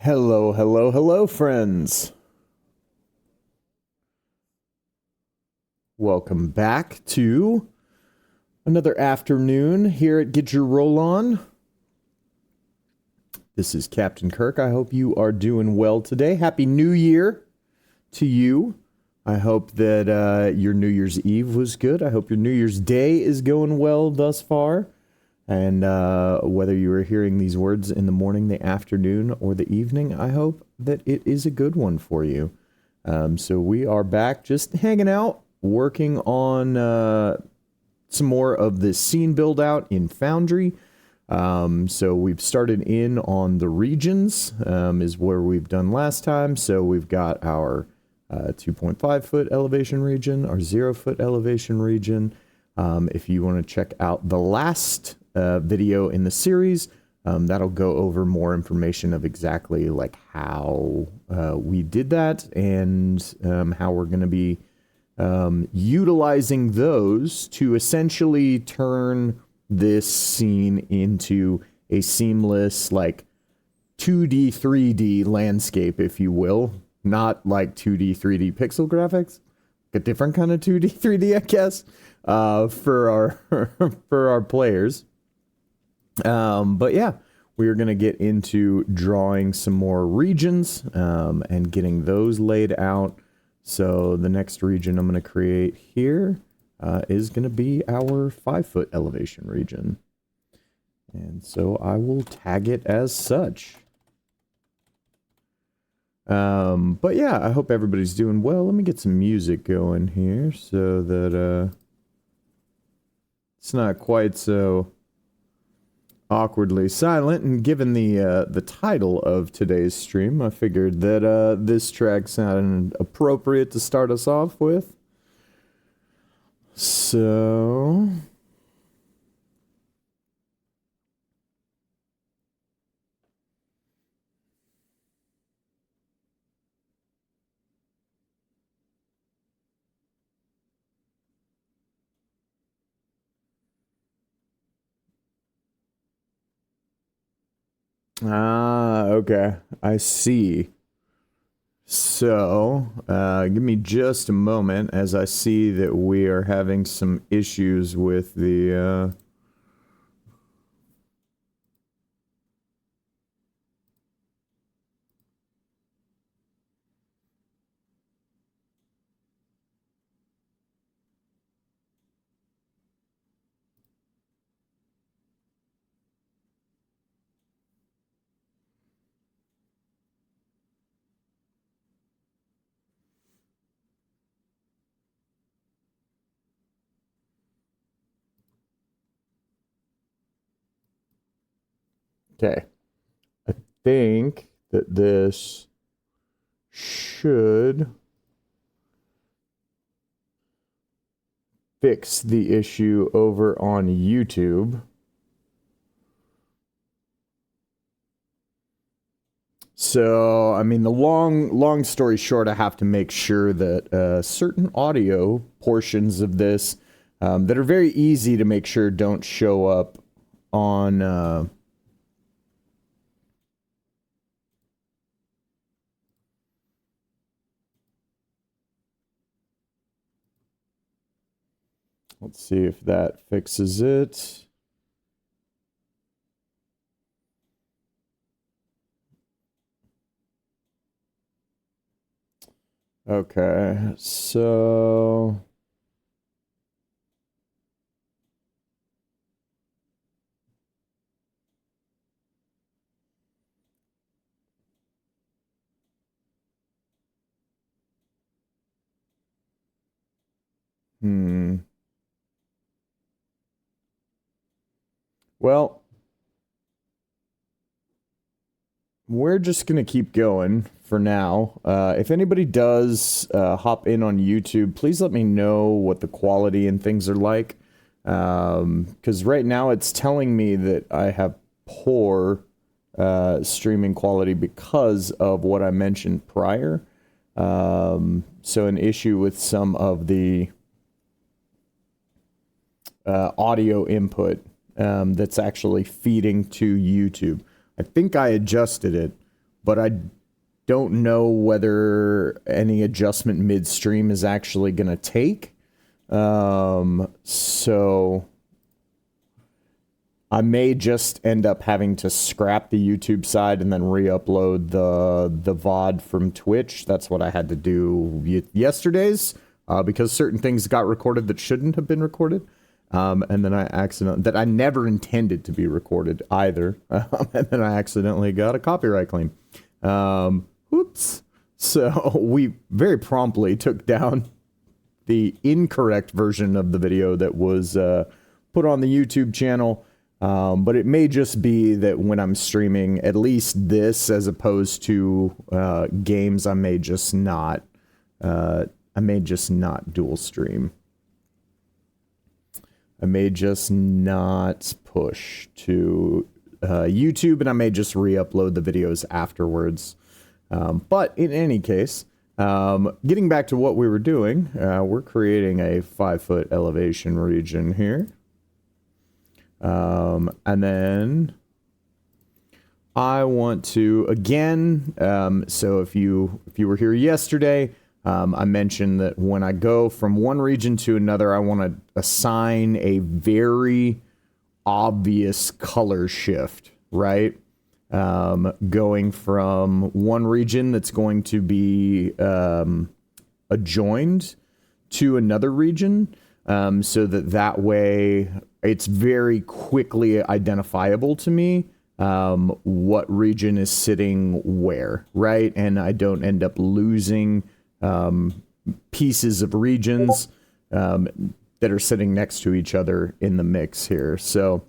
Hello, hello, hello, friends. Welcome back to another afternoon here at Get Your Roll On. This is Captain Kirk. I hope you are doing well today. Happy New Year to you. I hope that your New Year's Eve was good. I hope your New Year's Day is going well thus far. And whether you are hearing these words in the morning, the afternoon, or the evening, I hope that it is a good one for you. So we are back just hanging out, working on some more of the scene build out in Foundry. So we've started in on the regions, is where we've done last time. So we've got our 2.5 foot elevation region, our 0 foot elevation region. If you want to check out the last video in the series, that'll go over more information of exactly like how we did that and how we're going to be utilizing those to essentially turn this scene into a seamless like 2D 3D landscape, if you will. Not like 2D 3D pixel graphics, a different kind of 2D 3D, I guess, for our for our players. But yeah, we are going to get into drawing some more regions and getting those laid out. So the next region I'm going to create here is going to be our 5 foot elevation region. And so I will tag it as such. But yeah, I hope everybody's doing well. Let me get some music going here so that it's not quite so awkwardly silent. And given the title of today's stream, I figured that this track sounded appropriate to start us off with. So okay, I see. So, give me just a moment as I see that we are having some issues with the, okay. I think that this should fix the issue over on YouTube. So, I mean, the long story short, I have to make sure that certain audio portions of this that are very easy to make sure don't show up on let's see if that fixes it. Okay, so well, we're just going to keep going for now. If anybody does hop in on YouTube, please let me know what the quality and things are like. Because right now it's telling me that I have poor streaming quality because of what I mentioned prior. So an issue with some of the audio input that's actually feeding to YouTube. I think I adjusted it, but I don't know whether any adjustment midstream is actually going to take. So I may just end up having to scrap the YouTube side and then re-upload the VOD from Twitch. That's what I had to do yesterday's, because certain things got recorded that shouldn't have been recorded. And then that I never intended to be recorded either. And then I accidentally got a copyright claim. Oops. So we very promptly took down the incorrect version of the video that was put on the YouTube channel. But it may just be that when I'm streaming at least this, as opposed to games, I may just not dual stream. I may just not push to YouTube, and I may just re-upload the videos afterwards. But in any case, getting back to what we were doing, we're creating a 5-foot elevation region here. And then I want to, again, so if you were here yesterday, I mentioned that when I go from one region to another, I want to assign a very obvious color shift, right? Going from one region that's going to be adjoined to another region, so that way it's very quickly identifiable to me what region is sitting where, right? And I don't end up losing pieces of regions that are sitting next to each other in the mix here. So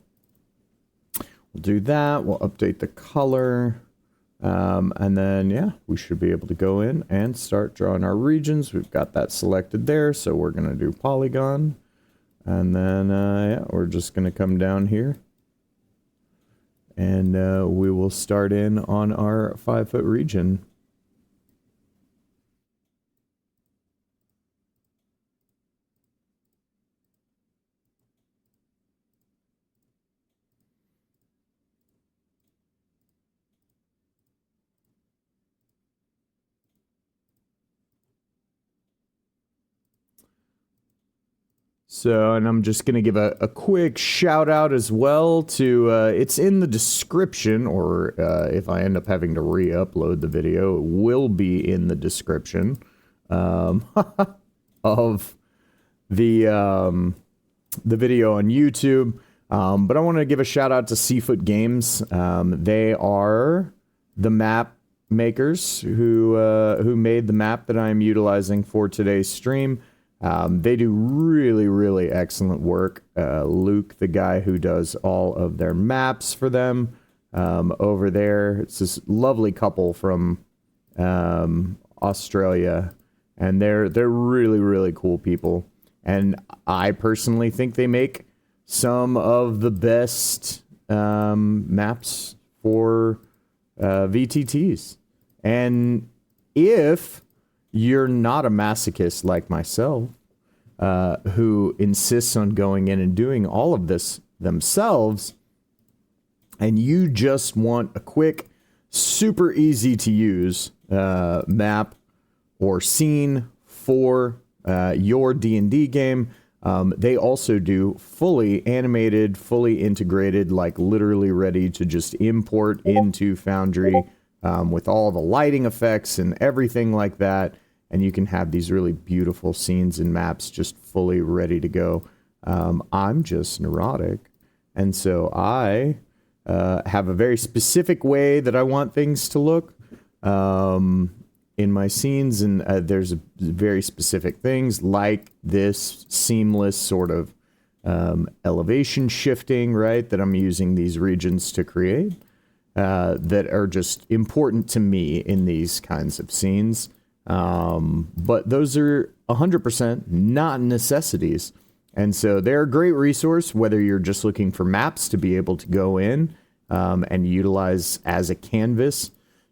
we'll do that. We'll update the color. And then, yeah, we should be able to go in and start drawing our regions. We've got that selected there. So we're going to do polygon. And then, yeah, we're just going to come down here. And we will start in on our 5-foot region. So, and I'm just going to give a quick shout out as well to, it's in the description, or if I end up having to re-upload the video, it will be in the description of the video on YouTube. But I want to give a shout out to Seafoot Games. They are the map makers who made the map that I'm utilizing for today's stream. They do really, really excellent work. Luke, the guy who does all of their maps for them, over there. It's this lovely couple from Australia, and they're really, really cool people. And I personally think they make some of the best maps for VTTs. And if you're not a masochist like myself, who insists on going in and doing all of this themselves, and you just want a quick, super easy to use map or scene for your D&D game, they also do fully animated, fully integrated, like literally ready to just import into Foundry with all the lighting effects and everything like that. And you can have these really beautiful scenes and maps just fully ready to go. I'm just neurotic. And so I have a very specific way that I want things to look in my scenes. And there's very specific things like this seamless sort of elevation shifting, right, that I'm using these regions to create that are just important to me in these kinds of scenes. But those are 100% not necessities. And so they're a great resource, whether you're just looking for maps to be able to go in and utilize as a canvas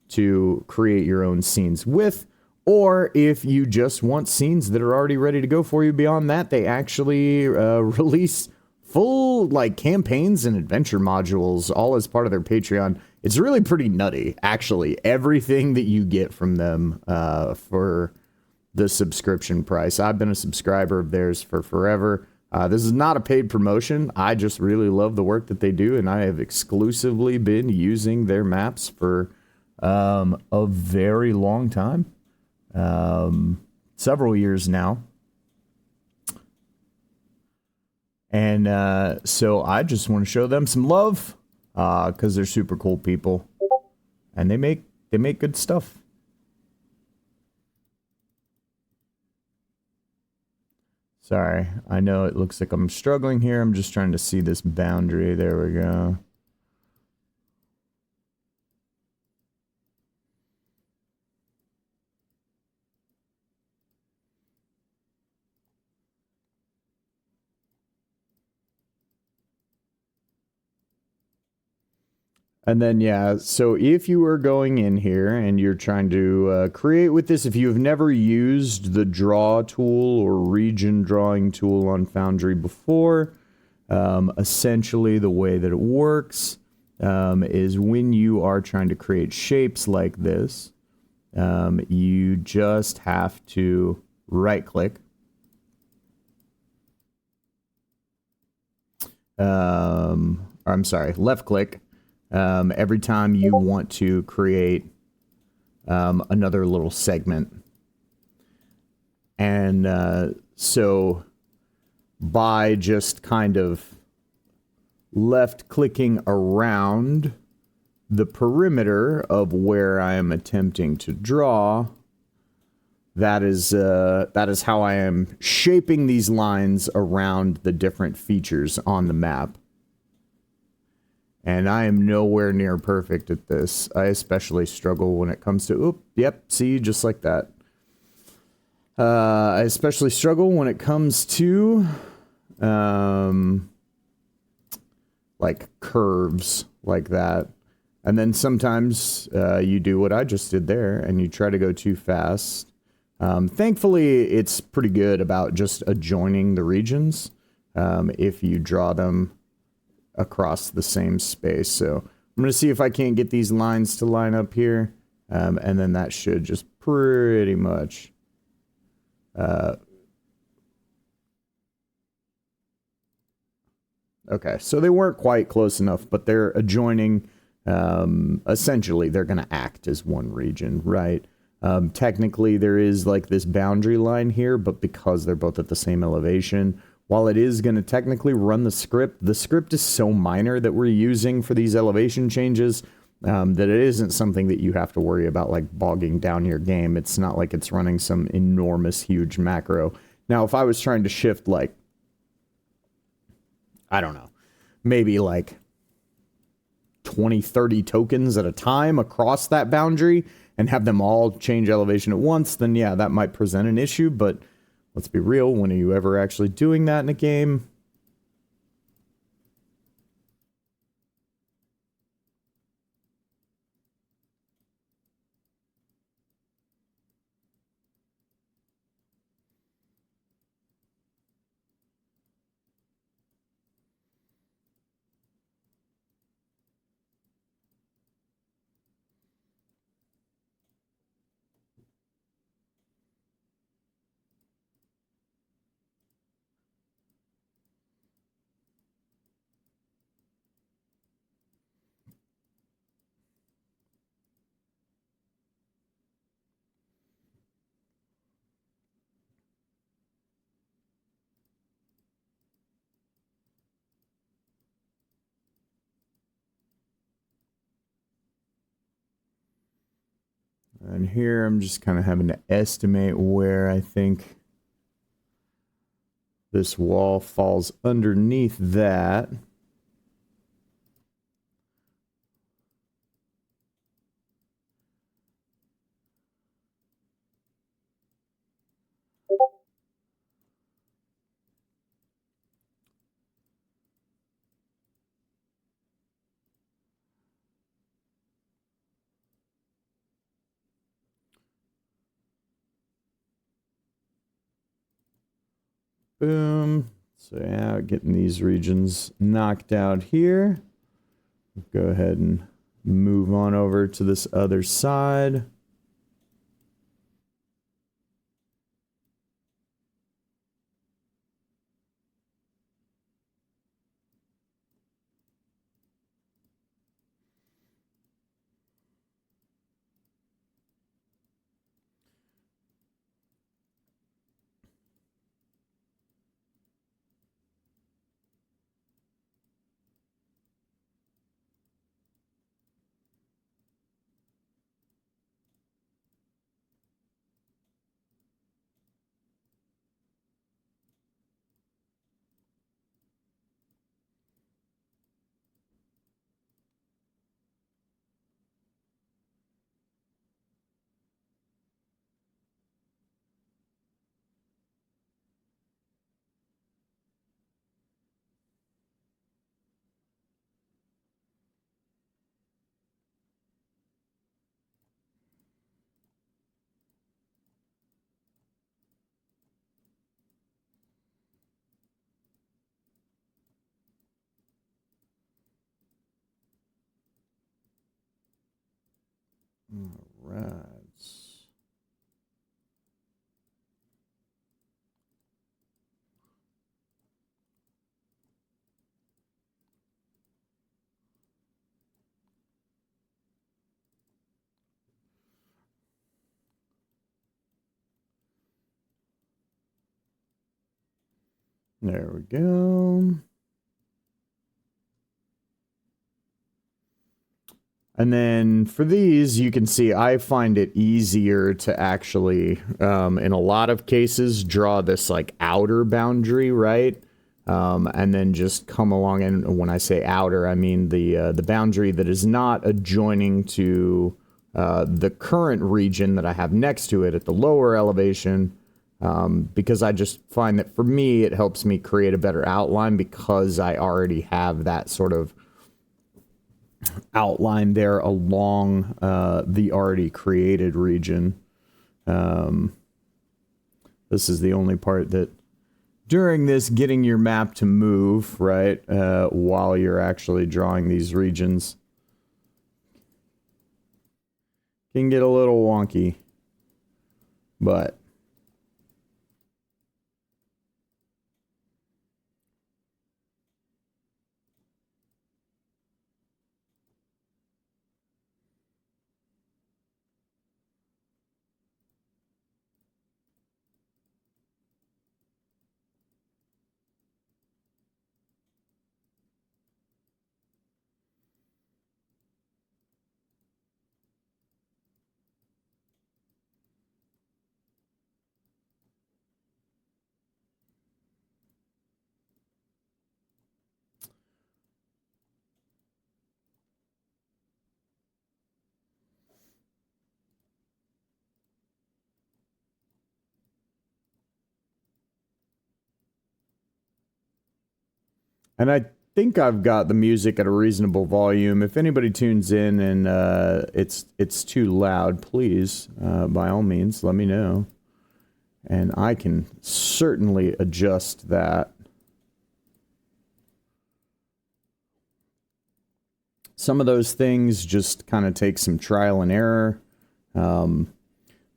to create your own scenes with, or if you just want scenes that are already ready to go for you. Beyond that, they actually release full like campaigns and adventure modules all as part of their Patreon. It's really pretty nutty, actually. Everything that you get from them for the subscription price. I've been a subscriber of theirs for forever. This is not a paid promotion. I just really love the work that they do, and I have exclusively been using their maps for a very long time. Several years now. And so I just want to show them some love because they're super cool people. And they make good stuff. Sorry, I know it looks like I'm struggling here. I'm just trying to see this boundary. There we go. And then, yeah, so if you are going in here and you're trying to create with this, if you've never used the draw tool or region drawing tool on Foundry before, essentially the way that it works is when you are trying to create shapes like this, you just have to right-click. I'm sorry, left-click. Every time you want to create another little segment. And so by just kind of left-clicking around the perimeter of where I am attempting to draw, that is how I am shaping these lines around the different features on the map. And I am nowhere near perfect at this. I especially struggle when it comes to, see, just like that. I especially struggle when it comes to, like curves like that. And then sometimes you do what I just did there and you try to go too fast. Thankfully, it's pretty good about just adjoining the regions if you draw them across the same space. So I'm going to see if I can't get these lines to line up here. And then that should just pretty much okay, so they weren't quite close enough, but they're adjoining. Essentially, they're going to act as one region, right? Technically, there is like this boundary line here, but because they're both at the same elevation, while it is going to technically run the script is so minor that we're using for these elevation changes that it isn't something that you have to worry about like bogging down your game. It's not like it's running some enormous, huge macro. Now, if I was trying to shift like, I don't know, maybe like 20, 30 tokens at a time across that boundary and have them all change elevation at once, then yeah, that might present an issue, but let's be real, when are you ever actually doing that in a game? And here I'm just kind of having to estimate where I think this wall falls underneath that. Boom. So yeah, getting these regions knocked out here. Go ahead and Move on over to this other side. All right. There we go. And then for these, you can see I find it easier to actually, in a lot of cases, draw this like outer boundary, right? And then just come along. And when I say outer, I mean the boundary that is not adjoining to the current region that I have next to it at the lower elevation. Because I just find that for me, it helps me create a better outline because I already have that sort of outline there along the already created region. This is the only part that during this getting your map to move, right, while you're actually drawing these regions can get a little wonky, but and I think I've got the music at a reasonable volume. If anybody tunes in and it's too loud, please, by all means, let me know. And I can certainly adjust that. Some of those things just kind of take some trial and error.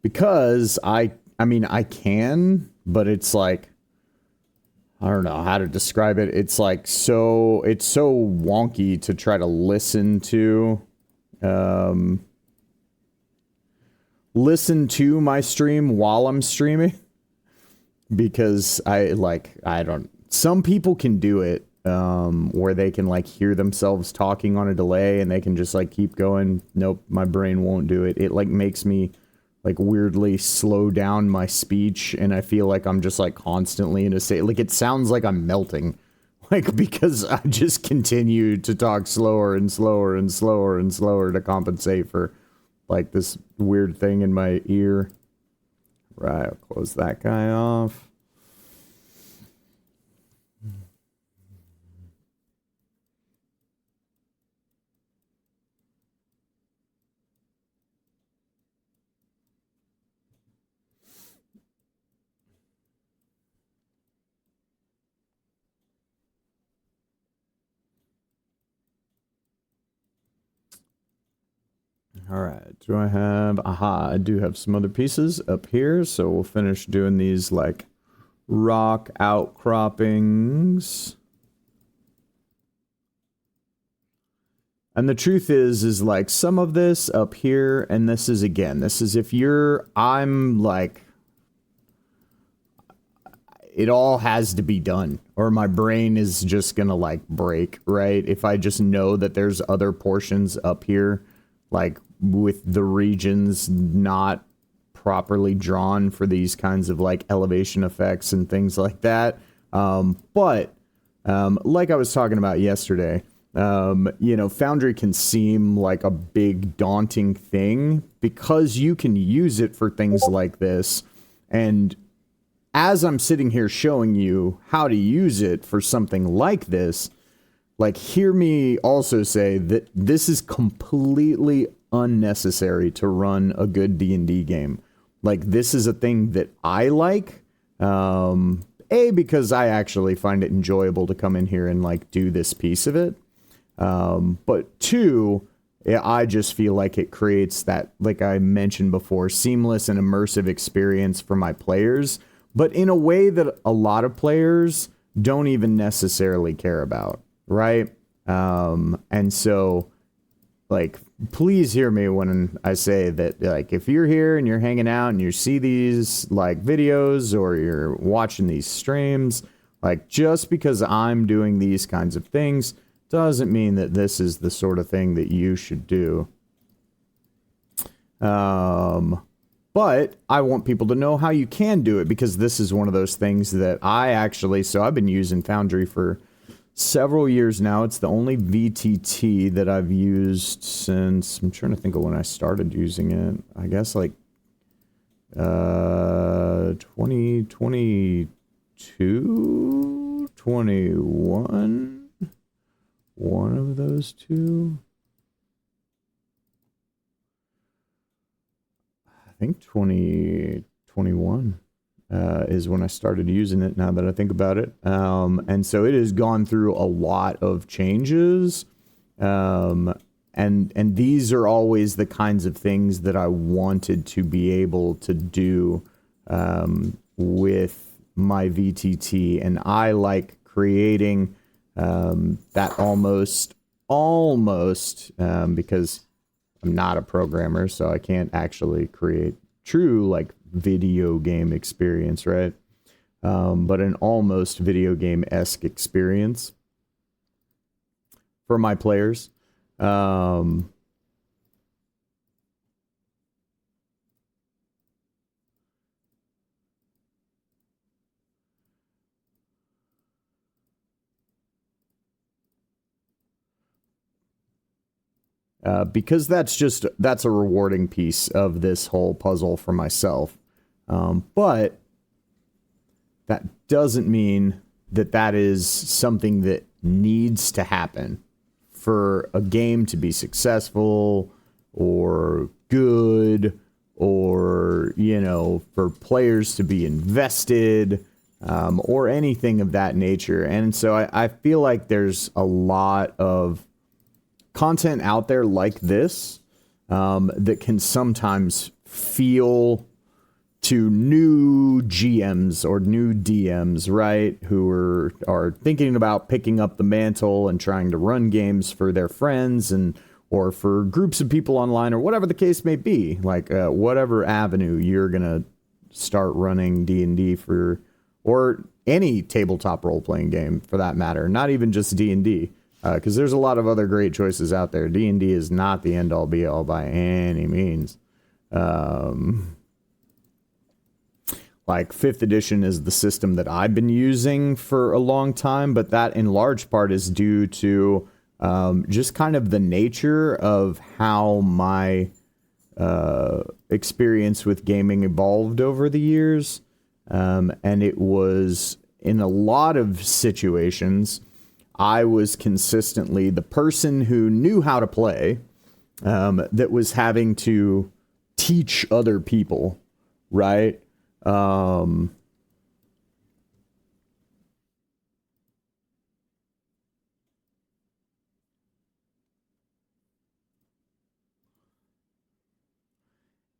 Because I mean, I can, but it's like, I don't know how to describe it. It's like it's so wonky to try to listen to my stream while I'm streaming because some people can do it where they can like hear themselves talking on a delay and they can just like keep going. Nope, my brain won't do it. It like makes me like weirdly slow down my speech and I feel like I'm just like constantly in a state, like it sounds like I'm melting, like because I just continue to talk slower and slower and slower and slower to compensate for like this weird thing in my ear. Right, I'll close that guy off. All right. Do I have... Aha, I do have some other pieces up here, so we'll finish doing these, like, rock outcroppings. And the truth is like, some of this up here, and this is, again, this is if you're... I'm, like... It all has to be done, or my brain is just gonna, like, break, right? If I just know that there's other portions up here, like, with the regions not properly drawn for these kinds of, like, elevation effects and things like that. But like I was talking about yesterday, you know, Foundry can seem like a big daunting thing because you can use it for things like this. And as I'm sitting here showing you how to use it for something like this, like, hear me also say that this is completely unnecessary to run a good D&D game. Like, this is a thing that I like, A, because I actually find it enjoyable to come in here and, like, do this piece of it. But two, I just feel like it creates that, like I mentioned before, seamless and immersive experience for my players, but in a way that a lot of players don't even necessarily care about, right? And so, like, please hear me when I say that, like, if you're here and you're hanging out and you see these, like, videos or you're watching these streams, like, just because I'm doing these kinds of things doesn't mean that this is the sort of thing that you should do. But I want people to know how you can do it, because this is one of those things that I actually... So I've been using Foundry for several years now. It's the only VTT that I've used since... I'm trying to think of when I started using it. I guess, like, 2022? 21? One of those two? I think 2021 is when I started using it, now that I think about it. And so it has gone through a lot of changes. And these are always the kinds of things that I wanted to be able to do with my VTT. And I like creating that almost, because I'm not a programmer, so I can't actually create true, like, video game experience, right? But an almost video game-esque experience for my players. Because that's a rewarding piece of this whole puzzle for myself. But that doesn't mean that that is something that needs to happen for a game to be successful or good, or, you know, for players to be invested, or anything of that nature. And so I feel like there's a lot of content out there like this that can sometimes feel, to new GMs or new DMs, right, who are thinking about picking up the mantle and trying to run games for their friends and or for groups of people online, or whatever the case may be, like whatever avenue you're gonna start running D&D for, or any tabletop role-playing game for that matter, not even just D&D. Because there's a lot of other great choices out there. D&D is not the end-all be-all by any means. Like, 5th edition is the system that I've been using for a long time, but that in large part is due to just kind of the nature of how my experience with gaming evolved over the years. And it was, in a lot of situations, I was consistently the person who knew how to play, that was having to teach other people, right?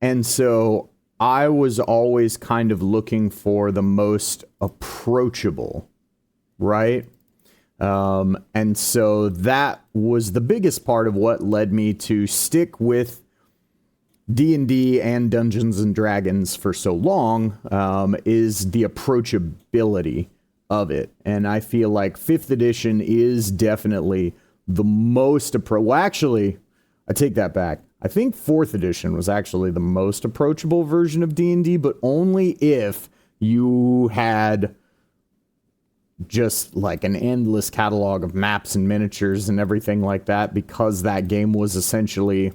And so I was always kind of looking for the most approachable, right? And so that was the biggest part of what led me to stick with D&D and Dungeons and Dragons for so long, is the approachability of it. And I feel like 5th edition is definitely the most well, actually, I take that back. I think 4th edition was actually the most approachable version of D&D, but only if you had just like an endless catalog of maps and miniatures and everything like that, because that game was essentially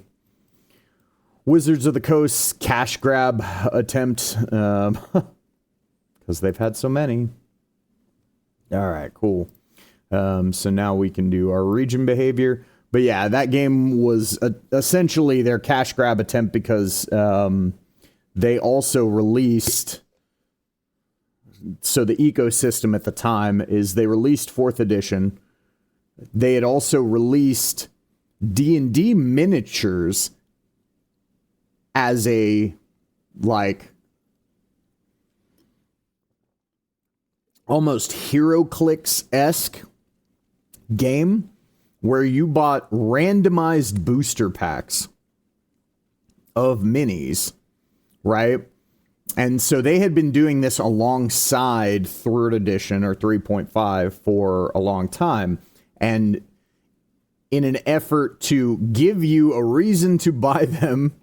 Wizards of the Coast's cash grab attempt, because they've had so many. All right, cool. So now we can do our region behavior. But yeah, that game was essentially their cash grab attempt, because they also released... So the ecosystem at the time is they released 4th edition. They had also released D&D miniatures as a, like, almost HeroClix-esque game where you bought randomized booster packs of minis, right? And so they had been doing this alongside 3rd edition or 3.5 for a long time. And in an effort to give you a reason to buy them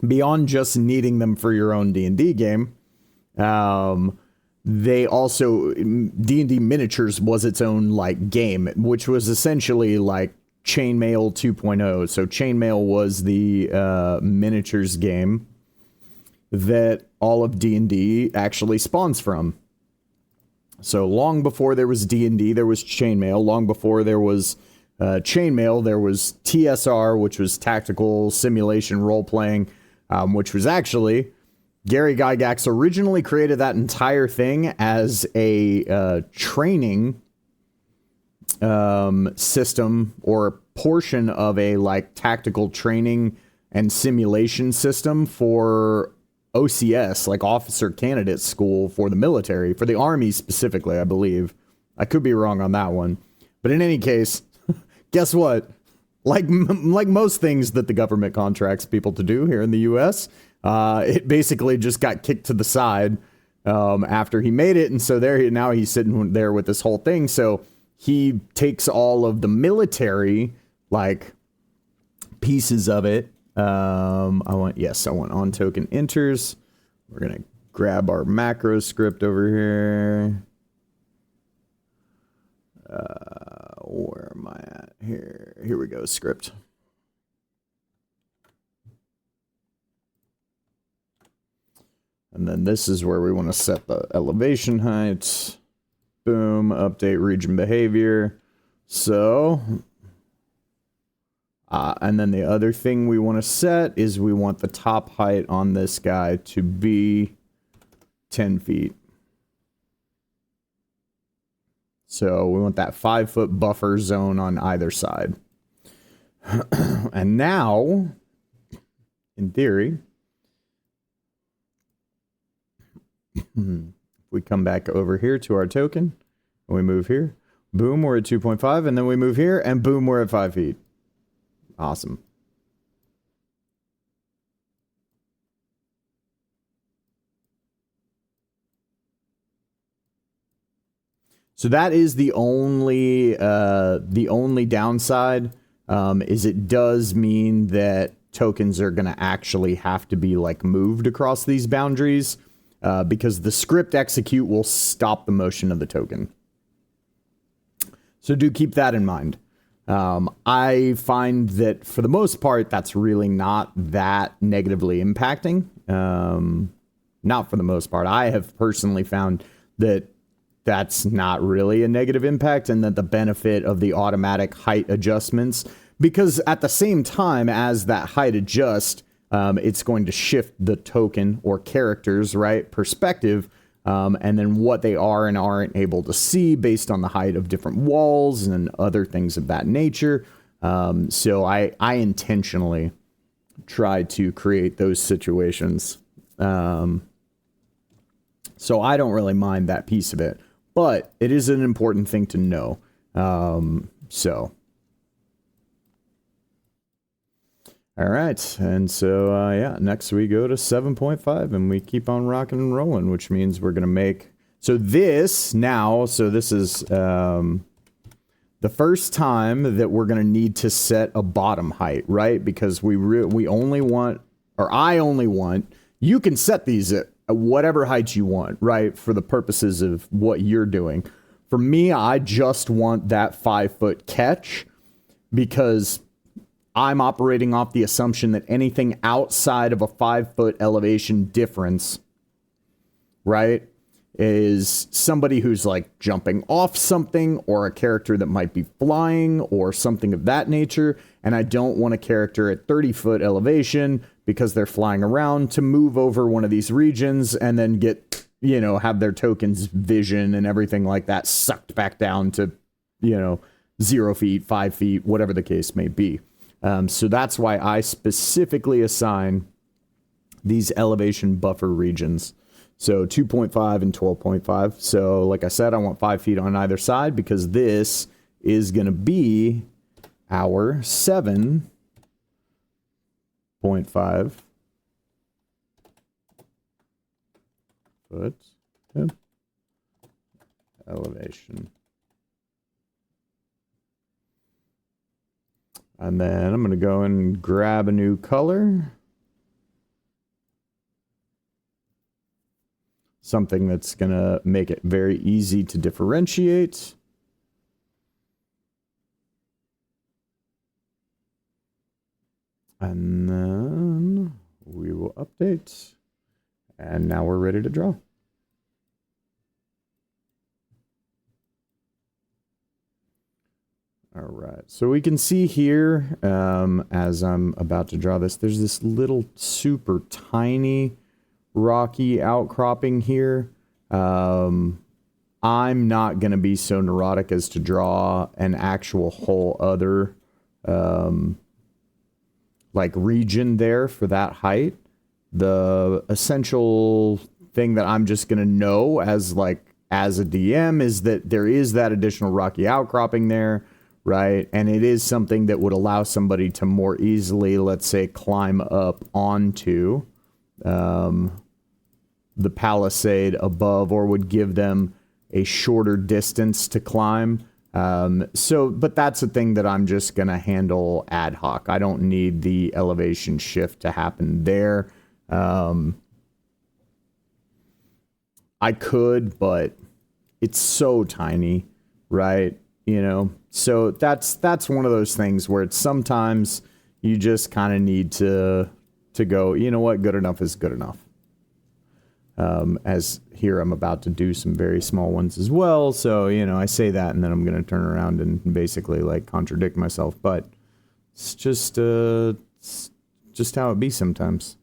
beyond just needing them for your own D&D game, they also, D&D Miniatures was its own, like, game, which was essentially like Chainmail 2.0. So Chainmail was the miniatures game that all of D&D actually spawns from. So long before there was D&D, there was Chainmail. Long before there was Chainmail, there was TSR, which was Tactical Simulation Role-Playing, which was actually... Gary Gygax originally created that entire thing as a training system, or a portion of a, like, tactical training and simulation system for OCS, like Officer Candidate School for the military, for the Army specifically, I believe. I could be wrong on that one. But in any case, guess what? Like most things that the government contracts people to do here in the U.S., it basically just got kicked to the side after he made it. And so now he's sitting there with this whole thing. So he takes all of the military, like, pieces of it. I want on token enters. We're going to grab our macro script over here. Where am I at here? Here we go, script. And then this is where we want to set the elevation height. Boom, update region behavior. So, and then the other thing we want to set is we want the top height on this guy to be 10 feet. So we want that 5-foot buffer zone on either side. And now, in theory, if we come back over here to our token, and we move here, boom, we're at 2.5, and then we move here, and boom, we're at 5 feet. Awesome. So that is the only downside, is it does mean that tokens are going to actually have to be, like, moved across these boundaries, because the script execute will stop the motion of the token. So do keep that in mind. I find that for the most part, that's really not that negatively impacting. Not for the most part. I have personally found that that's not really a negative impact, and that the benefit of the automatic height adjustments, because at the same time as that height adjusts, it's going to shift the token or characters, right, perspective, and then what they are and aren't able to see based on the height of different walls and other things of that nature. So I intentionally try to create those situations. So I don't really mind that piece of it, but it is an important thing to know. So. All right, and so, yeah, next we go to 7.5, and we keep on rocking and rolling, which means we're going to make... So this is the first time that we're going to need to set a bottom height, right? Because we only want, or I only want, you can set these at whatever height you want, right? For the purposes of what you're doing. For me, I just want that 5-foot catch because... I'm operating off the assumption that anything outside of a 5-foot elevation difference, right, is somebody who's like jumping off something or a character that might be flying or something of that nature. And I don't want a character at 30-foot elevation because they're flying around to move over one of these regions and then get, you know, have their tokens vision and everything like that sucked back down to, you know, 0 feet, 5 feet, whatever the case may be. So that's why I specifically assign these elevation buffer regions. So 2.5 and 12.5. So like I said, I want 5 feet on either side because this is going to be our 7.5 foot elevation. And then I'm going to go and grab a new color. Something that's going to make it very easy to differentiate. And then we will update. And now we're ready to draw. All right, so we can see here, as I'm about to draw this, there's this little super tiny rocky outcropping here. I'm not going to be so neurotic as to draw an actual whole other, like region there for that height. The essential thing that I'm just going to know as a DM is that there is that additional rocky outcropping there. Right, and it is something that would allow somebody to more easily, let's say, climb up onto the palisade above, or would give them a shorter distance to climb. But that's a thing that I'm just going to handle ad hoc. I don't need the elevation shift to happen there. I could, but it's so tiny, right? You know, so that's one of those things where it's sometimes you just kind of need to go, you know what, good enough is good enough. As here I'm about to do some very small ones as well. So, you know, I say that and then I'm going to turn around and basically like contradict myself, but it's just how it be sometimes.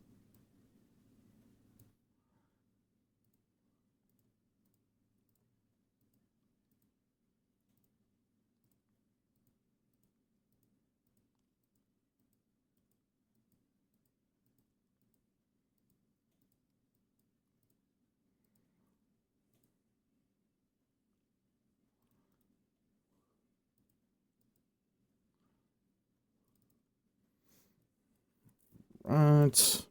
Right.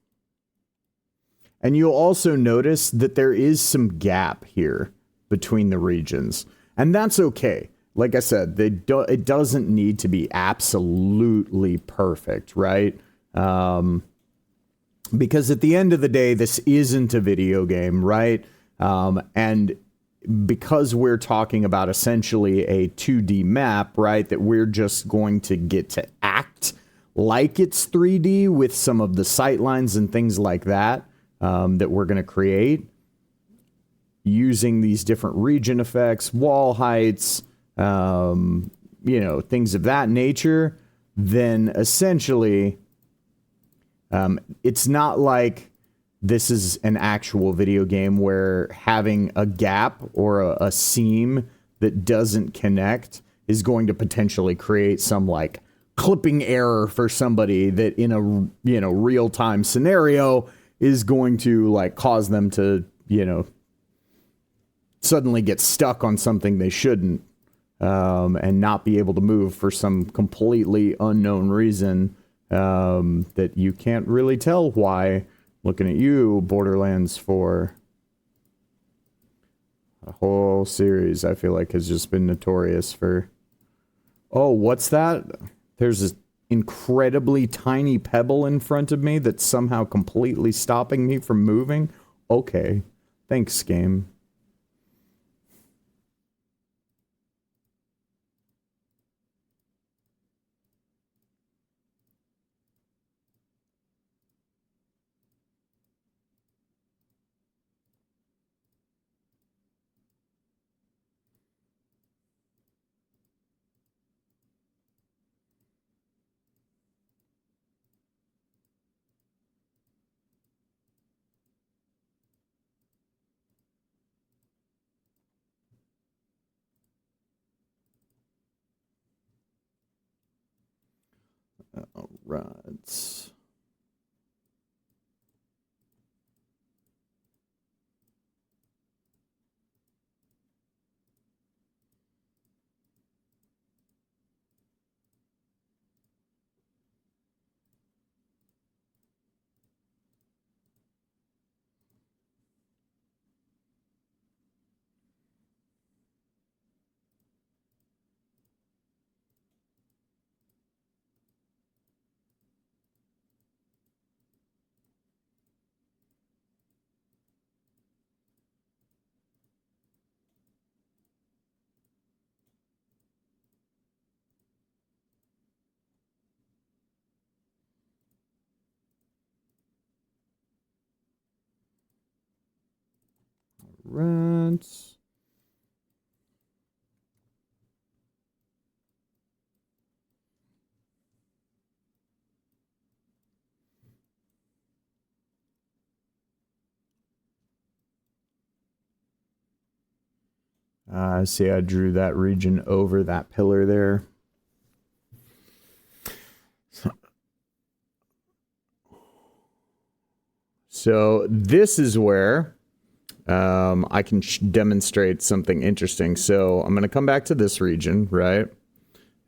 And you'll also notice that there is some gap here between the regions. And that's okay. Like I said, it doesn't need to be absolutely perfect, right? Because at the end of the day, this isn't a video game, right? And because we're talking about essentially a 2D map, right, that we're just going to get to act like it's 3D with some of the sightlines and things like that, that we're going to create using these different region effects, wall heights, you know, things of that nature, then essentially it's not like this is an actual video game where having a gap or a seam that doesn't connect is going to potentially create some like clipping error for somebody that in a, you know, real-time scenario is going to like cause them to, you know, suddenly get stuck on something they shouldn't, and not be able to move for some completely unknown reason, that you can't really tell why. Looking at you, Borderlands 4. A whole series, I feel like, has just been notorious for... Oh, what's that? There's this incredibly tiny pebble in front of me that's somehow completely stopping me from moving? Okay. Thanks, game. All right. Right. See, I drew that region over that pillar there. So this is where I can demonstrate something interesting. So I'm going to come back to this region, right?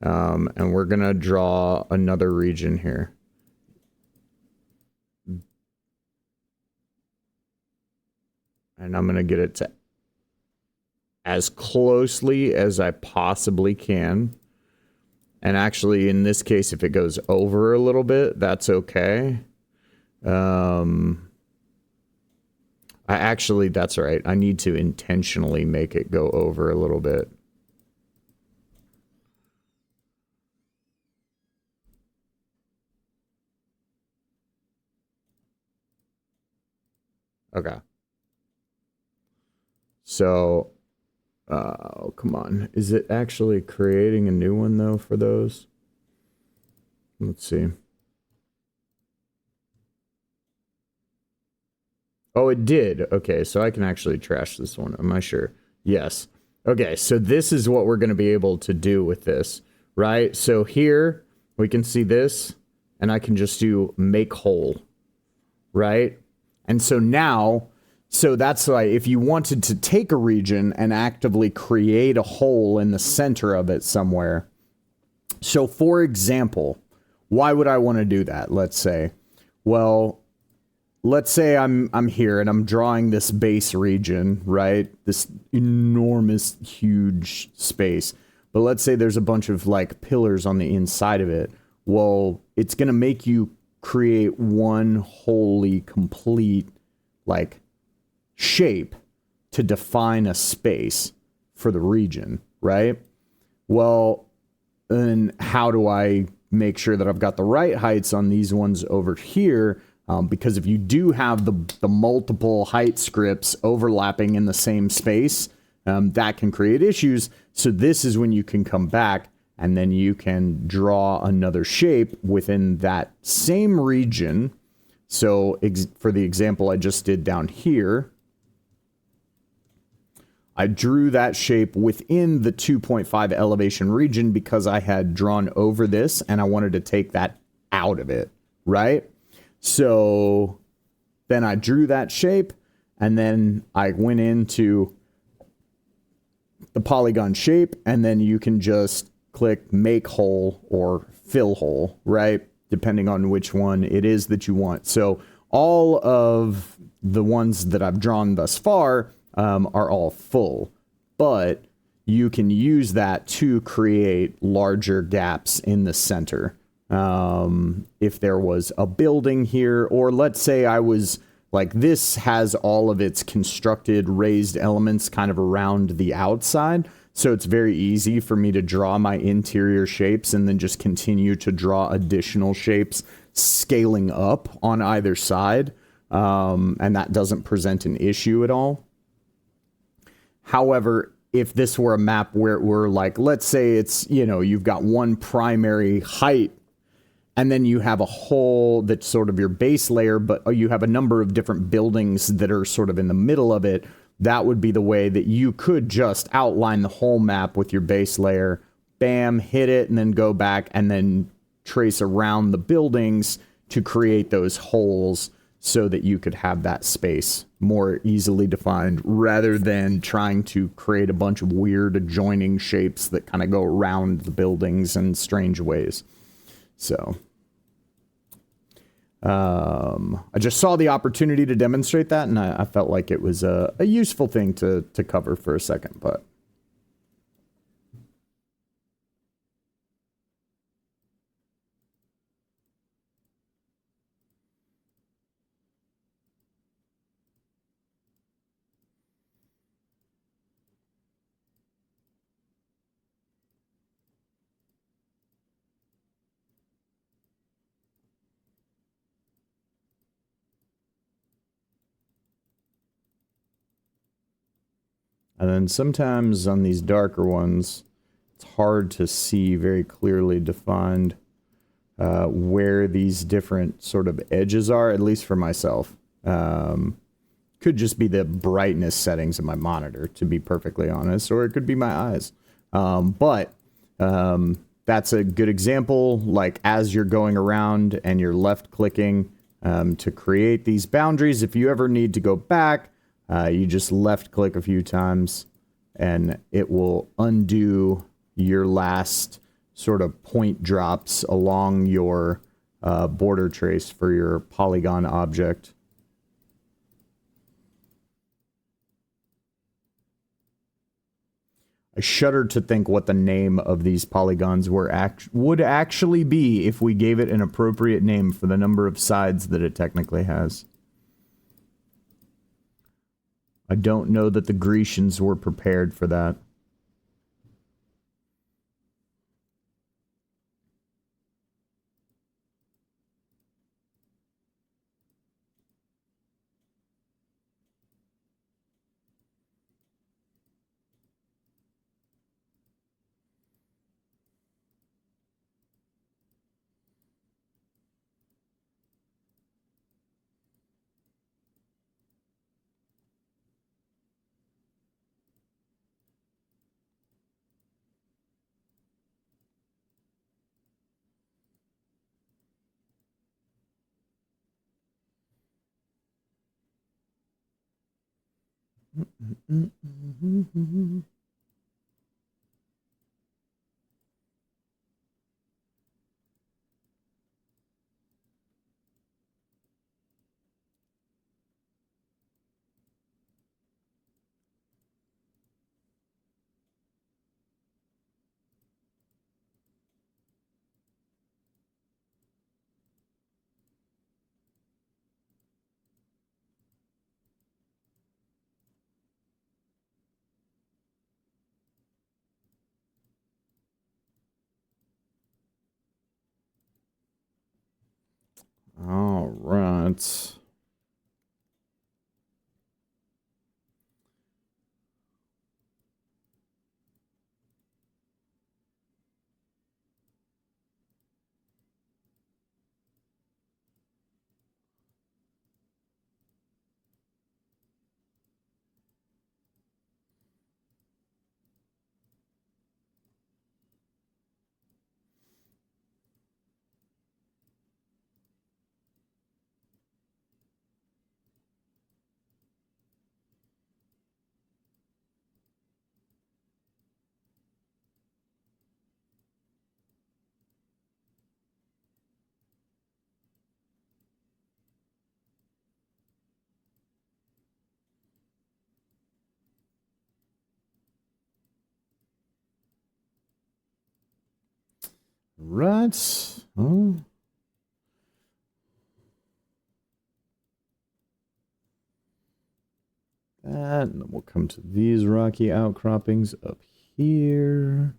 And we're going to draw another region here. And I'm going to get it to as closely as I possibly can. And actually, in this case, if it goes over a little bit, that's okay. That's right. I need to intentionally make it go over a little bit. Okay. So, oh, come on. Is it actually creating a new one, though, for those? Let's see. Oh, it did. Okay, so I can actually trash this one. Am I sure? Yes. Okay, so this is what we're going to be able to do with this, right? So here, we can see this, and I can just do make whole, right? And so now, so that's why if you wanted to take a region and actively create a hole in the center of it somewhere. So for example, why would I want to do that? Let's say, well, let's say I'm here and I'm drawing this base region, right? This enormous, huge space. But let's say there's a bunch of like pillars on the inside of it. Well, it's going to make you create one wholly complete like shape to define a space for the region, right? Well, then how do I make sure that I've got the right heights on these ones over here? Because if you do have the multiple height scripts overlapping in the same space, that can create issues. So this is when you can come back and then you can draw another shape within that same region. So for the example I just did down here, I drew that shape within the 2.5 elevation region because I had drawn over this and I wanted to take that out of it, right? So then I drew that shape and then I went into the polygon shape, and then you can just click make hole or fill hole, right? Depending on which one it is that you want. So all of the ones that I've drawn thus far are all full, but you can use that to create larger gaps in the center. If there was a building here, or let's say I was like, this has all of its constructed raised elements kind of around the outside. So it's very easy for me to draw my interior shapes and then just continue to draw additional shapes scaling up on either side. And that doesn't present an issue at all. However, if this were a map where it were like, let's say it's, you know, you've got one primary height and then you have a hole that's sort of your base layer, but you have a number of different buildings that are sort of in the middle of it. That would be the way that you could just outline the whole map with your base layer, bam, hit it, and then go back and then trace around the buildings to create those holes so that you could have that space more easily defined rather than trying to create a bunch of weird adjoining shapes that kind of go around the buildings in strange ways. So I just saw the opportunity to demonstrate that, and I felt like it was a useful thing to cover for a second. But and then sometimes on these darker ones, it's hard to see very clearly defined where these different sort of edges are, at least for myself. Could just be the brightness settings of my monitor, to be perfectly honest, or it could be my eyes. But that's a good example, like as you're going around and you're left clicking to create these boundaries. If you ever need to go back, you just left click a few times and it will undo your last sort of point drops along your border trace for your polygon object. I shudder to think what the name of these polygons would actually be if we gave it an appropriate name for the number of sides that it technically has. I don't know that the Grecians were prepared for that. All right. Right. Oh. That, and then we'll come to these rocky outcroppings up here.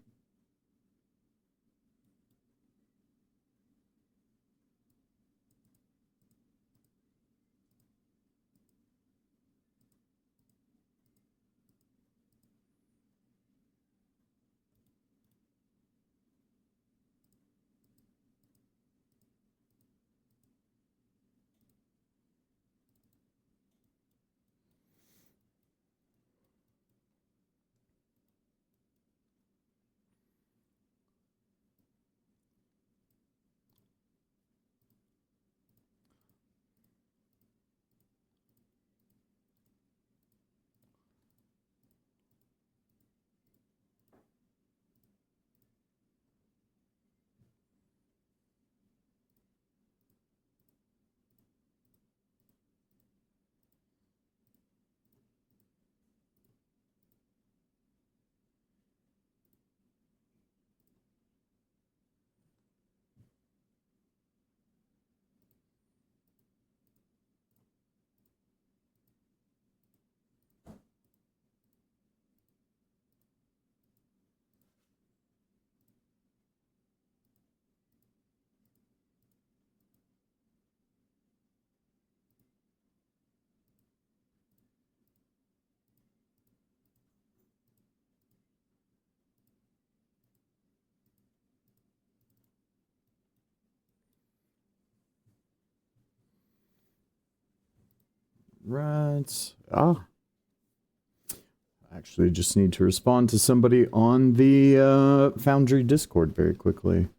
Right. Ah. Actually, just need to respond to somebody on the Foundry Discord very quickly.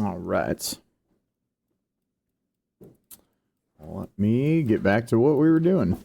All right. Let me get back to what we were doing.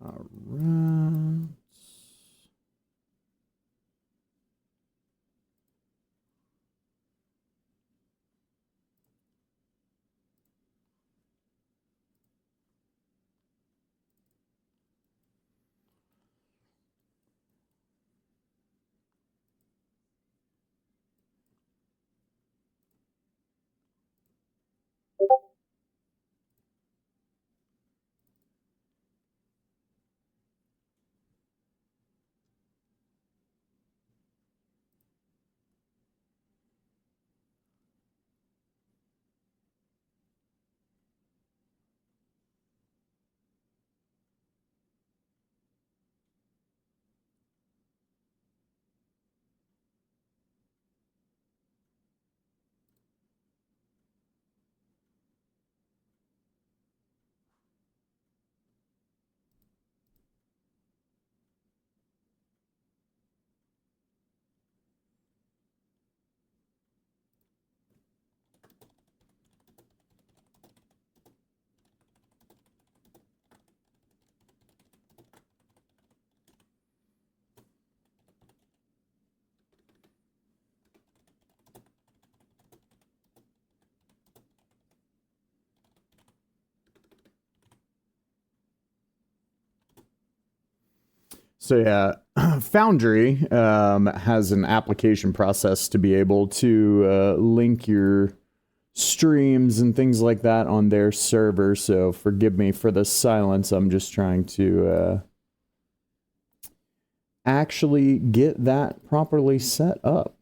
All right. So yeah, Foundry has an application process to be able to link your streams and things like that on their server. So forgive me for the silence. I'm just trying to actually get that properly set up.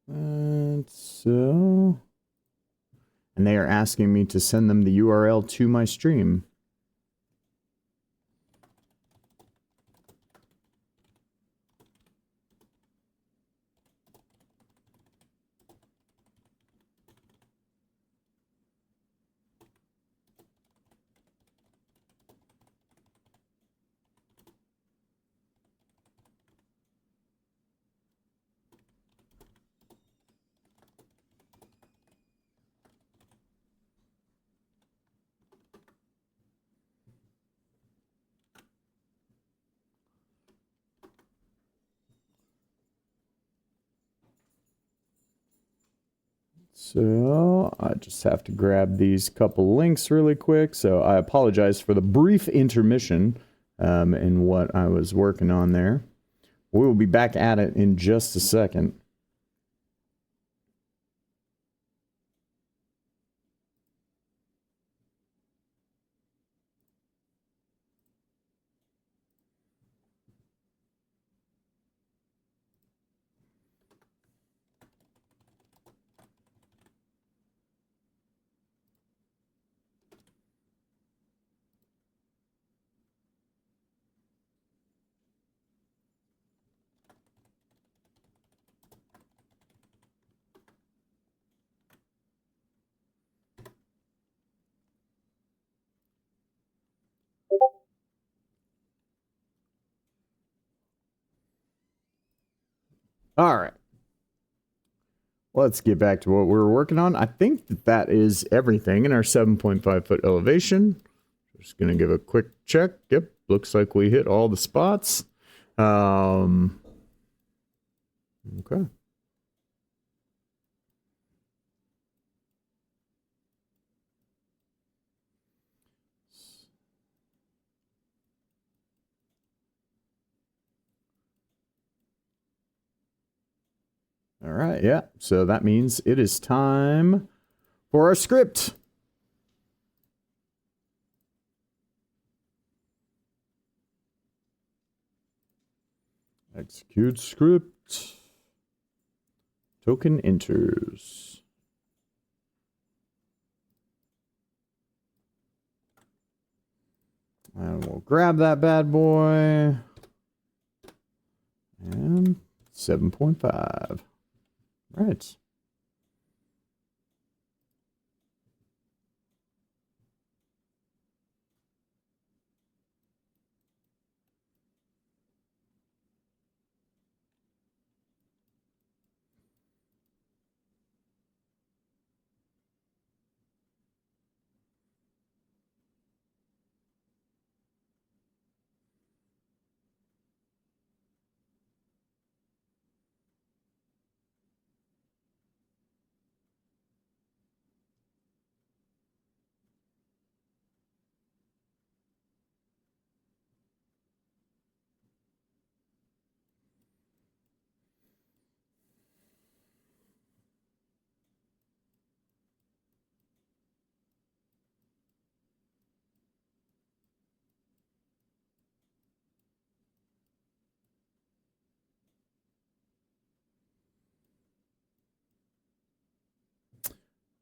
And so, and they are asking me to send them the URL to my stream. So I just have to grab these couple links really quick. So I apologize for the brief intermission in what I was working on there. We will be back at it in just a second. All right. Let's get back to what we were working on. I think that is everything in our 7.5 foot elevation. Just going to give a quick check. Yep, looks like we hit all the spots. Okay. All right, yeah. So that means it is time for our script. Execute script. Token enters. And we'll grab that bad boy. And 7.5. Right.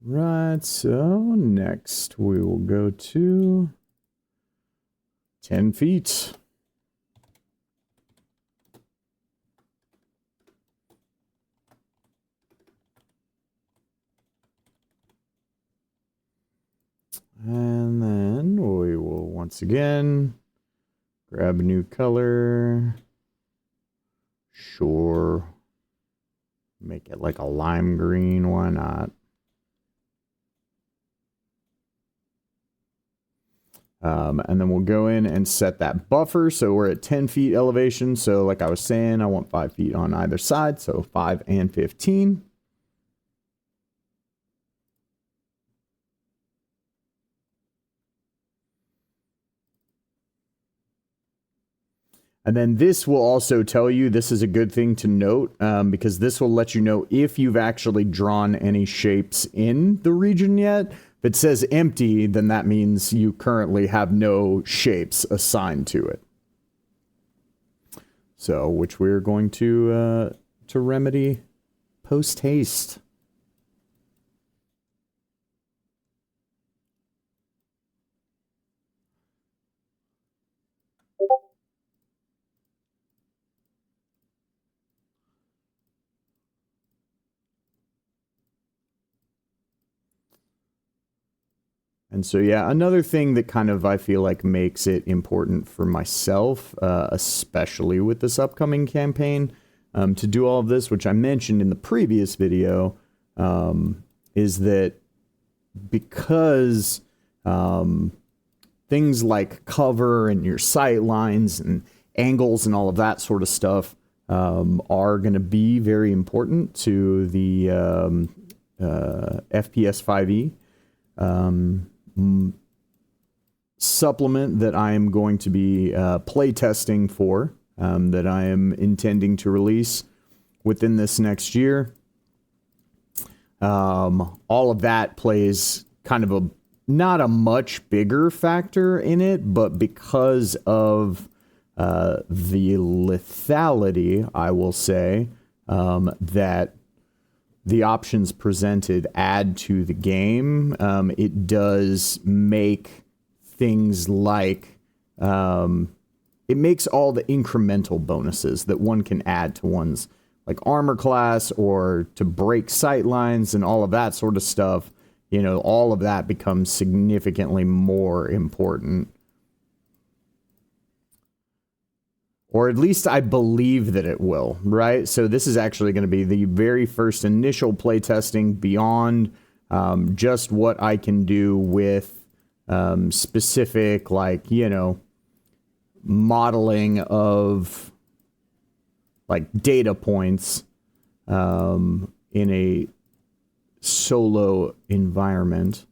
Right, so next we will go to 10 feet. And then we will once again grab a new color. Sure. Make it like a lime green, why not? And then we'll go in and set that buffer. So we're at 10 feet elevation. So like I was saying, I want 5 feet on either side. So 5 and 15. And then this will also tell you, this is a good thing to note, because this will let you know if you've actually drawn any shapes in the region yet. If it says empty, then that means you currently have no shapes assigned to it. So, which we're going to remedy post haste. And so, yeah, another thing that kind of I feel like makes it important for myself, especially with this upcoming campaign, to do all of this, which I mentioned in the previous video, is that because things like cover and your sight lines and angles and all of that sort of stuff are going to be very important to the FPS 5e. Supplement that I am going to be play testing for, that I am intending to release within this next year. All of that plays kind of a not a much bigger factor in it, but because of the lethality, I will say that the options presented add to the game. It does make things like, it makes all the incremental bonuses that one can add to one's like armor class or to break sight lines and all of that sort of stuff. You know, all of that becomes significantly more important. Or at least I believe that it will, right? So this is actually going to be the very first initial playtesting beyond just what I can do with specific, like, you know, modeling of like data points in a solo environment.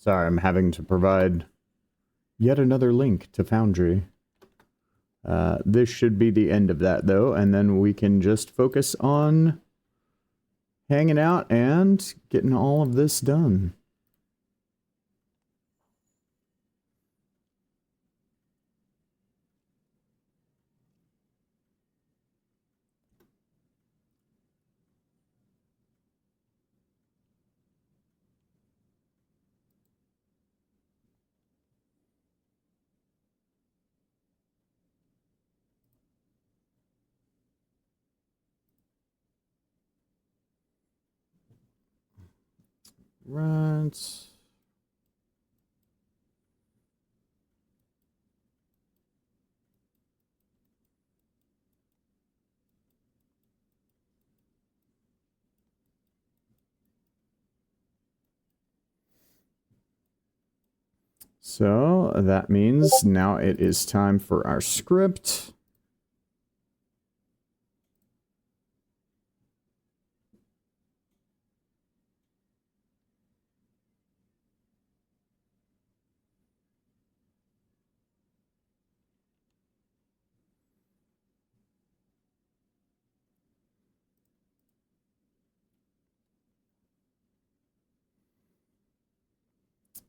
Sorry, I'm having to provide yet another link to Foundry. This should be the end of that, though, and then we can just focus on hanging out and getting all of this done. Right. So that means now it is time for our script.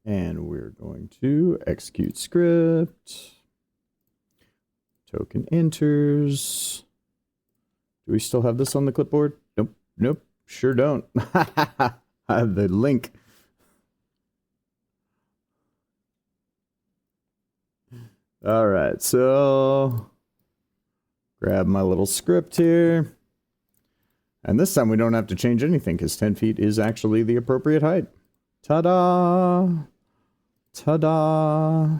And we're going to execute script. Token enters. Do we still have this on the clipboard? Nope. Nope. Sure don't. The link. All right. So grab my little script here. And this time we don't have to change anything because 10 feet is actually the appropriate height. Ta-da! Ta-da!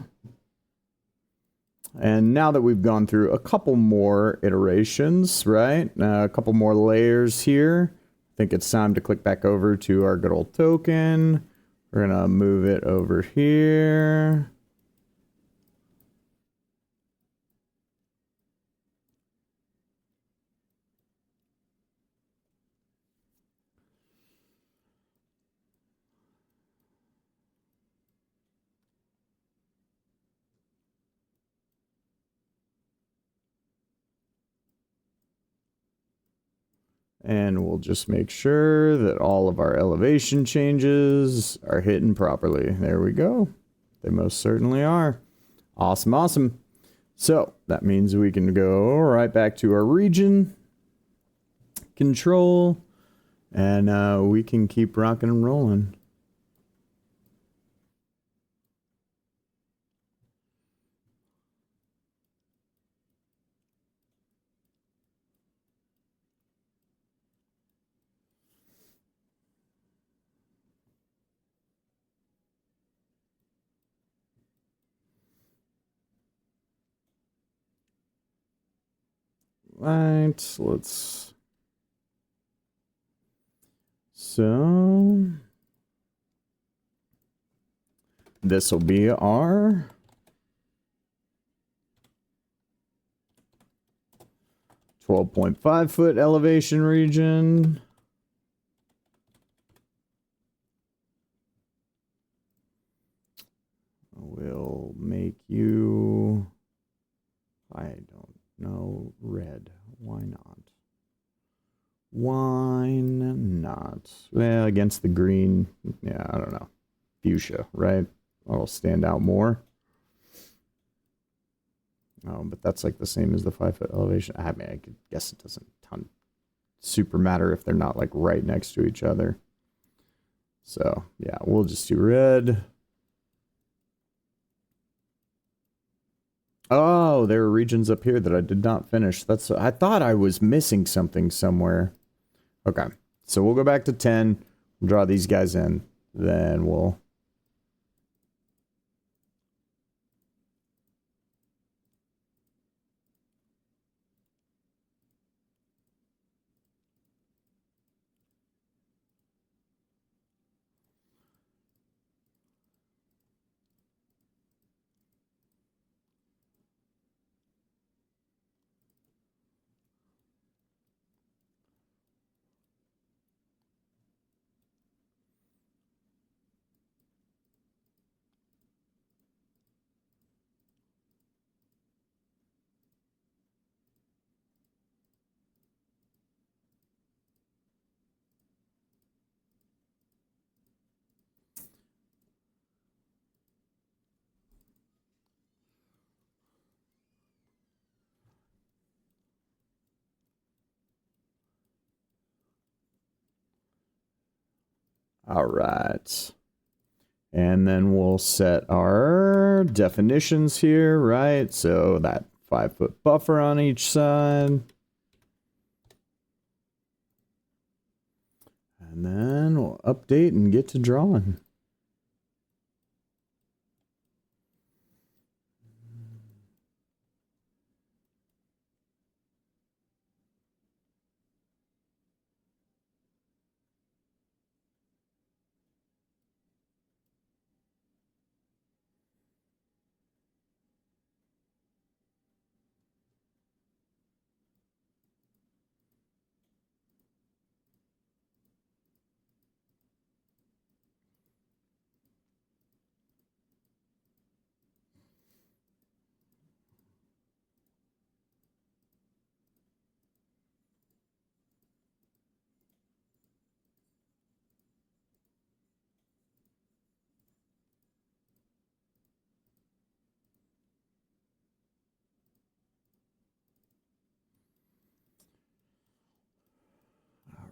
And now that we've gone through a couple more iterations, right? A couple more layers here. I think it's time to click back over to our good old token. We're going to move it over here. And we'll just make sure that all of our elevation changes are hitting properly. There we go. They most certainly are. Awesome, awesome. So that means we can go right back to our region control, and we can keep rocking and rolling. Right, let's... So... this will be our 12.5-foot elevation region. We'll make you, I don't know, red. Why not? Why not? Well, against the green, yeah, I don't know. Fuchsia, right? That'll stand out more. Oh, but that's like the same as the 5-foot elevation. I mean, I could guess it doesn't super matter if they're not like right next to each other. So yeah, we'll just do red. Oh, there are regions up here that I did not finish. I thought I was missing something somewhere. Okay, so we'll go back to 10. We'll draw these guys in. Then we'll... All right. And then we'll set our definitions here, right? So that 5-foot buffer on each side. And then we'll update and get to drawing.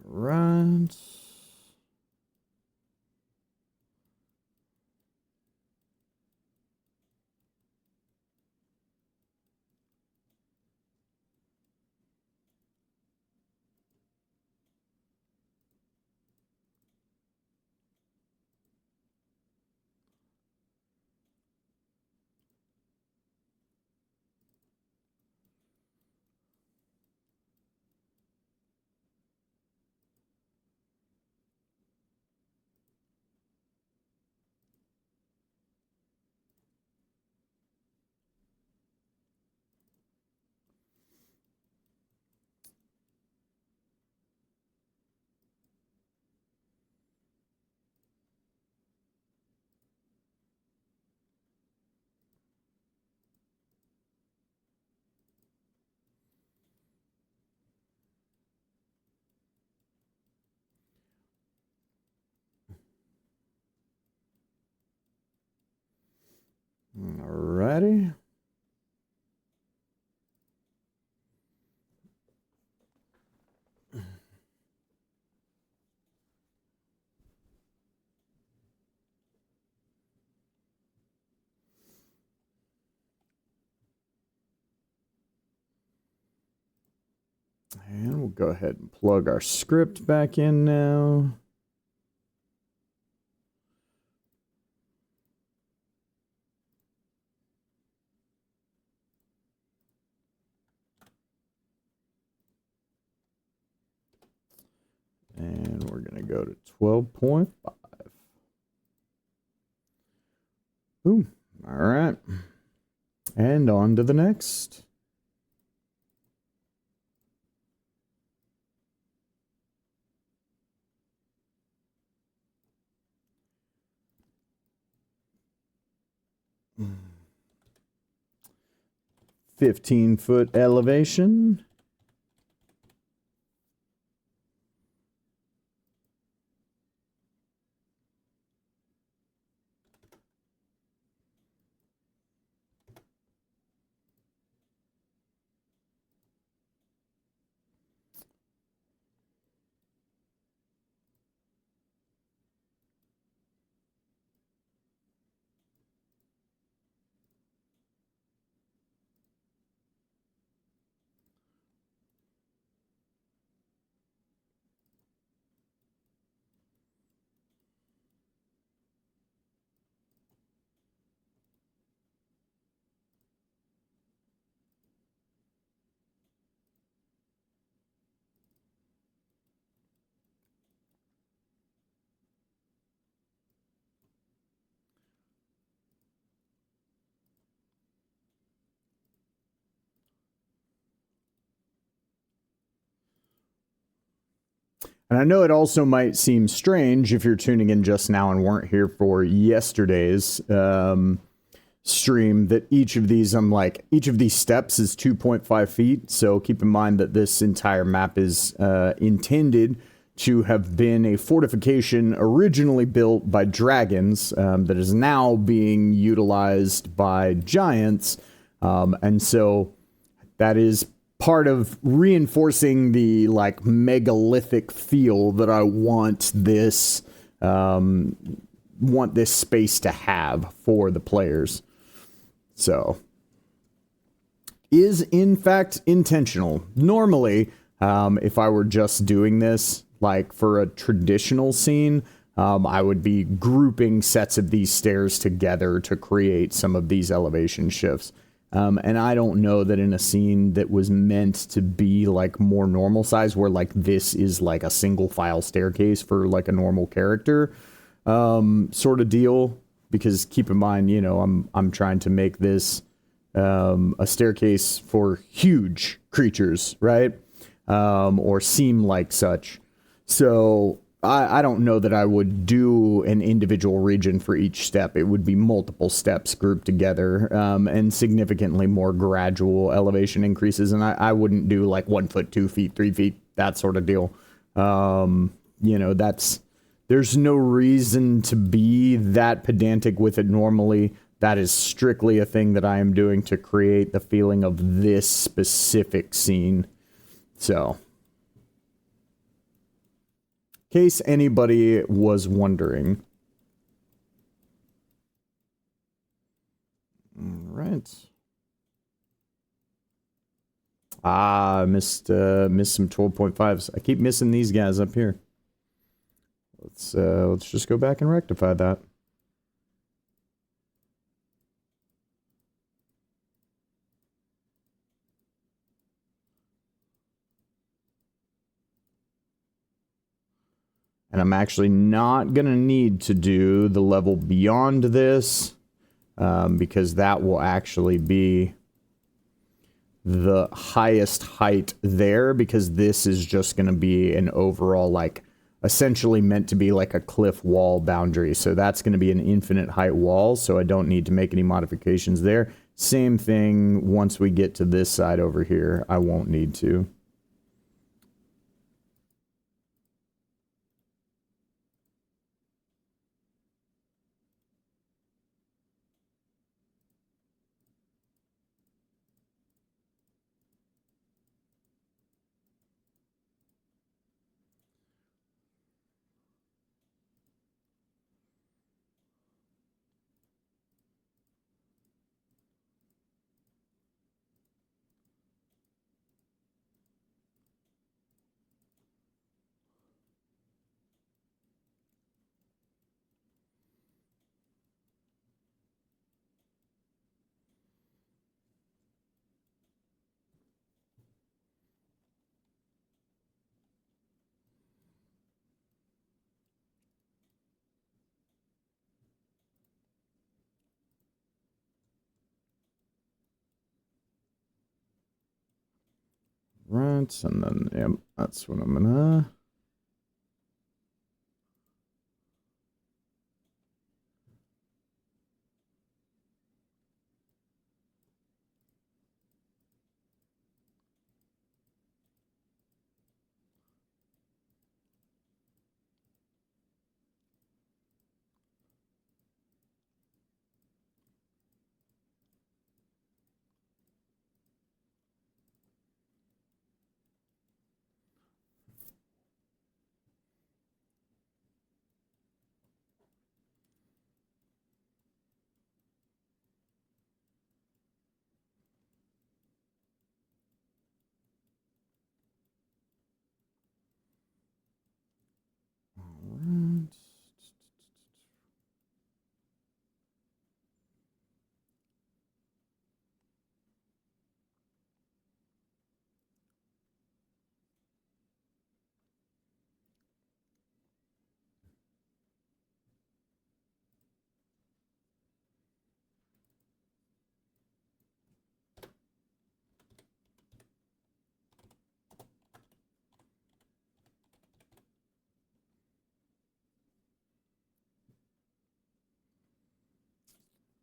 Right. Alrighty. And we'll go ahead and plug our script back in now. And we're going to go to 12.5. Boom. All right. And on to the next. Mm. 15-foot elevation. And I know it also might seem strange if you're tuning in just now and weren't here for yesterday's stream that each of these steps is 2.5 feet. So keep in mind that this entire map is intended to have been a fortification originally built by dragons that is now being utilized by giants. And so that is part of reinforcing the like megalithic feel that I want this want this space to have for the players. So, is in fact intentional. Normally, if I were just doing this, like for a traditional scene, I would be grouping sets of these stairs together to create some of these elevation shifts. And I don't know that in a scene that was meant to be like more normal size, where like this is like a single file staircase for like a normal character, sort of deal. Because keep in mind, you know, I'm trying to make this a staircase for huge creatures, right? Or seem like such. So I don't know that I would do an individual region for each step. It would be multiple steps grouped together, and significantly more gradual elevation increases. And I wouldn't do like 1 foot, 2 feet, 3 feet, that sort of deal. You know, there's no reason to be that pedantic with it normally. That is strictly a thing that I am doing to create the feeling of this specific scene. So, in case anybody was wondering. All right. I missed some 12.5s. I keep missing these guys up here. Let's just go back and rectify that. And I'm actually not going to need to do the level beyond this, because that will actually be the highest height there, because this is just going to be an overall, like, essentially meant to be like a cliff wall boundary. So that's going to be an infinite height wall, so I don't need to make any modifications there. Same thing once we get to this side over here, I won't need to. Right, and then, yep, that's what I'm gonna...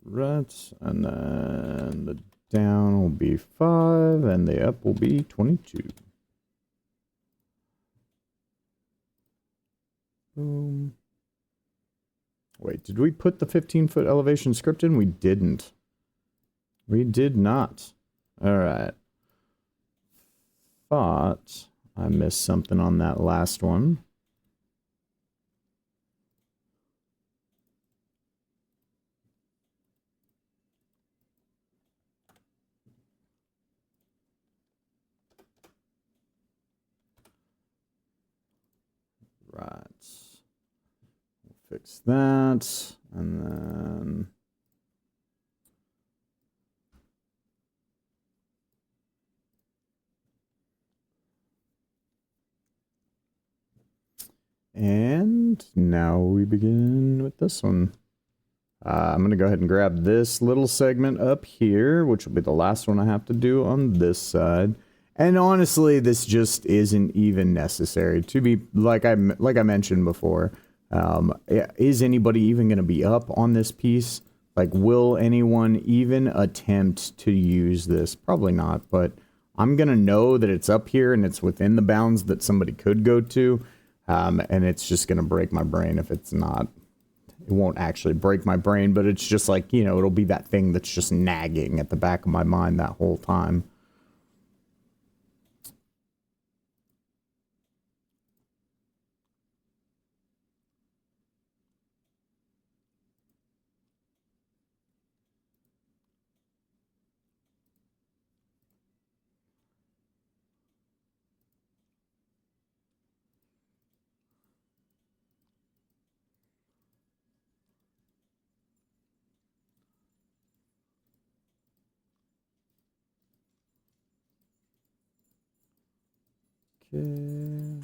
Right, and then the down will be 5, and the up will be 22. Boom. Wait, did we put the 15-foot elevation script in? We didn't. We did not. Alright. Thought I missed something on that last one. fix that, and then and now we begin with this one. I'm going to go ahead and grab this little segment up here, which will be the last one I have to do on this side. And honestly, this just isn't even necessary to be, like I mentioned before. Is anybody even going to be up on this piece? Like, will anyone even attempt to use this? Probably not, but I'm going to know that it's up here and it's within the bounds that somebody could go to. And it's just going to break my brain if it's not. It won't actually break my brain, but it's just like, you know, it'll be that thing that's just nagging at the back of my mind that whole time. Okay.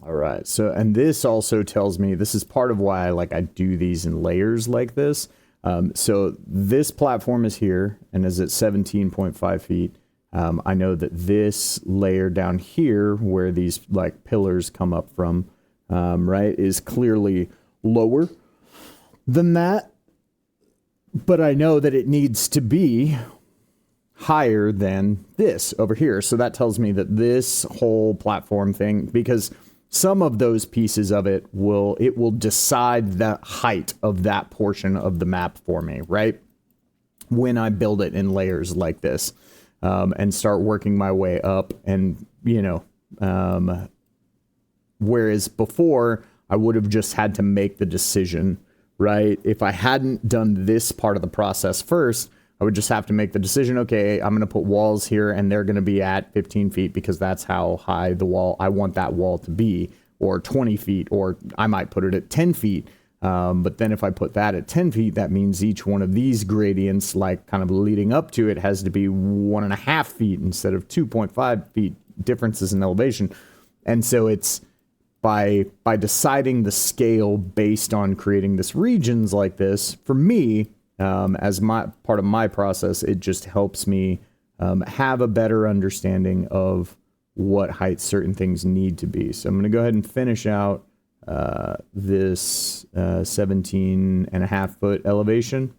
All right. So, and this also tells me, this is part of why I do these in layers like this. So this platform is here and is at 17.5 feet. I know that this layer down here where these like pillars come up from, right, is clearly lower than that. But I know that it needs to be higher than this over here. So that tells me that this whole platform thing, because some of those pieces of it will decide the height of that portion of the map for me, right? When I build it in layers like this, and start working my way up, and whereas before I would have just had to make the decision, right? If I hadn't done this part of the process first, I would just have to make the decision, okay, I'm going to put walls here and they're going to be at 15 feet because that's how high the wall, I want that wall to be, or 20 feet, or I might put it at 10 feet. But then if I put that at 10 feet, that means each one of these gradients, like kind of leading up to it, has to be 1.5 feet instead of 2.5 feet differences in elevation. And so it's by deciding the scale based on creating this regions like this, for me, as my part of my process, it just helps me have a better understanding of what height certain things need to be. So I'm going to go ahead and finish out this 17.5 foot elevation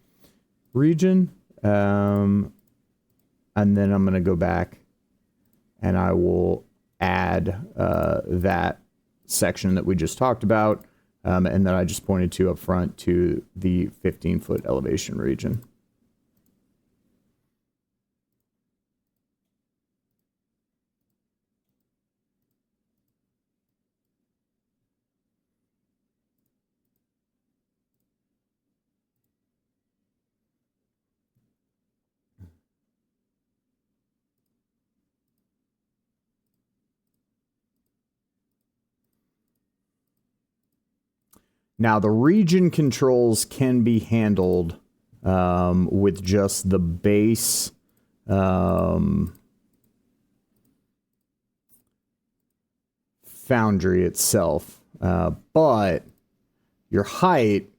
region. And then I'm going to go back and I will add that section that we just talked about, and that I just pointed to up front, to the 15-foot elevation region. Now, the region controls can be handled with just the base Foundry itself. But your height,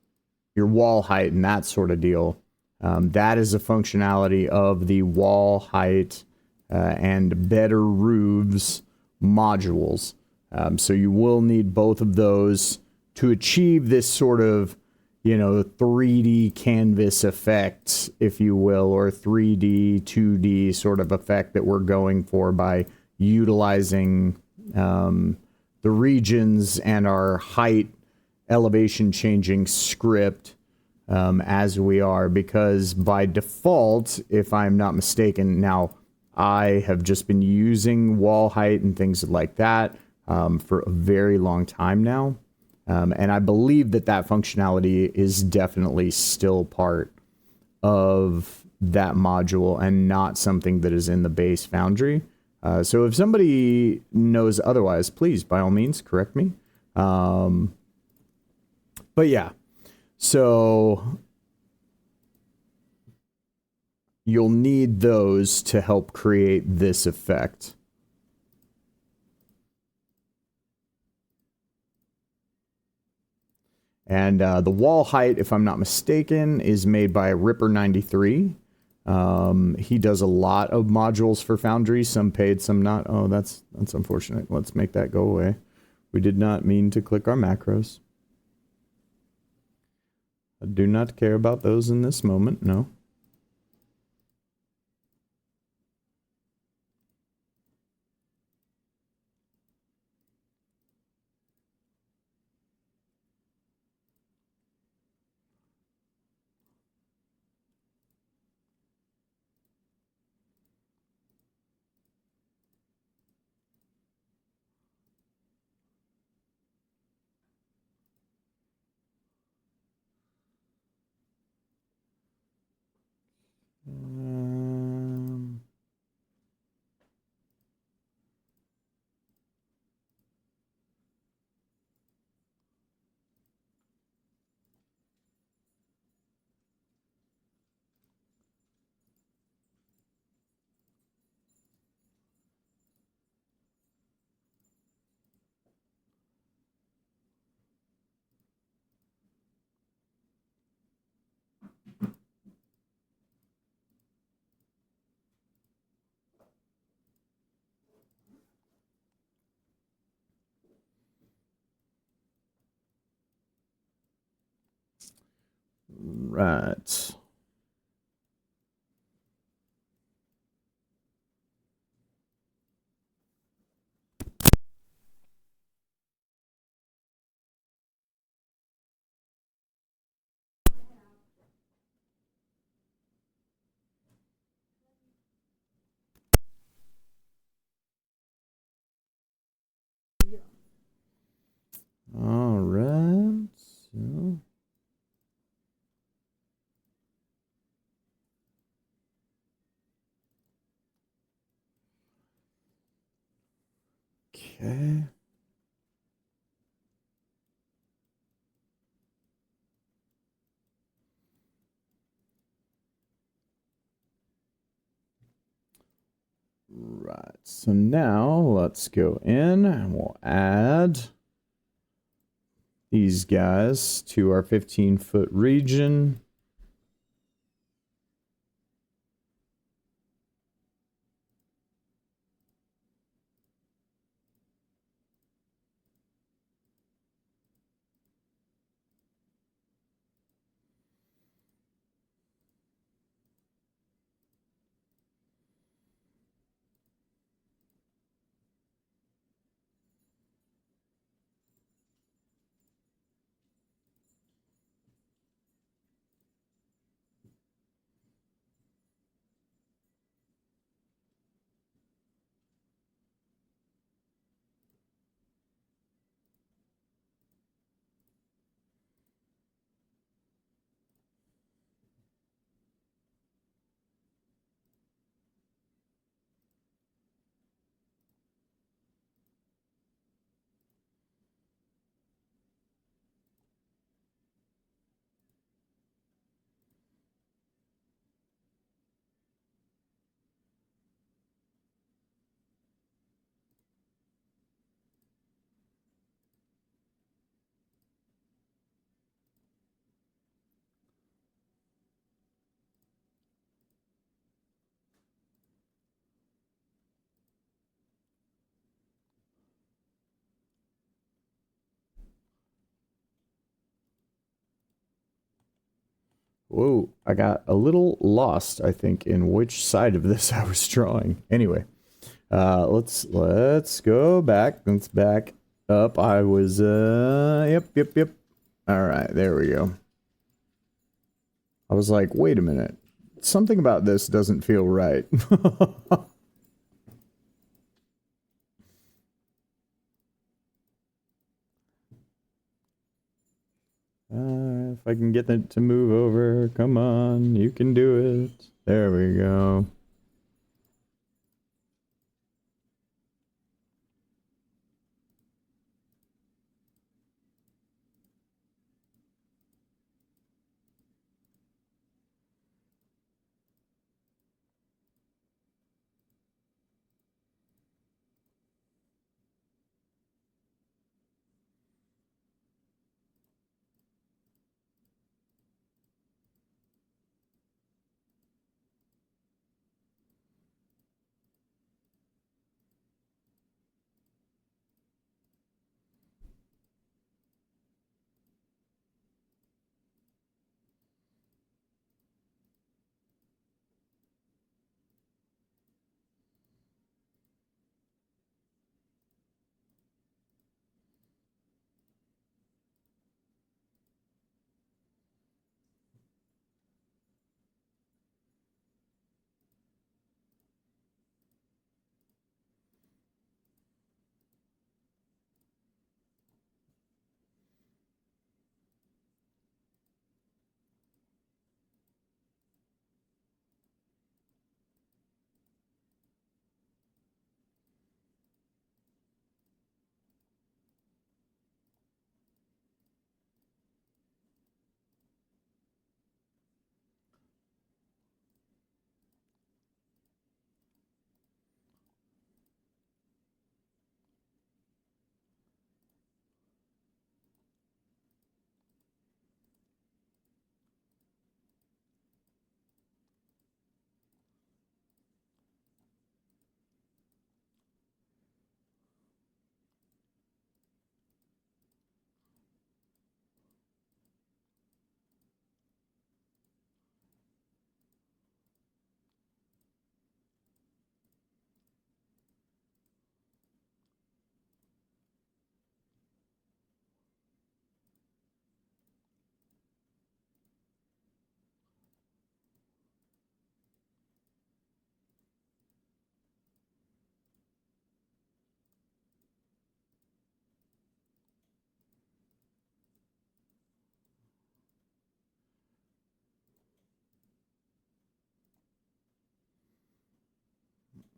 your wall height, and that sort of deal, That is a functionality of the wall height and better roofs modules. So you will need both of those to achieve this sort of, 3D canvas effect, if you will, or 3D, 2D sort of effect that we're going for by utilizing the regions and our height elevation changing script as we are, because by default, if I'm not mistaken, now I have just been using wall height and things like that for a very long time now. And I believe that that functionality is definitely still part of that module and not something that is in the base Foundry. So if somebody knows otherwise, please, by all means, correct me. But yeah, so you'll need those to help create this effect. And the wall height, if I'm not mistaken, is made by Ripper93. He does a lot of modules for Foundry, some paid, some not. Oh, that's unfortunate. Let's make that go away. We did not mean to click our macros. I do not care about those in this moment, no. Right. All right. So. Okay. Right. So now let's go in and we'll add these guys to our 15-foot region. Whoa, I got a little lost, I think, in which side of this I was drawing. Anyway, let's go back. Let's back up. I was, yep. All right, there we go. I was like, wait a minute. Something about this doesn't feel right. If I can get that to move over, come on, you can do it. There we go.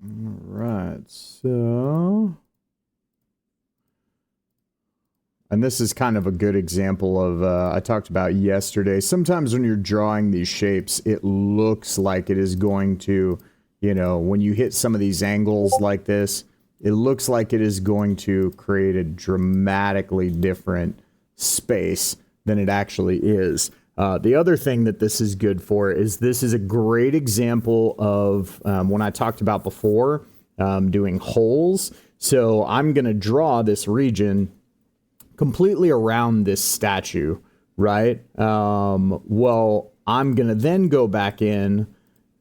All right, so... And this is kind of a good example of, I talked about yesterday. Sometimes when you're drawing these shapes, it looks like it is going to, you know, when you hit some of these angles like this, it looks like it is going to create a dramatically different space than it actually is. The other thing that this is good for is this is a great example of when I talked about before doing holes. So I'm going to draw this region completely around this statue, right? Well, I'm going to then go back in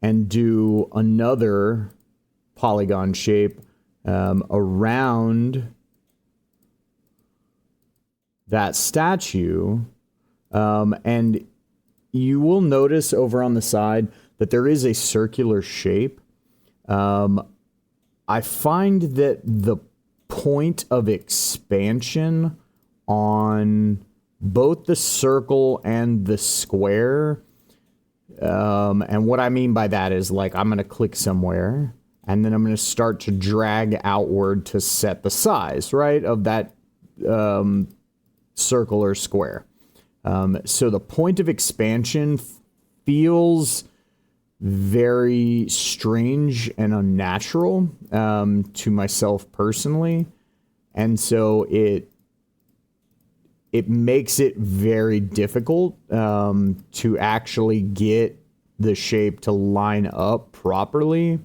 and do another polygon shape around that statue. And you will notice over on the side that there is a circular shape. I find that the point of expansion on both the circle and the square, and what I mean by that is, like, I'm going to click somewhere and then I'm going to start to drag outward to set the size, right, of that circle or square. So the point of expansion feels very strange and unnatural to myself personally, and so it makes it very difficult to actually get the shape to line up properly.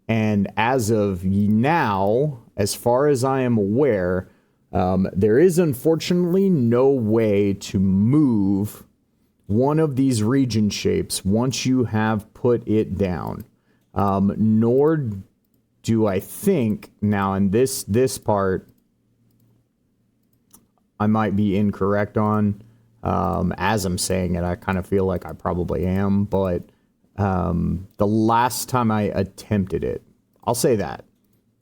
And as of now, as far as I am aware, there is unfortunately no way to move one of these region shapes once you have put it down. Nor do I think, now in this part, I might be incorrect on. As I'm saying it, I kind of feel like I probably am, but the last time I attempted it, I'll say that.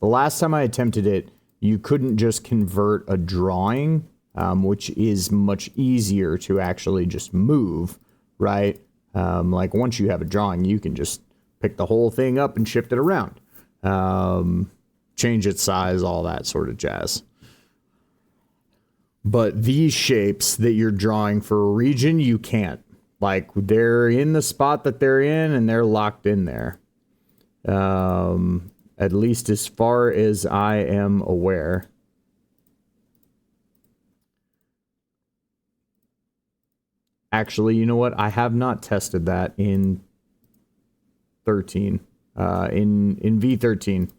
The last time I attempted it, you couldn't just convert a drawing, which is much easier to actually just move, right? Like once you have a drawing, you can just pick the whole thing up and shift it around. Change its size, all that sort of jazz. But these shapes that you're drawing for a region, you can't. Like, they're in the spot that they're in, and they're locked in there. At least as far as I am aware. Actually, you know what? I have not tested that in 13. In V13.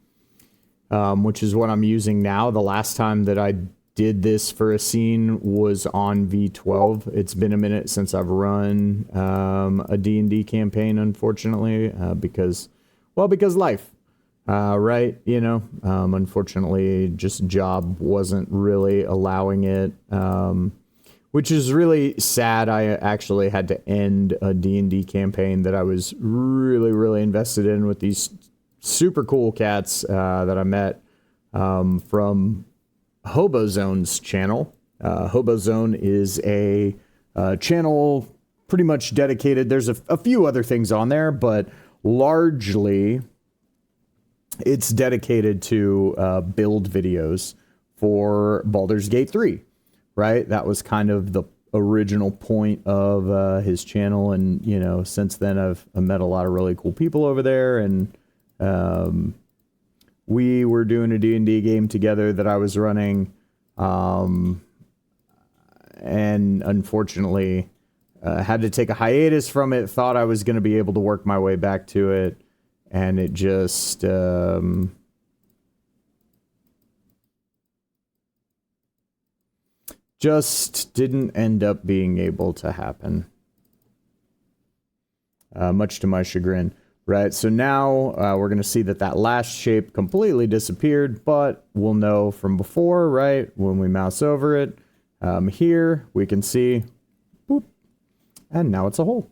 Which is what I'm using now. The last time that I did this for a scene was on V12. It's been a minute since I've run a D&D campaign, unfortunately, because life, right? You know, unfortunately, just job wasn't really allowing it, which is really sad. I actually had to end a D&D campaign that I was really, really invested in with these super cool cats that I met from Hobozone's channel. Hobozone is a channel pretty much dedicated. There's a few other things on there, but largely it's dedicated to build videos for Baldur's Gate 3, right? That was kind of the original point of his channel, and you know, since then I've met a lot of really cool people over there, and we were doing a D&D game together that I was running, and unfortunately had to take a hiatus from it. Thought I was going to be able to work my way back to it, and it just didn't end up being able to happen, much to my chagrin. Right, so now we're going to see that last shape completely disappeared, but we'll know from before, right, when we mouse over it. Here, we can see, boop, and now it's a hole.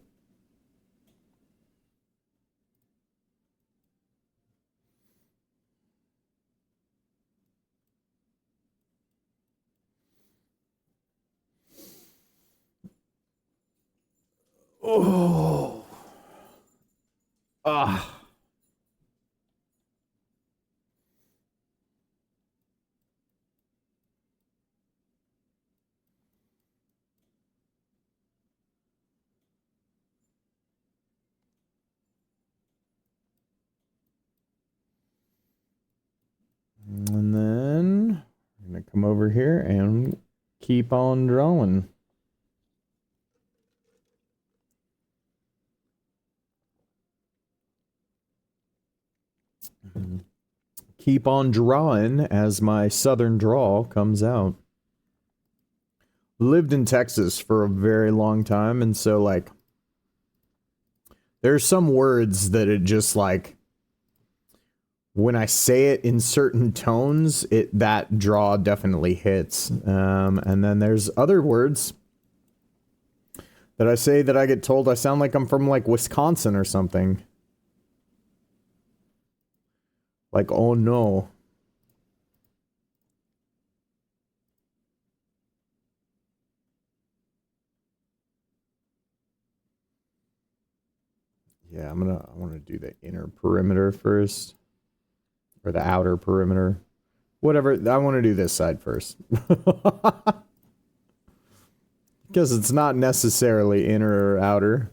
Oh. Ah. And then I'm going to come over here and keep on drawing. Keep on drawing as my southern drawl comes out. Lived in Texas for a very long time, and so, like, there's some words that it just, like, when I say it in certain tones, that draw definitely hits. And then there's other words that I say that I get told I sound like I'm from, like, Wisconsin or something. Like, oh no. Yeah, I want to do the inner perimeter first. Or the outer perimeter. Whatever, I want to do this side first. Because it's not necessarily inner or outer.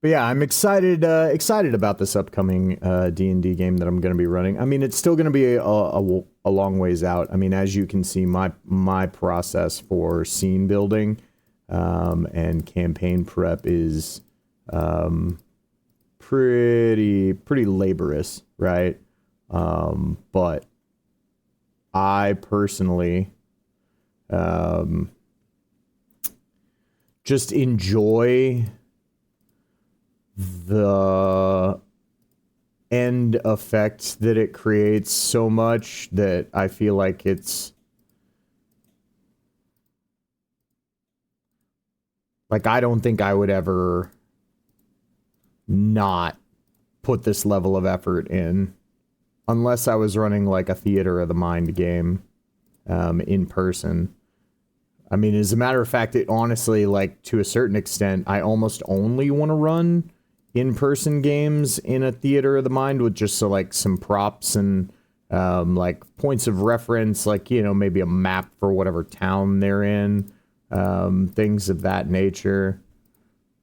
But yeah, I'm excited about this upcoming D&D game that I'm going to be running. I mean, it's still going to be a long ways out. I mean, as you can see, my process for scene building and campaign prep is pretty laborious, right? But I personally just enjoy the end effect that it creates so much that I feel like it's like I don't think I would ever not put this level of effort in unless I was running like a theater of the mind game in person. I mean, as a matter of fact, it honestly, like, to a certain extent, I almost only want to run in-person games in a theater of the mind with just, so, like, some props and, like, points of reference, like, you know, maybe a map for whatever town they're in, things of that nature,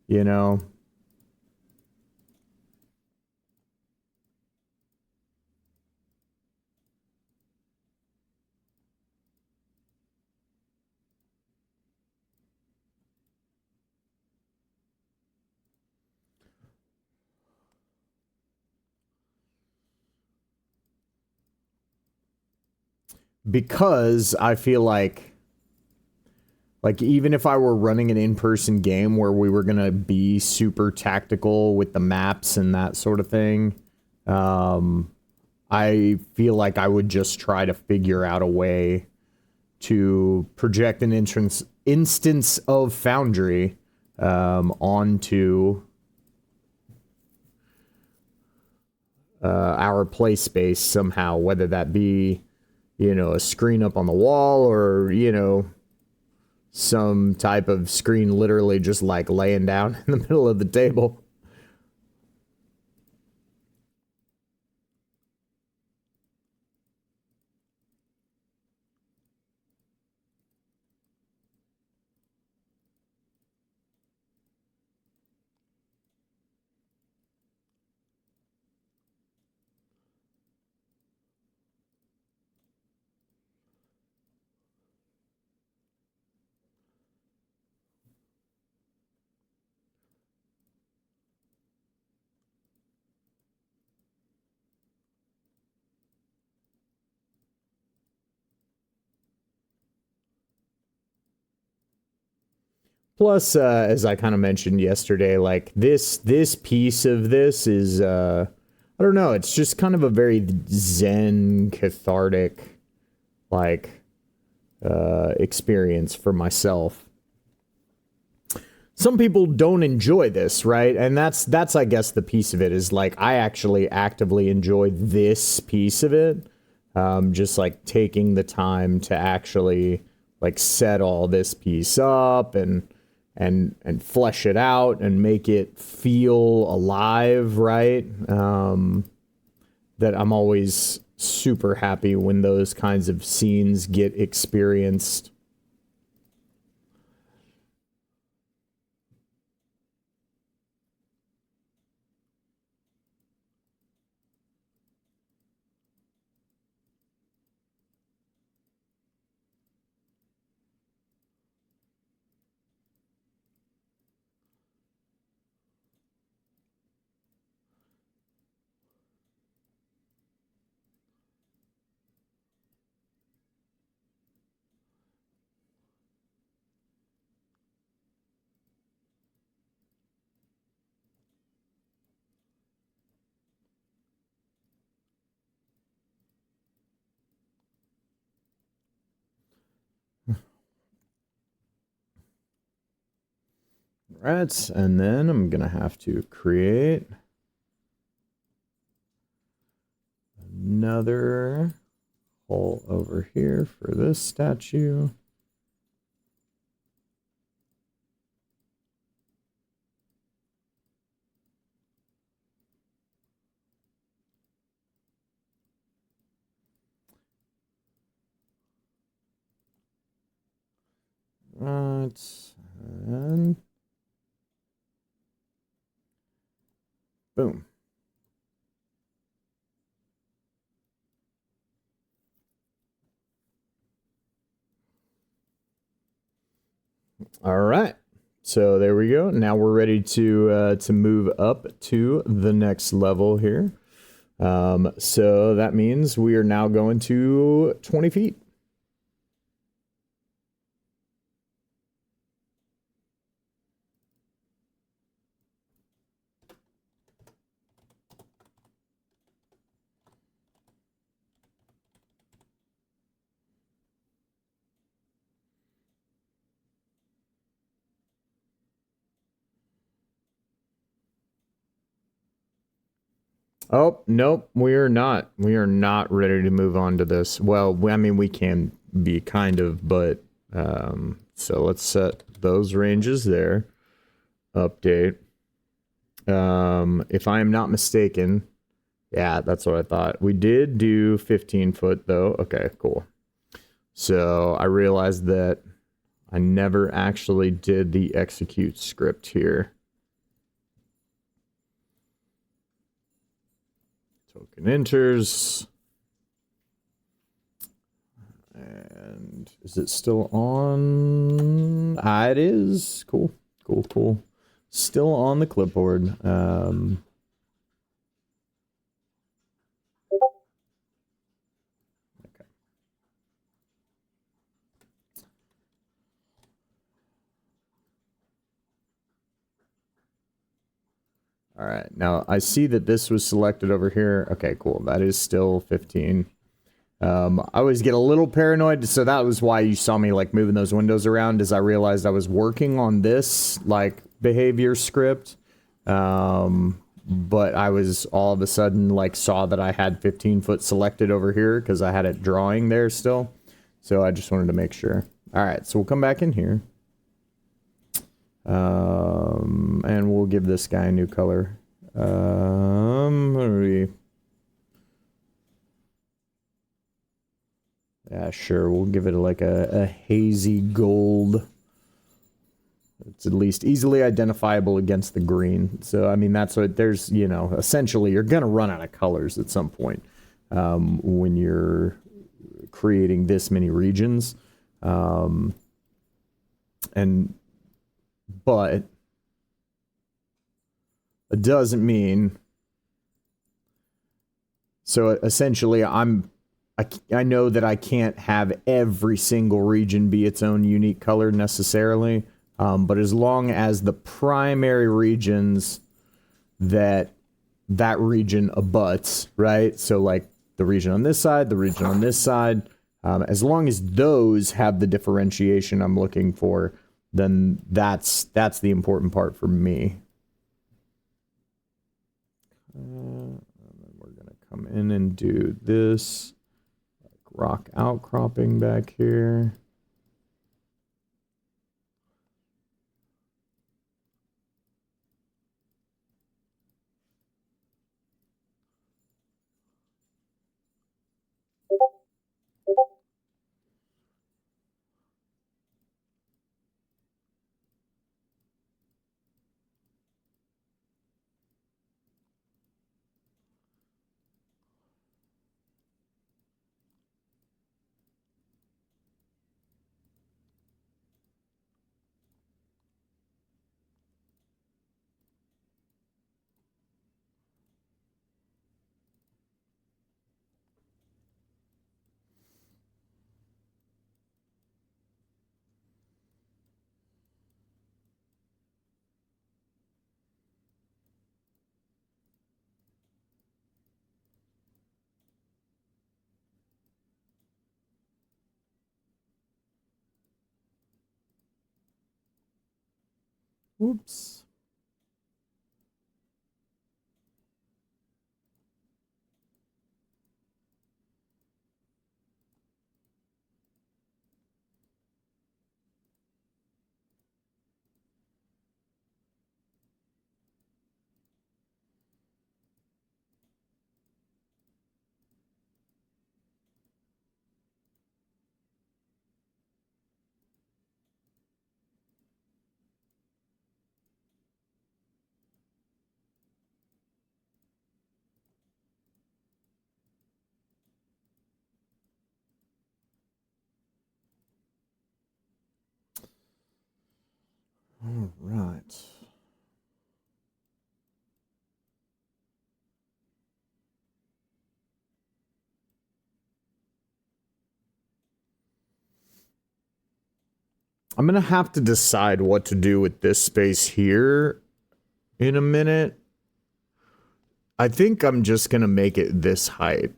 you know? Because I feel like even if I were running an in-person game where we were gonna be super tactical with the maps and that sort of thing, I feel like I would just try to figure out a way to project an instance of Foundry onto our play space somehow, whether that be, you know, a screen up on the wall or, you know, some type of screen literally just like laying down in the middle of the table. Plus, as I kind of mentioned yesterday, like this piece of this is I don't know, it's just kind of a very zen, cathartic, like experience for myself. Some people don't enjoy this, right? And that's I guess the piece of it is like I actually actively enjoy this piece of it. Just like taking the time to actually like set all this piece up and flesh it out and make it feel alive, right? That I'm always super happy when those kinds of scenes get experienced. Right, and then I'm gonna have to create another hole over here for this statue. Right, and Boom. All right. So there we go. Now we're ready to move up to the next level here. So that means we are now going to 20 feet. Oh, nope, we are not. We are not ready to move on to this. Well, I mean, we can be kind of, but so let's set those ranges there. Update. If I am not mistaken, yeah, that's what I thought. We did do 15 foot though. Okay, cool. So I realized that I never actually did the execute script here. Token enters. And is it still on? Ah, it is. Cool. Cool, cool. Still on the clipboard. Okay. All right. Now I see that this was selected over here. Okay, cool. That is still 15. I always get a little paranoid, so that was why you saw me like moving those windows around, as I realized I was working on this like behavior script. But I was all of a sudden like saw that I had 15 foot selected over here because I had it drawing there still. So I just wanted to make sure. All right, so we'll come back in here. And we'll give this guy a new color. What are we? Yeah, sure. We'll give it like a hazy gold. It's at least easily identifiable against the green. So, I mean, that's what there's, you know, essentially you're going to run out of colors at some point when you're creating this many regions. But it doesn't mean. So essentially, I know that I can't have every single region be its own unique color necessarily, but as long as the primary regions that region abuts, right? So like the region on this side, the region on this side, as long as those have the differentiation I'm looking for, then that's the important part for me. And then we're gonna come in and do this. Rock outcropping back here. Whoops. I'm going to have to decide what to do with this space here in a minute. I think I'm just going to make it this height.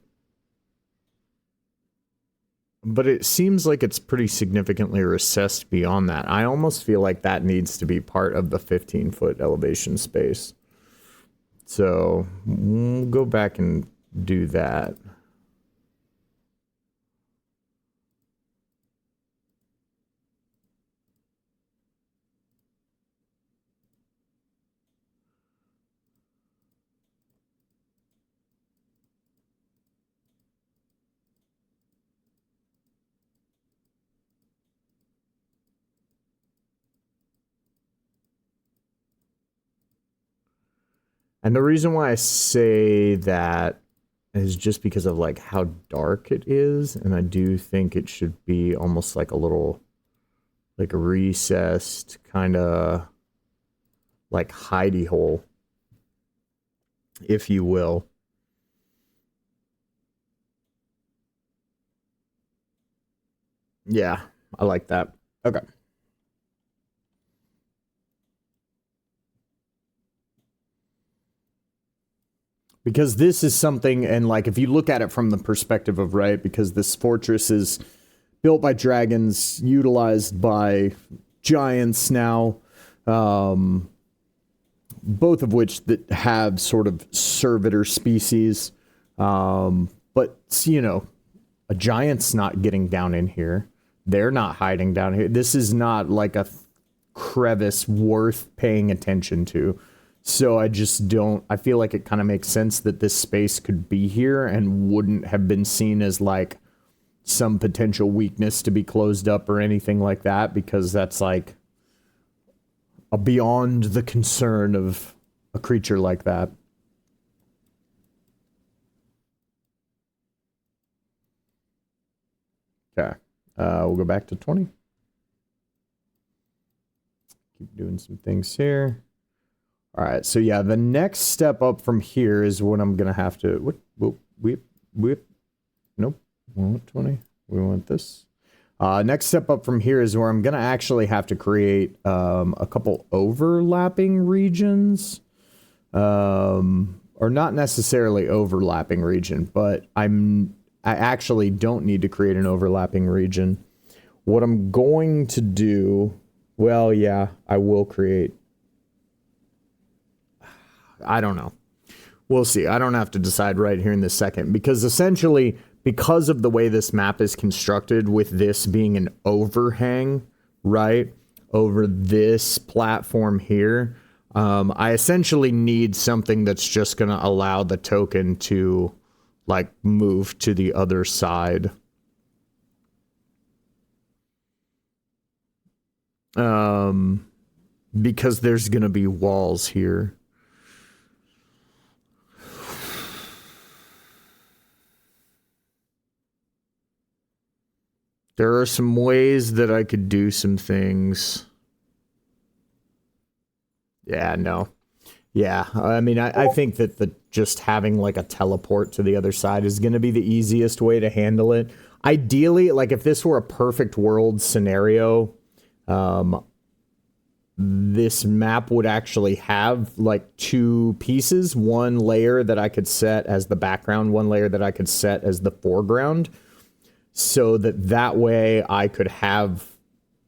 But it seems like it's pretty significantly recessed beyond that. I almost feel like that needs to be part of the 15-foot elevation space. So we'll go back and do that. And the reason why I say that is just because of like how dark it is, and I do think it should be almost like a little, like a recessed kind of like hidey hole, if you will. Yeah, I like that. Okay. Because this is something, and like if you look at it from the perspective of, right, because this fortress is built by dragons, utilized by giants now, both of which that have sort of servitor species. But, you know, a giant's not getting down in here. They're not hiding down here. This is not like a crevice worth paying attention to. So I just don't, I feel like it kind of makes sense that this space could be here and wouldn't have been seen as like some potential weakness to be closed up or anything like that, because that's like a beyond the concern of a creature like that. Okay. We'll go back to 20. Keep doing some things here. All right, so yeah, the next step up from here is what I'm gonna have to. Nope, we want 20. We want this. Next step up from here is where I'm gonna actually have to create a couple overlapping regions, or not necessarily overlapping region, but I actually don't need to create an overlapping region. What I'm going to do, well, yeah, I will create. I don't know. We'll see. I don't have to decide right here in this second, because essentially, because of the way this map is constructed, with this being an overhang, right, over this platform here, I essentially need something that's just going to allow the token to, like, move to the other side. Because there's going to be walls here. There are some ways that I could do some things. Yeah, no. Yeah, I mean, I think that just having like a teleport to the other side is going to be the easiest way to handle it. Ideally, like if this were a perfect world scenario, this map would actually have like two pieces, one layer that I could set as the background, one layer that I could set as the foreground. So that way I could have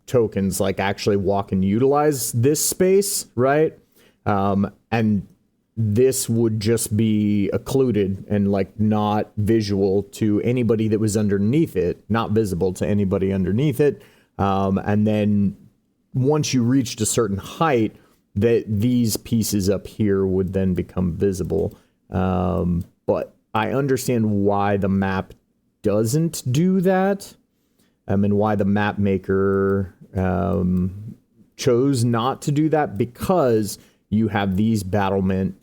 tokens like actually walk and utilize this space, right? And this would just be occluded and like not visual to anybody that was underneath it, not visible to anybody underneath it. And then once you reached a certain height, that these pieces up here would then become visible. But I understand why the map doesn't do that, and why the map maker chose not to do that, because you have these battlement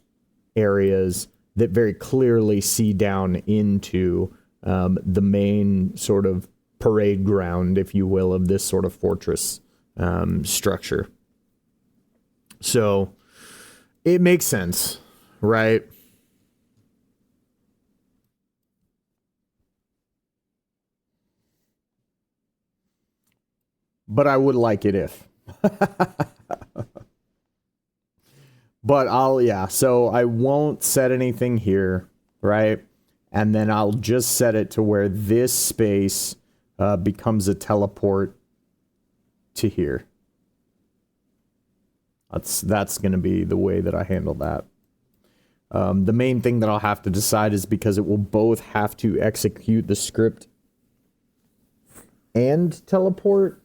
areas that very clearly see down into the main sort of parade ground, if you will, of this sort of fortress structure. So it makes sense, right? But I would like it if. But so I won't set anything here, right? And then I'll just set it to where this space becomes a teleport to here. That's going to be the way that I handle that. The main thing that I'll have to decide is because it will both have to execute the script and teleport.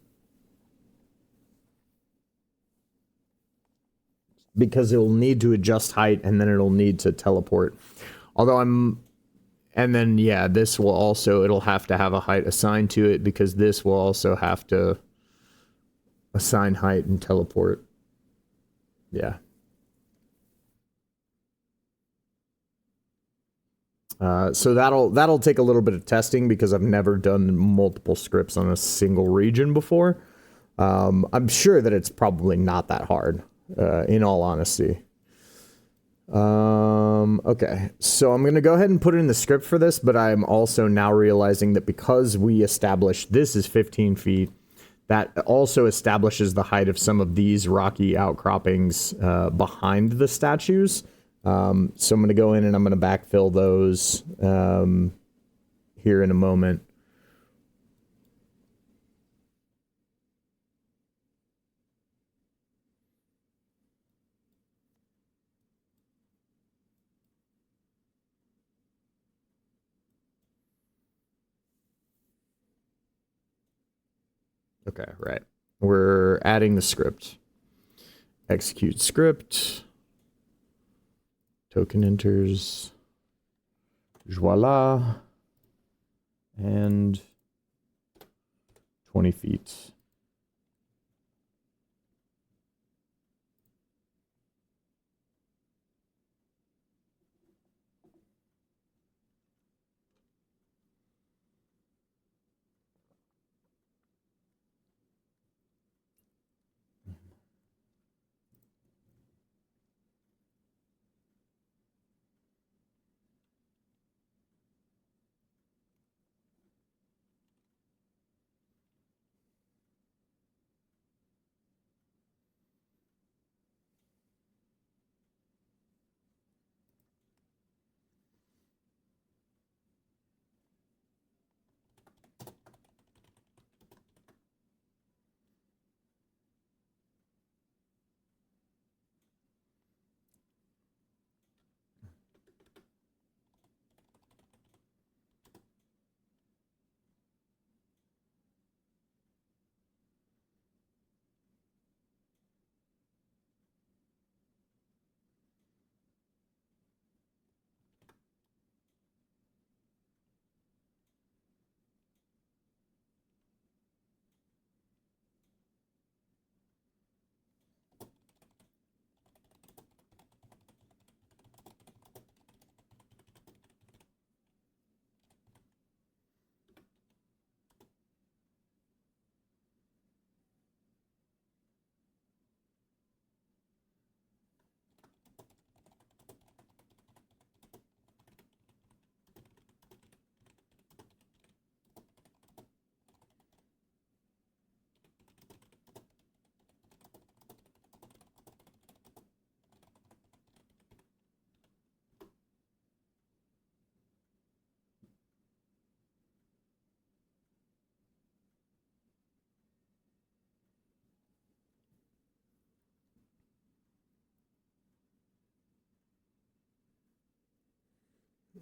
Because it will need to adjust height and then it'll need to teleport. And then, yeah, this will also, it'll have to have a height assigned to it because this will also have to assign height and teleport. Yeah. So that'll take a little bit of testing because I've never done multiple scripts on a single region before. I'm sure that it's probably not that hard. In all honesty. Okay, so I'm going to go ahead and put it in the script for this, but I'm also now realizing that because we established this is 15 feet, that also establishes the height of some of these rocky outcroppings behind the statues. So I'm going to go in and I'm going to backfill those here in a moment. Okay, right. We're adding the script. Execute script. Token enters. Voila. And 20 feet.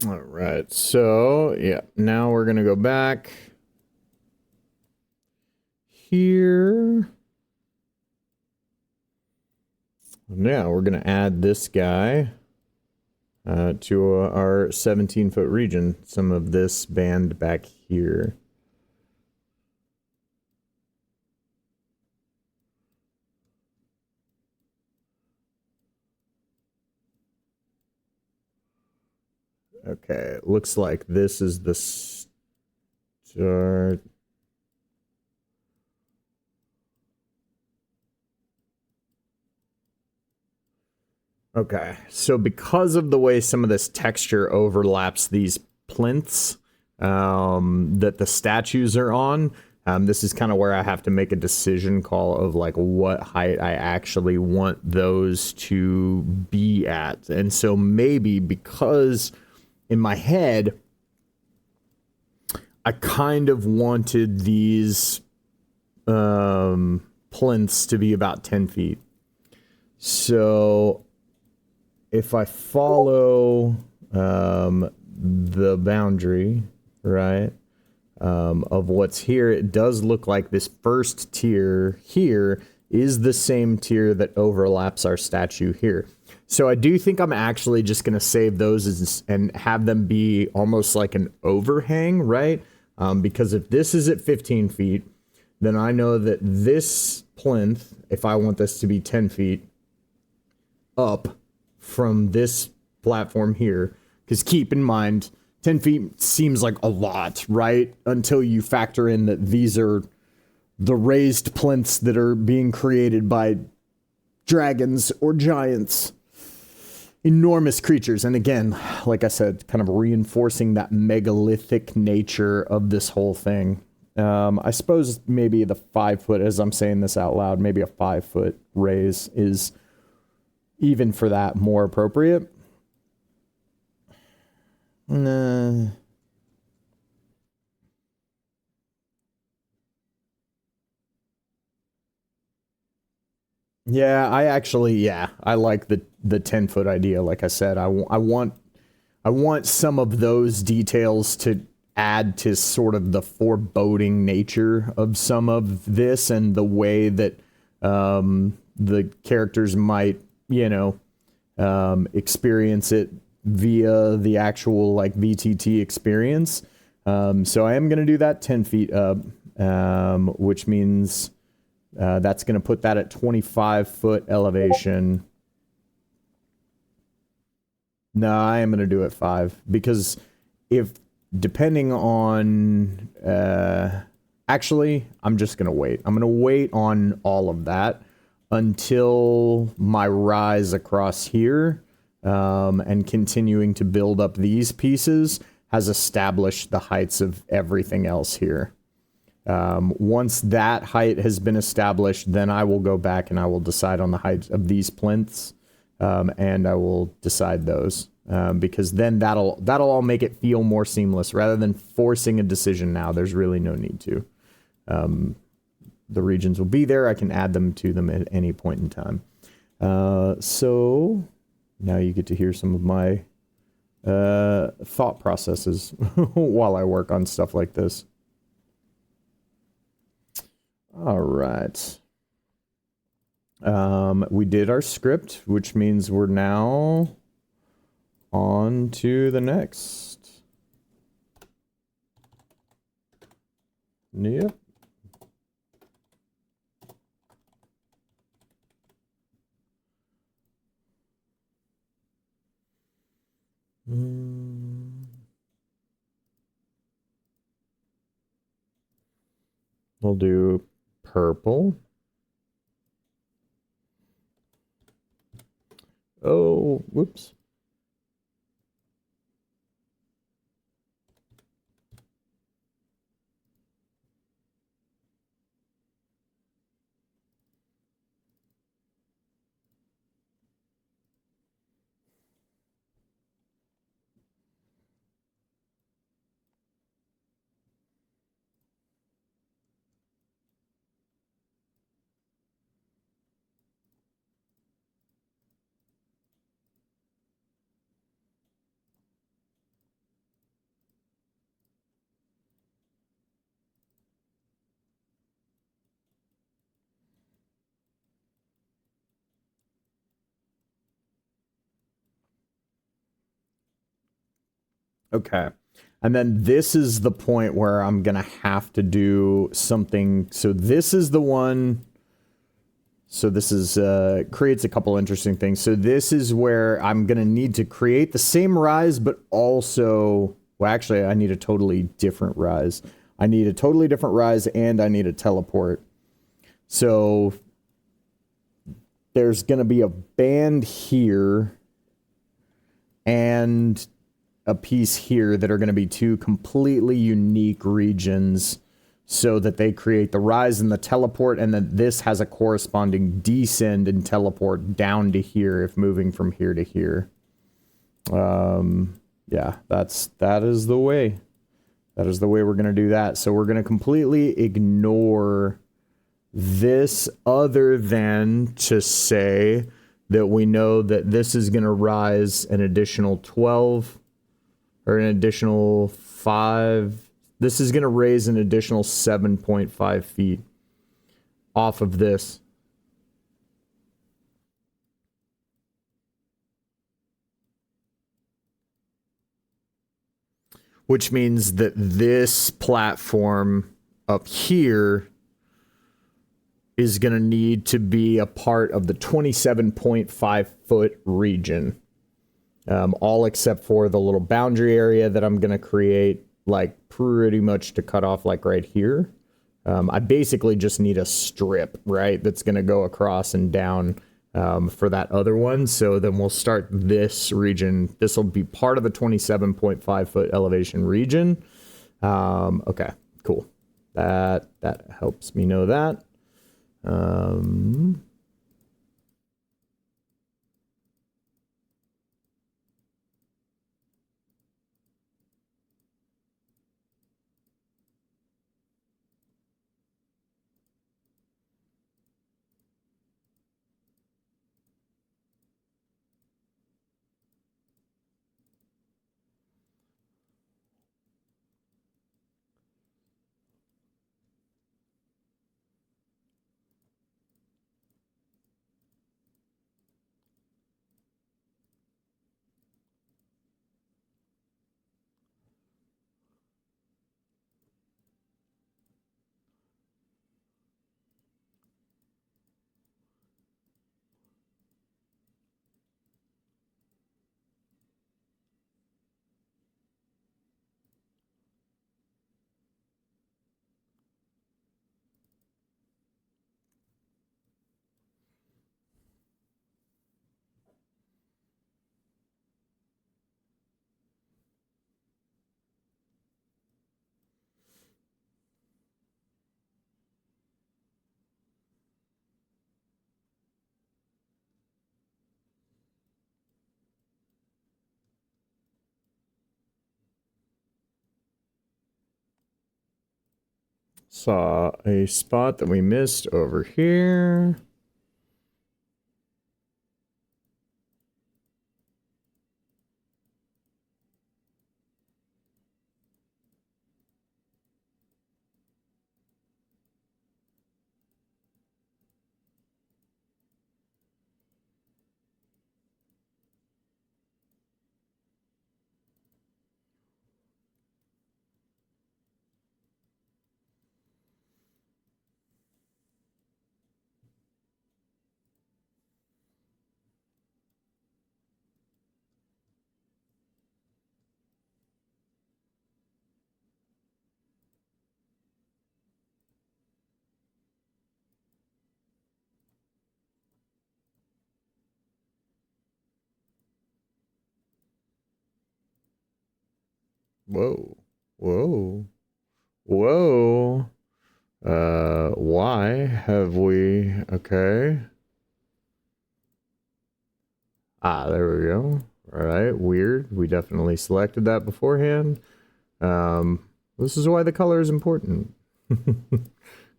All right, so yeah, now we're gonna go back here. Now we're gonna add this guy to our 17-foot region. Some of this band back here. Okay, it looks like this is the start. Okay, so because of the way some of this texture overlaps these plinths that the statues are on, This is kind of where I have to make a decision call of like what height I actually want those to be at. And so maybe because in my head, I kind of wanted these plinths to be about 10 feet. So if I follow the boundary, right, of what's here, it does look like this first tier here is the same tier that overlaps our statue here. So I do think I'm actually just going to save those and have them be almost like an overhang, right? Because if this is at 15 feet, then I know that this plinth, if I want this to be 10 feet up from this platform here, because keep in mind, 10 feet seems like a lot, right? Until you factor in that these are the raised plinths that are being created by dragons or giants. Enormous creatures. And again, like I said, kind of reinforcing that megalithic nature of this whole thing. I suppose maybe the 5 foot, as I'm saying this out loud, maybe a 5 foot raise is even for that more appropriate. Nah. Yeah, I like the 10-foot idea. Like I said, I want some of those details to add to sort of the foreboding nature of some of this and the way that the characters might, experience it via the actual like VTT experience. So I am going to do that 10 feet up, which means that's going to put that at 25-foot elevation. No, I am going to do it 5 because depending on, actually, I'm just going to wait. I'm going to wait on all of that until my rise across here, and continuing to build up these pieces has established the heights of everything else here. Once that height has been established, then I will go back and I will decide on the height of these plinths, and I will decide those, because then that'll all make it feel more seamless rather than forcing a decision now. There's really no need to. The regions will be there. I can add them to them at any point in time. So now you get to hear some of my thought processes while I work on stuff like this. All right. We did our script, which means we're now on to the next. Yep. We'll do purple. Oh, whoops. Okay. And then this is the point where I'm going to have to do something. So this is the one. So this is creates a couple interesting things. So this is where I'm going to need to create the same rise, but also, well, actually, I need a totally different rise. I need a totally different rise, and I need a teleport. So there's going to be a band here and a piece here that are going to be two completely unique regions. so that they create the rise and the teleport, and then this has a corresponding descend and teleport down to here if moving from here to here. Yeah, that is the way. That is the way we're going to do that. So we're going to completely ignore this, other than to say that we know that this is going to rise an additional 12 or an additional 5. This is going to raise an additional 7.5 feet off of this. Which means that this platform up here is going to need to be a part of the 27.5 foot region. All except for the little boundary area that I'm going to create, like pretty much to cut off like right here. I basically just need a strip, right, that's going to go across and down for that other one. So then we'll start this region. This will be part of the 27.5 foot elevation region. Okay, cool. That helps me know that. Saw a spot that we missed over here. Whoa. Whoa. Whoa. Why have we... Okay. Ah, there we go. All right, weird. We definitely selected that beforehand. This is why the color is important.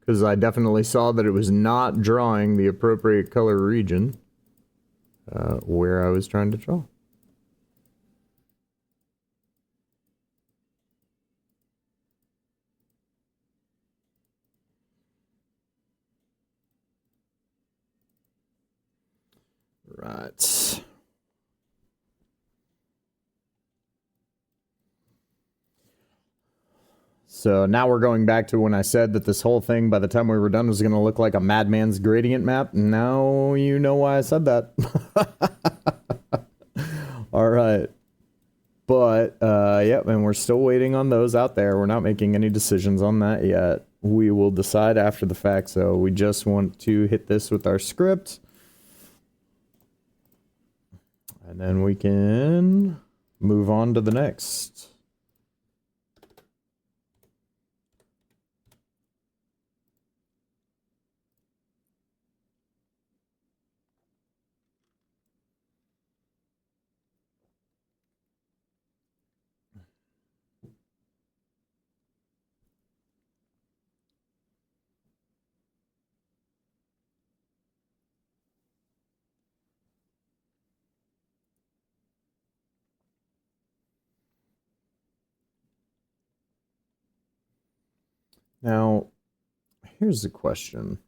Because I definitely saw that it was not drawing the appropriate color region where I was trying to draw. Right. So now we're going back to when I said that this whole thing, by the time we were done, was going to look like a madman's gradient map. Now you know why I said that. All right. But, yep, and we're still waiting on those out there. We're not making any decisions on that yet. We will decide after the fact, so we just want to hit this with our script. And then we can move on to the next. Now, here's the question.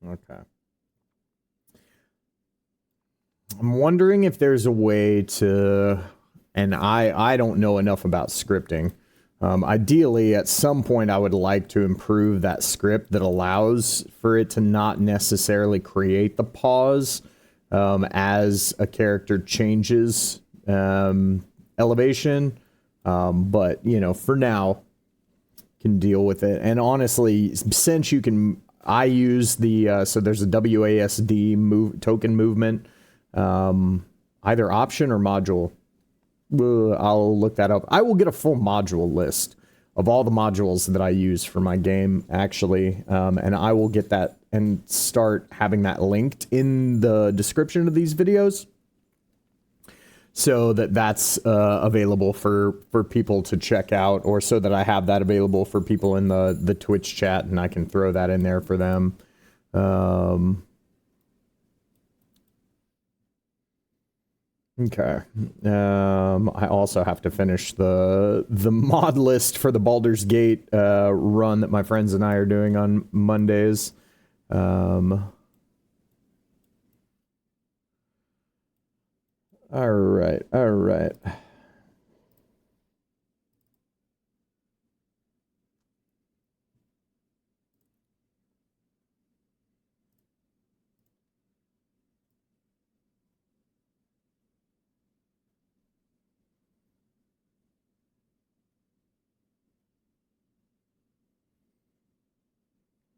Okay. I'm wondering if there's a way to, and I don't know enough about scripting. Ideally, at some point, I would like to improve that script that allows for it to not necessarily create the pause as a character changes elevation. But, you know, for now, can deal with it. And honestly, since you can, I use the, so there's a WASD token movement, either option or module. I'll look that up. I will get a full module list of all the modules that I use for my game, actually. And I will get that and start having that linked in the description of these videos, so that that's available for people to check out, or so that I have that available for people in the Twitch chat, and I can throw that in there for them. Okay. I also have to finish the mod list for the Baldur's Gate run that my friends and I are doing on Mondays. All right. All right.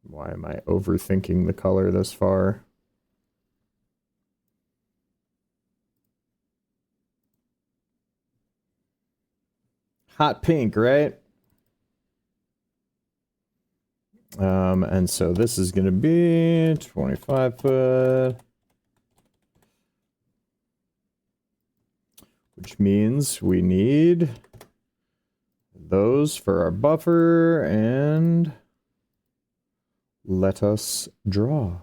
Why am I overthinking the color this far? Hot pink, right? And so this is going to be 25 foot. Which means we need those for our buffer, and let us draw.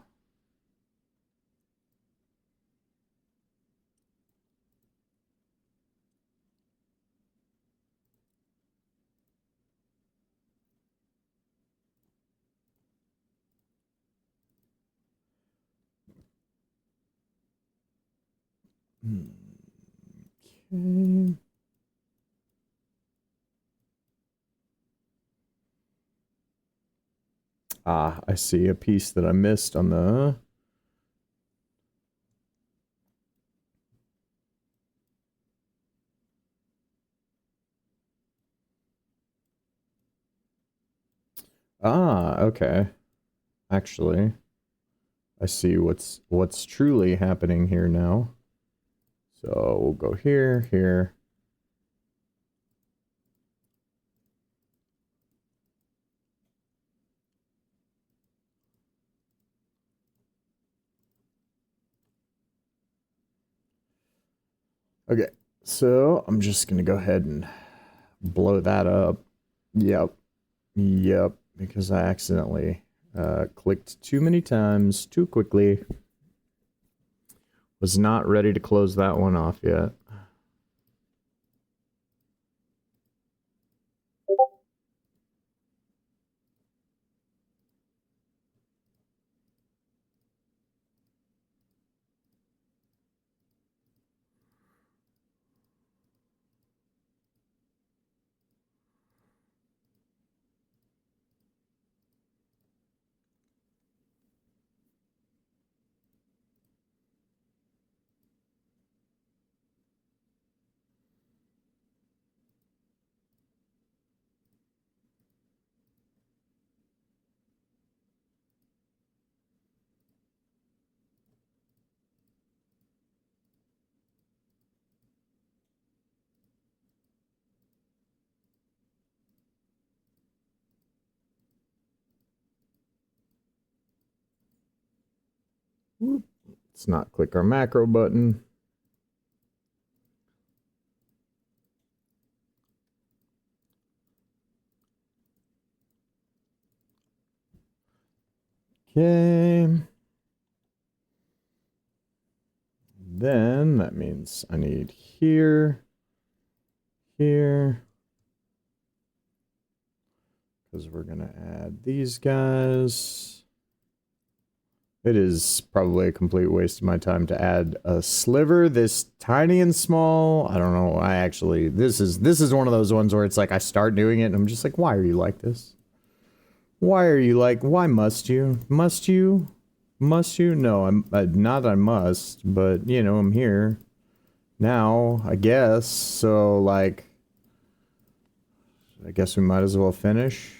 Okay. Ah, I see a piece that I missed on the... Ah, okay. Actually, I see what's truly happening here now. So we'll go here, here. Okay, so I'm just gonna go ahead and blow that up. Yep, yep, because I accidentally clicked too many times too quickly. Was not ready to close that one off yet. Whoop. Let's not click our macro button. Okay. Then that means I need here, here, because we're going to add these guys. It is probably a complete waste of my time to add a sliver this tiny and small. I don't know. This is one of those ones where it's like I start doing it and I'm just like, why are you like this? Why must you? Must you? Must you? No, I'm not I must, but you know, I'm here now, I guess. So like I guess we might as well finish.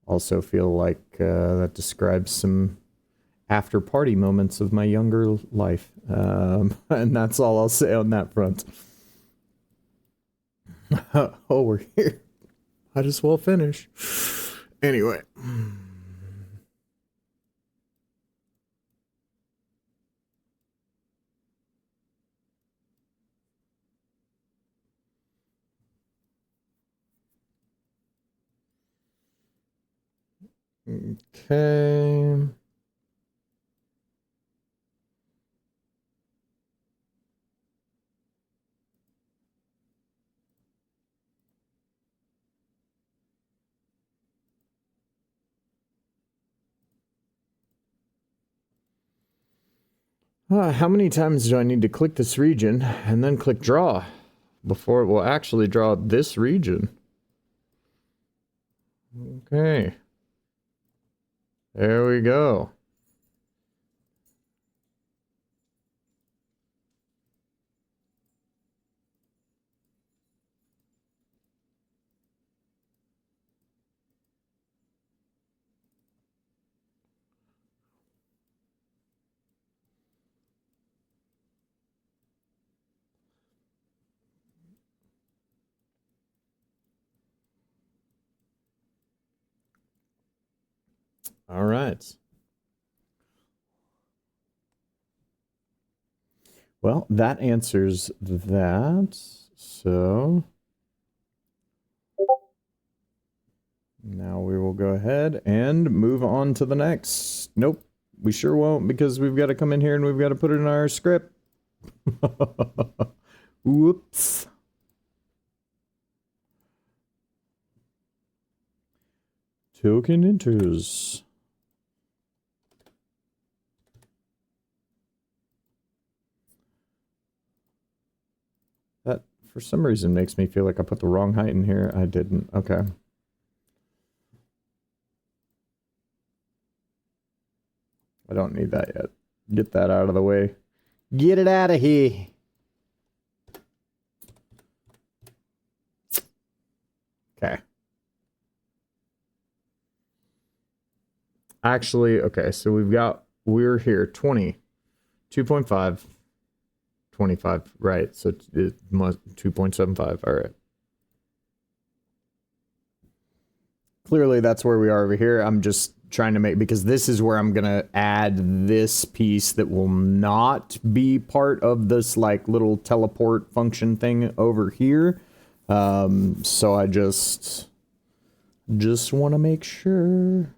Also feel like that describes some after party moments of my younger life. And that's all I'll say on that front. Oh, we're here. Might as well finish. Anyway. Okay. How many times do I need to click this region and then click draw before it will actually draw this region? Okay. There we go. All right. Well, that answers that. So now we will go ahead and move on to the next. Nope, we sure won't because we've got to come in here and we've got to put it in our script. Whoops. Token enters. That, for some reason, makes me feel like I put the wrong height in here. I didn't. Okay. I don't need that yet. Get that out of the way. Get it out of here. Okay. Actually, okay, so we're here, 20, 2.5, 25, right, so it must 2.75, all right. Clearly that's where we are over here. I'm just trying to make, because this is where I'm gonna add this piece that will not be part of this like little teleport function thing over here. So I just want to make sure.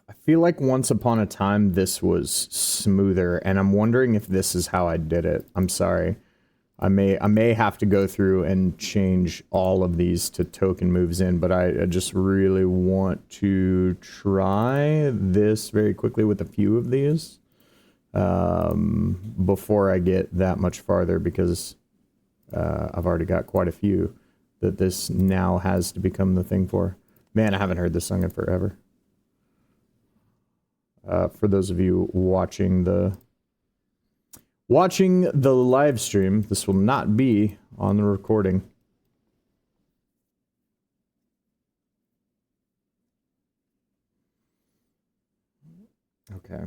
I feel like once upon a time this was smoother, and I'm wondering if this is how I did it. I'm sorry. I may have to go through and change all of these to token moves in, but I just really want to try this very quickly with a few of these before I get that much farther, because I've already got quite a few that this now has to become the thing for. Man, I haven't heard this song in forever. For those of you watching the live stream, this will not be on the recording. Okay.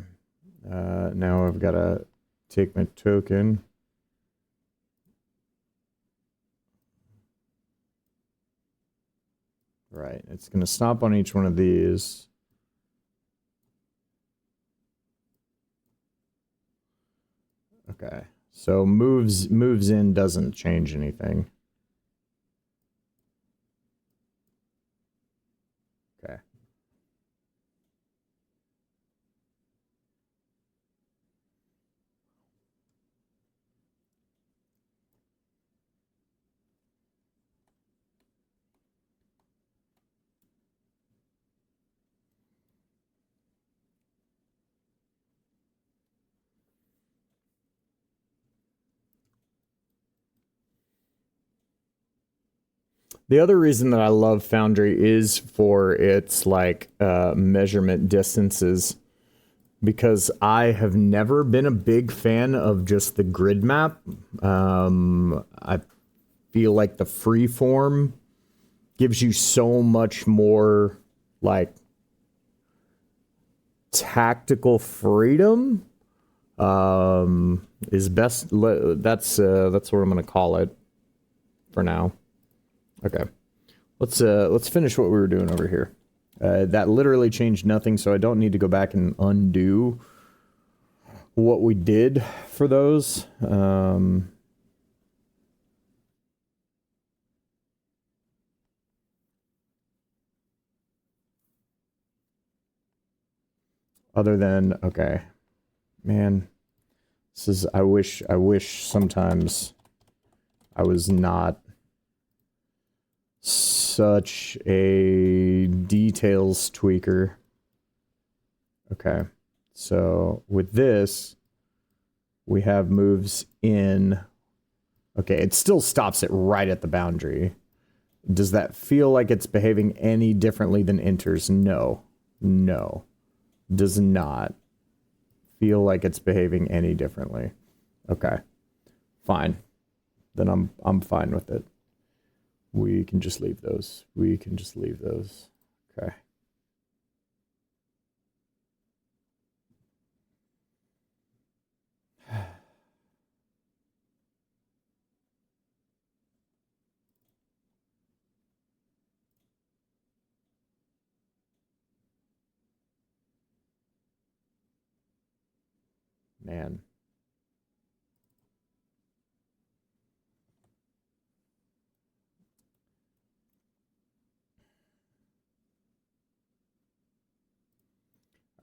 Now I've got to take my token. Right. It's going to stop on each one of these. Okay. So moves in doesn't change anything. Okay. The other reason that I love Foundry is for its like measurement distances, because I have never been a big fan of just the grid map. I feel like the free form gives you so much more like tactical freedom. Is best. That's what I'm gonna call it for now. Okay, let's finish what we were doing over here. That literally changed nothing, so I don't need to go back and undo what we did for those. Other than, okay, man, this is, I wish sometimes I was not such a details tweaker. Okay, so with this, we have moves in. Okay, it still stops it right at the boundary. Does that feel like it's behaving any differently than enters? No. No. Does not feel like it's behaving any differently. Okay. Fine. Then I'm fine with it. We can just leave those. We can just leave those. Okay. Man.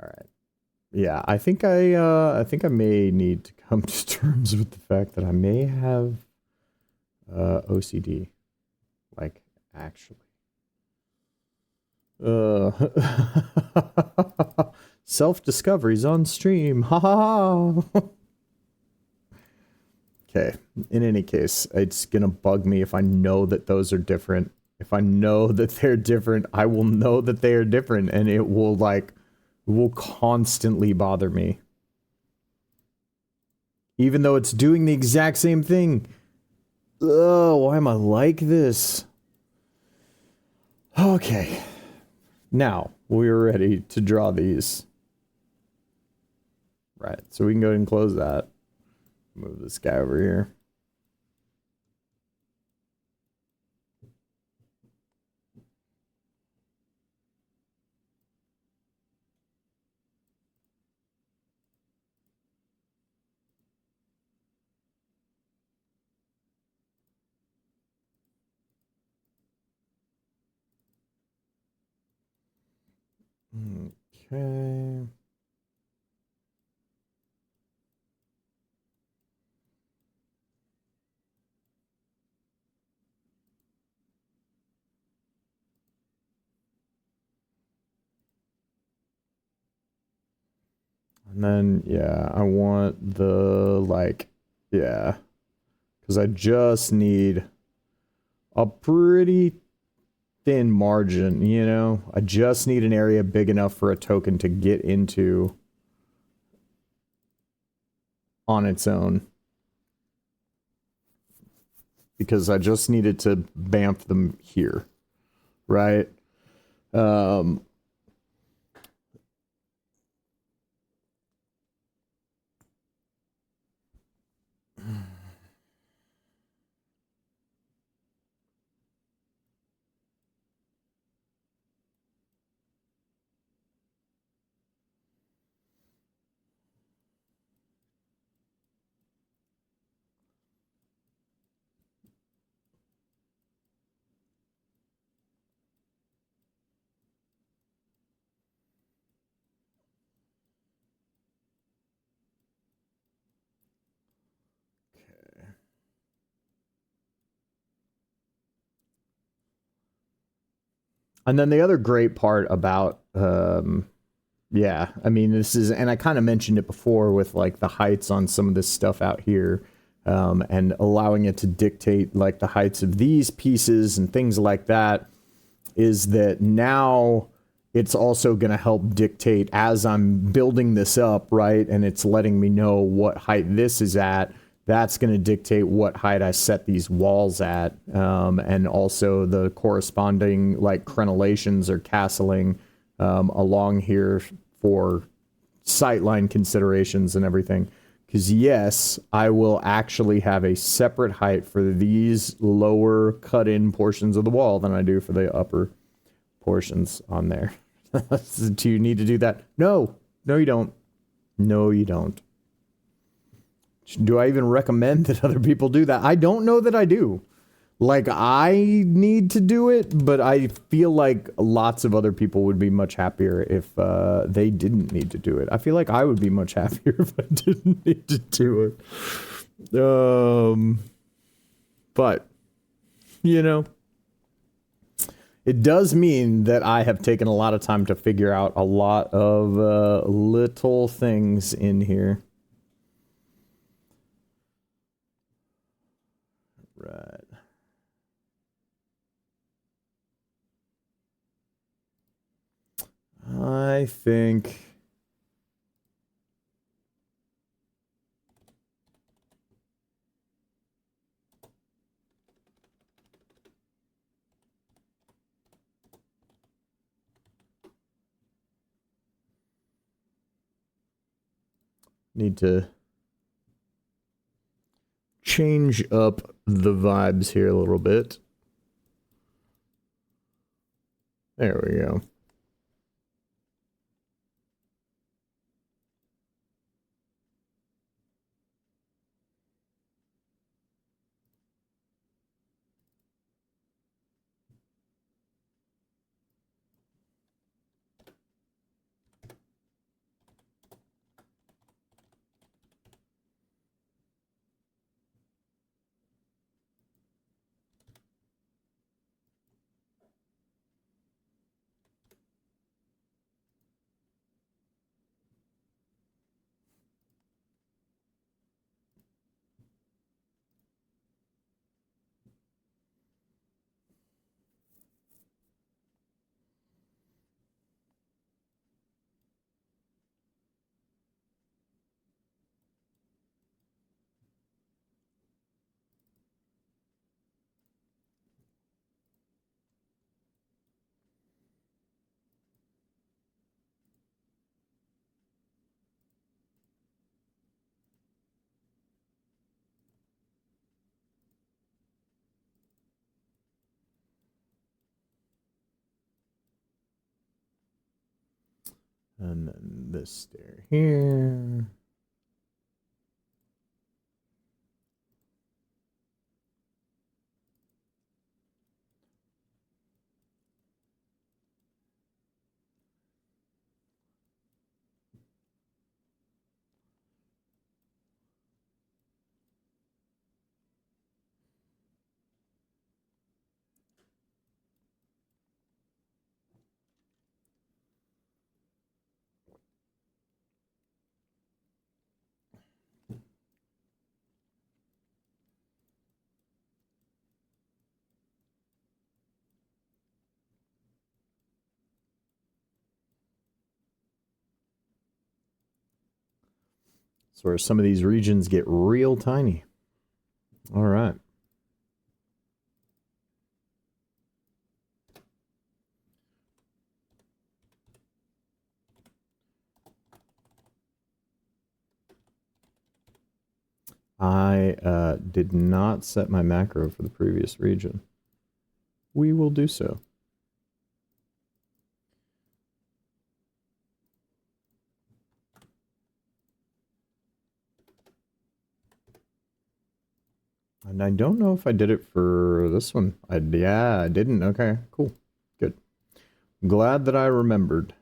All right. Yeah, I think I may need to come to terms with the fact that I may have OCD. Like, actually. Self-discovery's on stream. Ha ha ha. Okay. In any case, it's gonna bug me if I know that those are different. If I know that they're different, I will know that they are different, and it will constantly bother me. Even though it's doing the exact same thing. Oh, why am I like this? Okay. Now, we're ready to draw these. Right, so we can go ahead and close that. Move this guy over here. Okay. And then, yeah, I want the, like, yeah. Because I just need a pretty thin margin, you know? I just need an area big enough for a token to get into on its own. Because I just needed to bamf them here, right? Um, and then the other great part about, yeah, I mean, this is, and I kind of mentioned it before with like the heights on some of this stuff out here, and allowing it to dictate like the heights of these pieces and things like that, is that now it's also going to help dictate as I'm building this up, right? And it's letting me know what height this is at. That's going to dictate what height I set these walls at, and also the corresponding like crenellations or castling along here for sightline considerations and everything. Because yes, I will actually have a separate height for these lower cut-in portions of the wall than I do for the upper portions on there. Do you need to do that? No. No, you don't. No, you don't. Do I even recommend that other people do that? I don't know that I do. Like, I need to do it, but I feel like lots of other people would be much happier if they didn't need to do it. I feel like I would be much happier if I didn't need to do it. But, you know, it does mean that I have taken a lot of time to figure out a lot of little things in here. Right. I think need to change up the vibes here a little bit. There we go. And then this stair here. That's where some of these regions get real tiny. All right. I did not set my macro for the previous region. We will do so. And I don't know if I did it for this one. Yeah, I didn't. Okay, cool. Good. Glad that I remembered.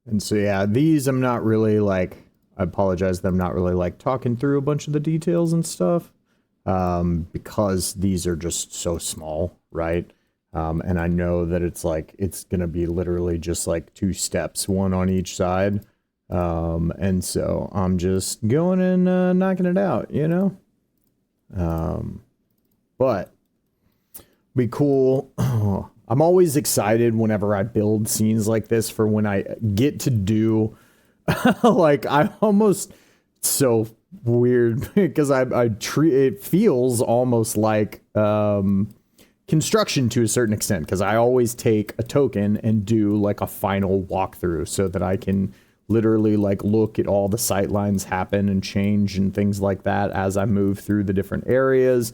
And so, yeah, these I'm not really like, I apologize that I'm not really like talking through a bunch of the details and stuff, because these are just so small, right? And I know that it's like, it's going to be literally just like 2 steps, one on each side. And so I'm just going and knocking it out, you know? But be cool. I'm always excited whenever I build scenes like this for when I get to do like I almost so weird because I treat it feels almost like construction to a certain extent because I always take a token and do like a final walkthrough so that I can literally like look at all the sight lines happen and change and things like that as I move through the different areas.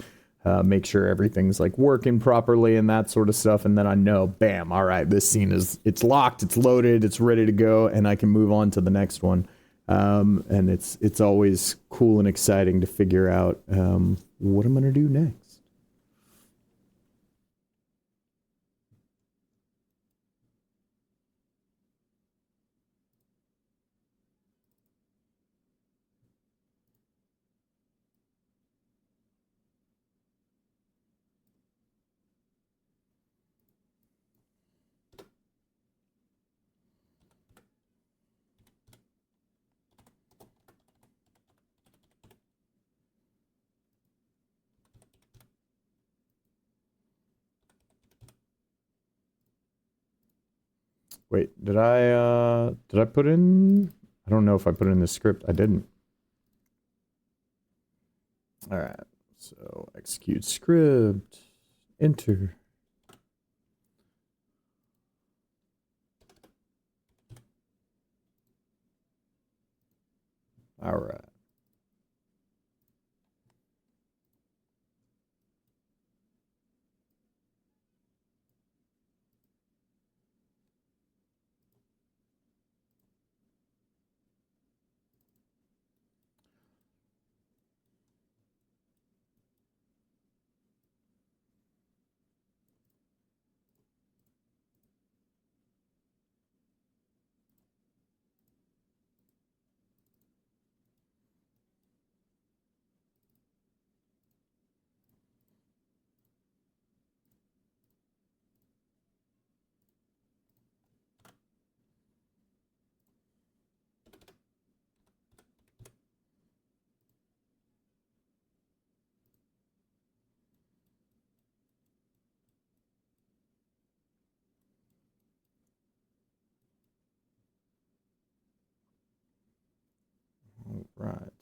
Make sure everything's like working properly and that sort of stuff. And then I know, bam, all right, this scene it's locked, it's loaded, it's ready to go, and I can move on to the next one. And it's always cool and exciting to figure out what I'm gonna do next. Wait, did I put in? I don't know if I put in the script. I didn't. All right. So execute script. Enter. All right. All right.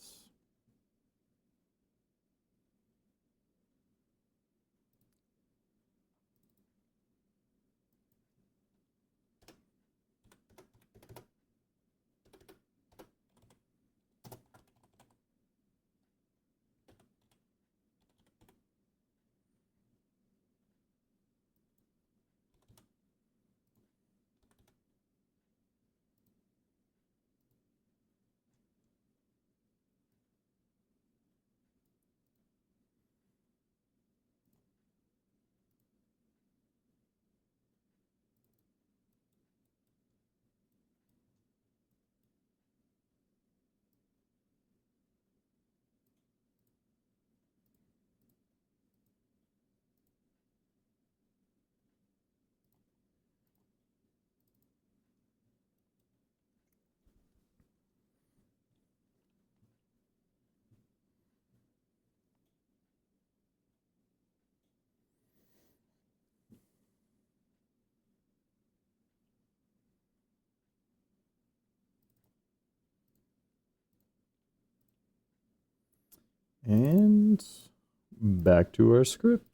And back to our script.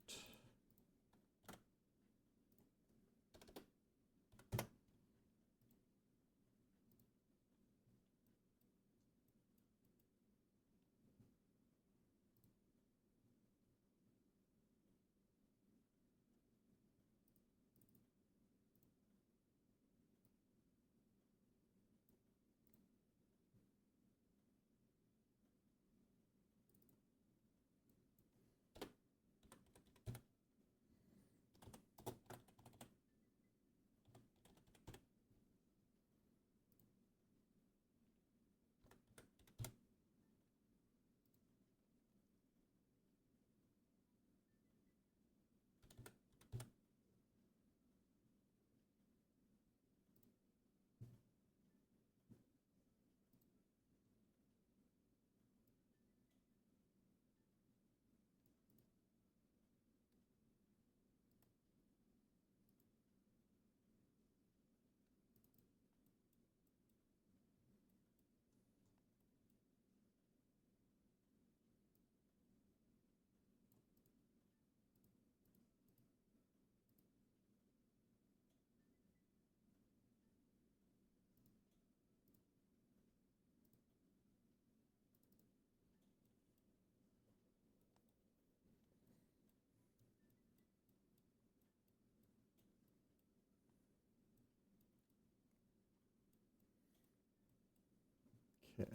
Okay.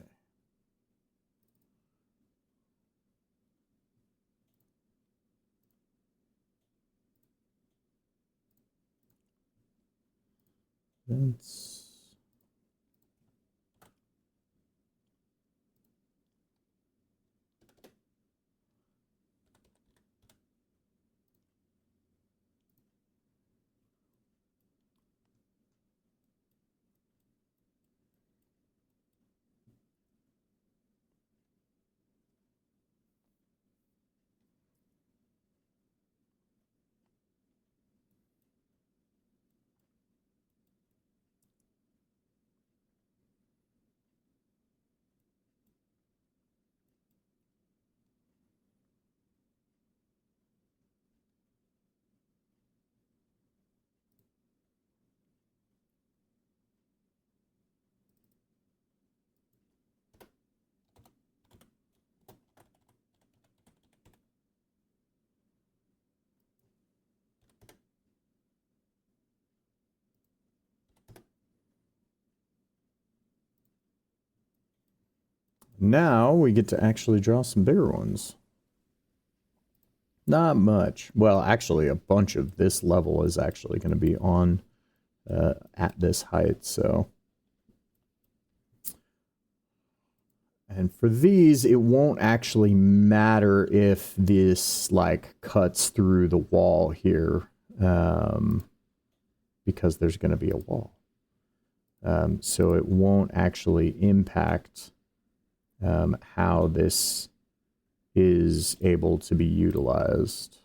That's Now we get to actually draw some bigger ones. Not much. Well, actually, a bunch of this level is actually going to be on at this height, so. And for these, it won't actually matter if this, like, cuts through the wall here, because there's going to be a wall. So it won't actually impact how this is able to be utilized.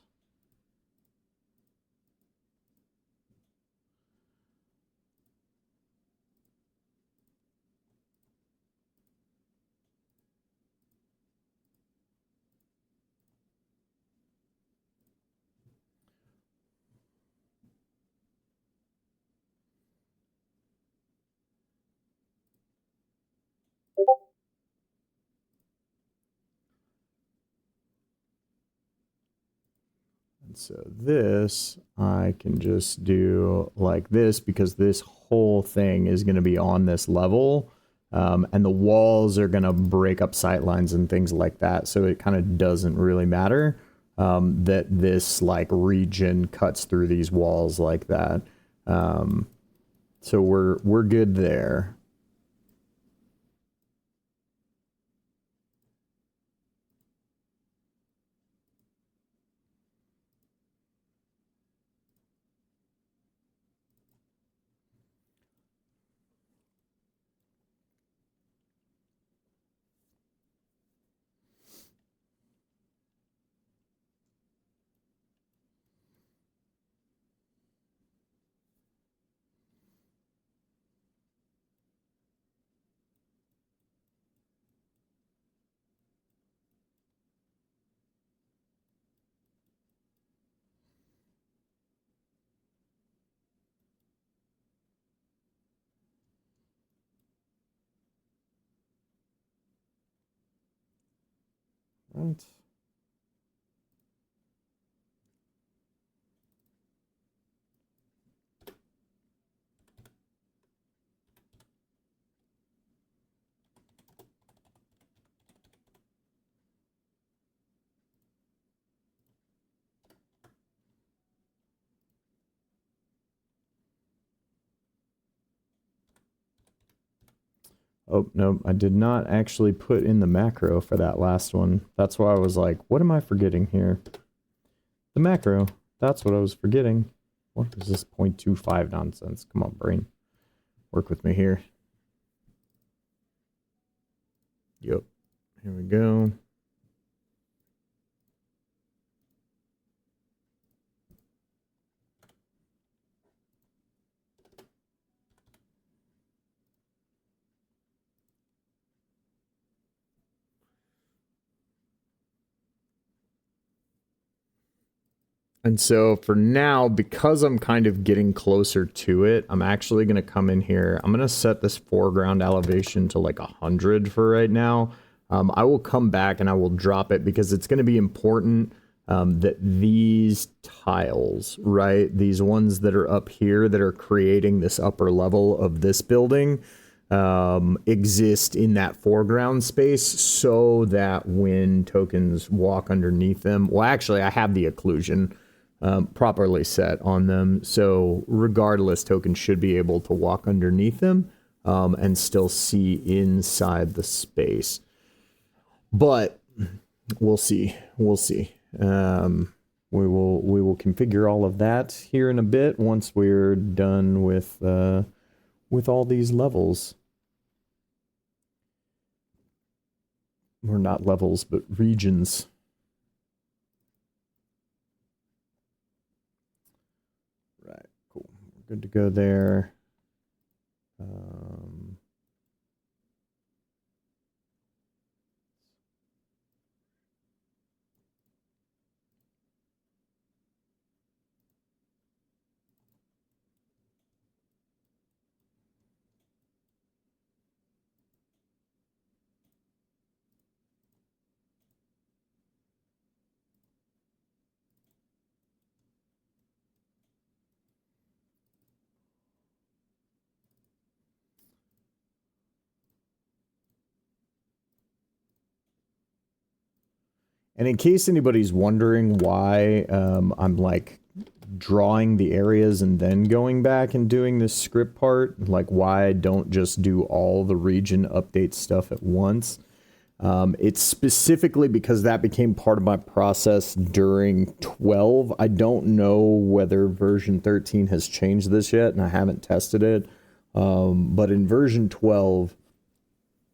And so this, I can just do like this because this whole thing is going to be on this level. And the walls are going to break up sightlines and things like that. So it kind of doesn't really matter that this like region cuts through these walls like that. So we're good there. Right. Oh, no, I did not actually put in the macro for that last one. That's why I was like, what am I forgetting here? The macro. That's what I was forgetting. What is this 0.25 nonsense? Come on, brain. Work with me here. Yep. Here we go. And so for now, because I'm kind of getting closer to it, I'm actually going to come in here. I'm going to set this foreground elevation to like 100 for right now. I will come back and I will drop it because it's going to be important that these tiles, right, these ones that are up here that are creating this upper level of this building, exist in that foreground space so that when tokens walk underneath them, well, actually, I have the occlusion properly set on them. So regardless, tokens should be able to walk underneath them and still see inside the space. But we'll see. We'll see. We will configure all of that here in a bit once we're done with all these levels. Or not levels, but regions. Right, cool. We're good to go there. And in case anybody's wondering why I'm like drawing the areas and then going back and doing this script part, like why I don't just do all the region update stuff at once, it's specifically because that became part of my process during 12. I don't know whether version 13 has changed this yet, and I haven't tested it. But in version 12,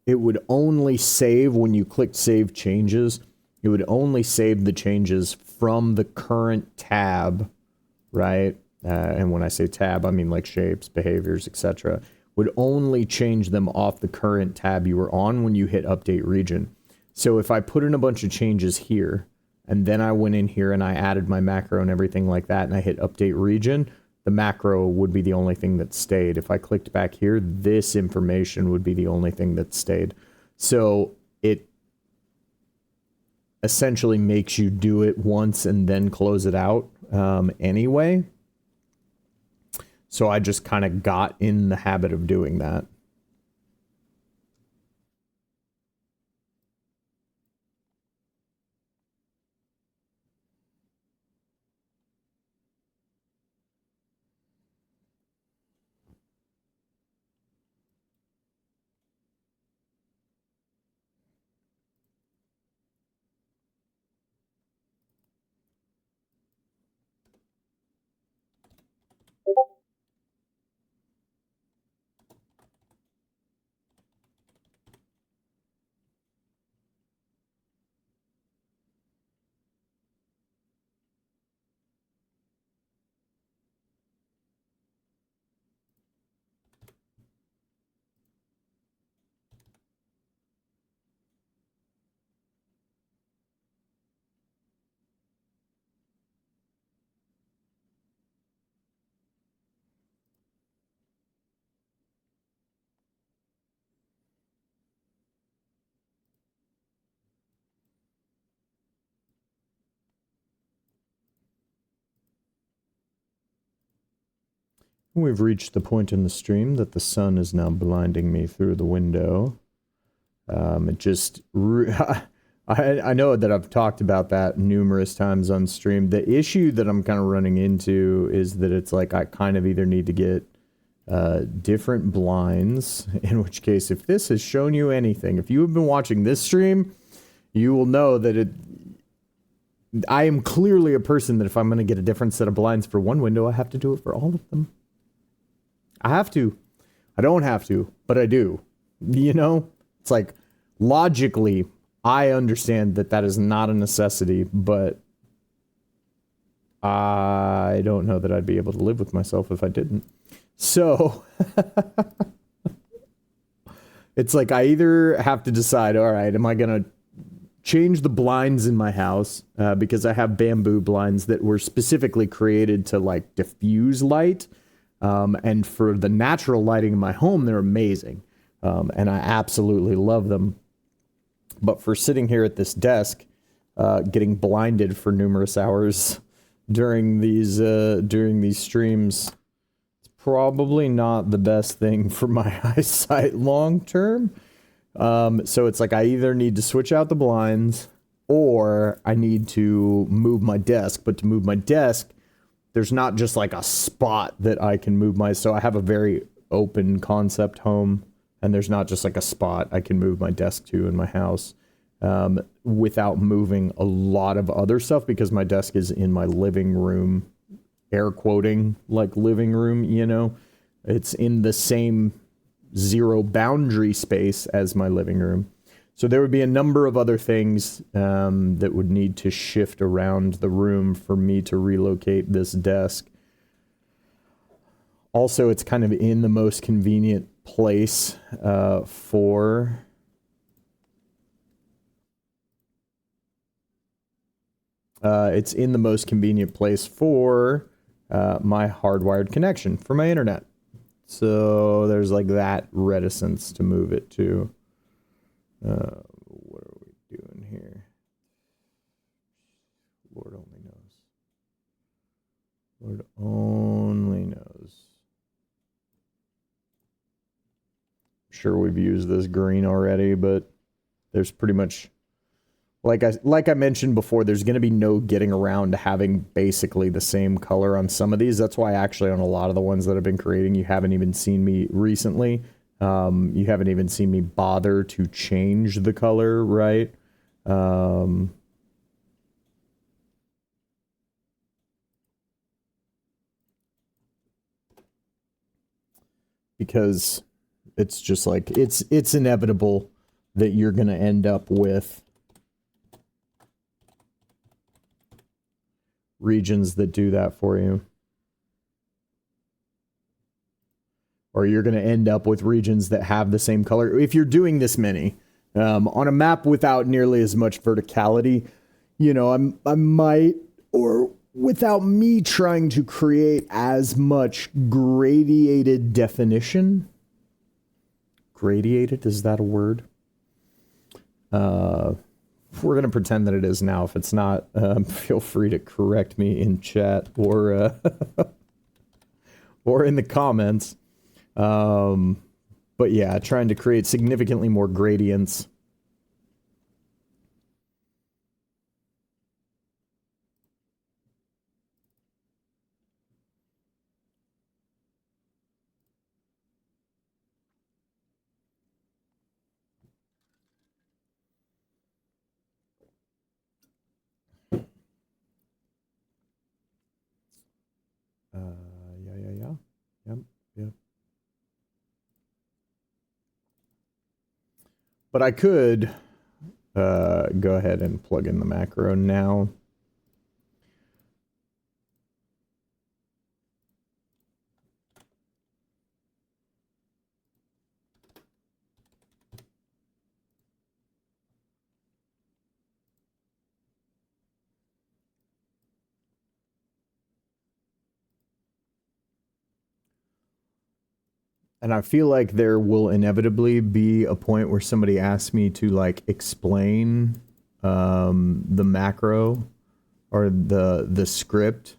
it would only save when you clicked save changes. It would only save the changes from the current tab, right? And when I say tab, I mean like shapes, behaviors, etc. Would only change them off the current tab you were on when you hit update region. So if I put in a bunch of changes here, and then I went in here and I added my macro and everything like that, and I hit update region, the macro would be the only thing that stayed. If I clicked back here, this information would be the only thing that stayed. So it essentially makes you do it once and then close it out anyway. So I just kind of got in the habit of doing that. We've reached the point in the stream that the sun is now blinding me through the window. It just... I know that I've talked about that numerous times on stream. The issue that I'm kind of running into is that it's like I kind of either need to get different blinds, in which case if this has shown you anything, if you have been watching this stream, you will know that I am clearly a person that if I'm going to get a different set of blinds for one window, I have to do it for all of them. I have to. I don't have to, but I do. You know? It's like, logically, I understand that that is not a necessity, but I don't know that I'd be able to live with myself if I didn't. So, it's like I either have to decide, all right, am I going to change the blinds in my house because I have bamboo blinds that were specifically created to like diffuse light. And for the natural lighting in my home, they're amazing. And I absolutely love them. But for sitting here at this desk, getting blinded for numerous hours during these streams, it's probably not the best thing for my eyesight long term. So it's like I either need to switch out the blinds or I need to move my desk. But to move my desk, there's not just like a spot that I can move so I have a very open concept home, and there's not just like a spot I can move my desk to in my house without moving a lot of other stuff, because my desk is in my living room, air quoting, like living room, you know, it's in the same zero boundary space as my living room. So there would be a number of other things that would need to shift around the room for me to relocate this desk. Also, it's kind of in the most convenient place for... it's in the most convenient place for my hardwired connection for my internet. So there's like that reticence to move it to... what are we doing here? Lord only knows. Lord only knows. I'm sure we've used this green already, but there's pretty much like I mentioned before, there's going to be no getting around to having basically the same color on some of these. That's why actually on a lot of the ones that I've been creating, you haven't even seen me recently. You haven't even seen me bother to change the color, right? Because it's just like it's inevitable that you're going to end up with regions that do that for you. Or you're going to end up with regions that have the same color. If you're doing this many, on a map without nearly as much verticality, you know, I might, or without me trying to create as much gradiated definition. Gradiated, is that a word? We're going to pretend that it is now. If it's not, feel free to correct me in chat or or in the comments. But yeah, trying to create significantly more gradients. Yeah. Yep. But I could go ahead and plug in the macro now. And I feel like there will inevitably be a point where somebody asks me to like explain the macro or the script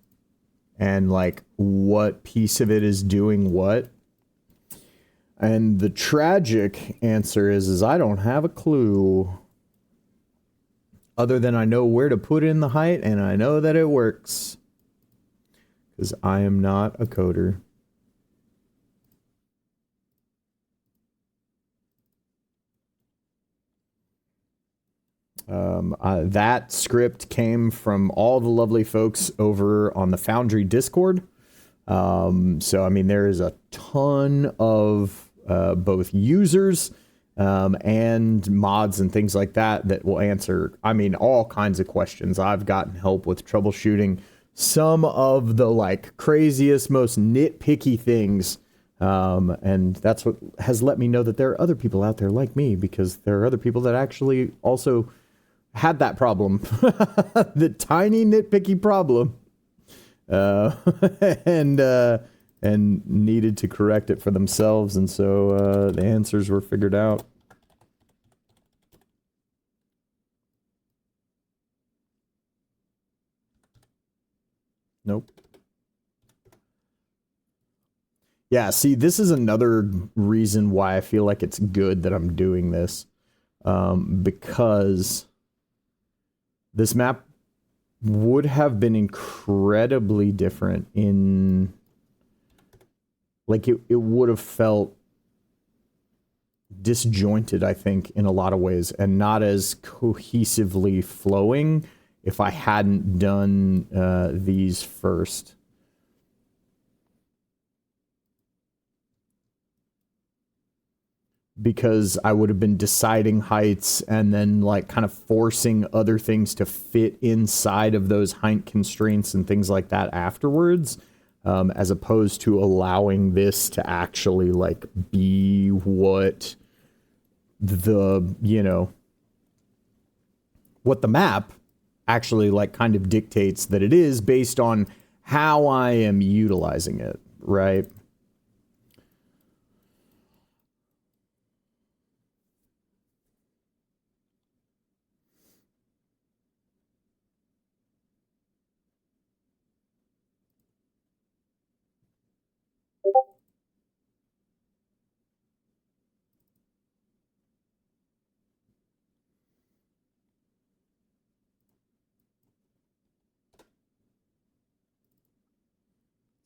and like what piece of it is doing what. And the tragic answer is I don't have a clue. Other than I know where to put in the height and I know that it works. Because I am not a coder. That script came from all the lovely folks over on the Foundry Discord. So, I mean, there is a ton of both users and mods and things like that that will answer, I mean, all kinds of questions. I've gotten help with troubleshooting some of the like craziest, most nitpicky things. And that's what has let me know that there are other people out there like me, because there are other people that actually also had that problem, the tiny nitpicky problem, and needed to correct it for themselves. And so the answers were figured out. Nope. Yeah, see, this is another reason why I feel like it's good that I'm doing this, because this map would have been incredibly different in, like, it would have felt disjointed, I think, in a lot of ways, and not as cohesively flowing if I hadn't done these first. Because I would have been deciding heights and then like kind of forcing other things to fit inside of those height constraints and things like that afterwards, as opposed to allowing this to actually like be what the, you know, what the map actually like kind of dictates that it is based on how I am utilizing it, right?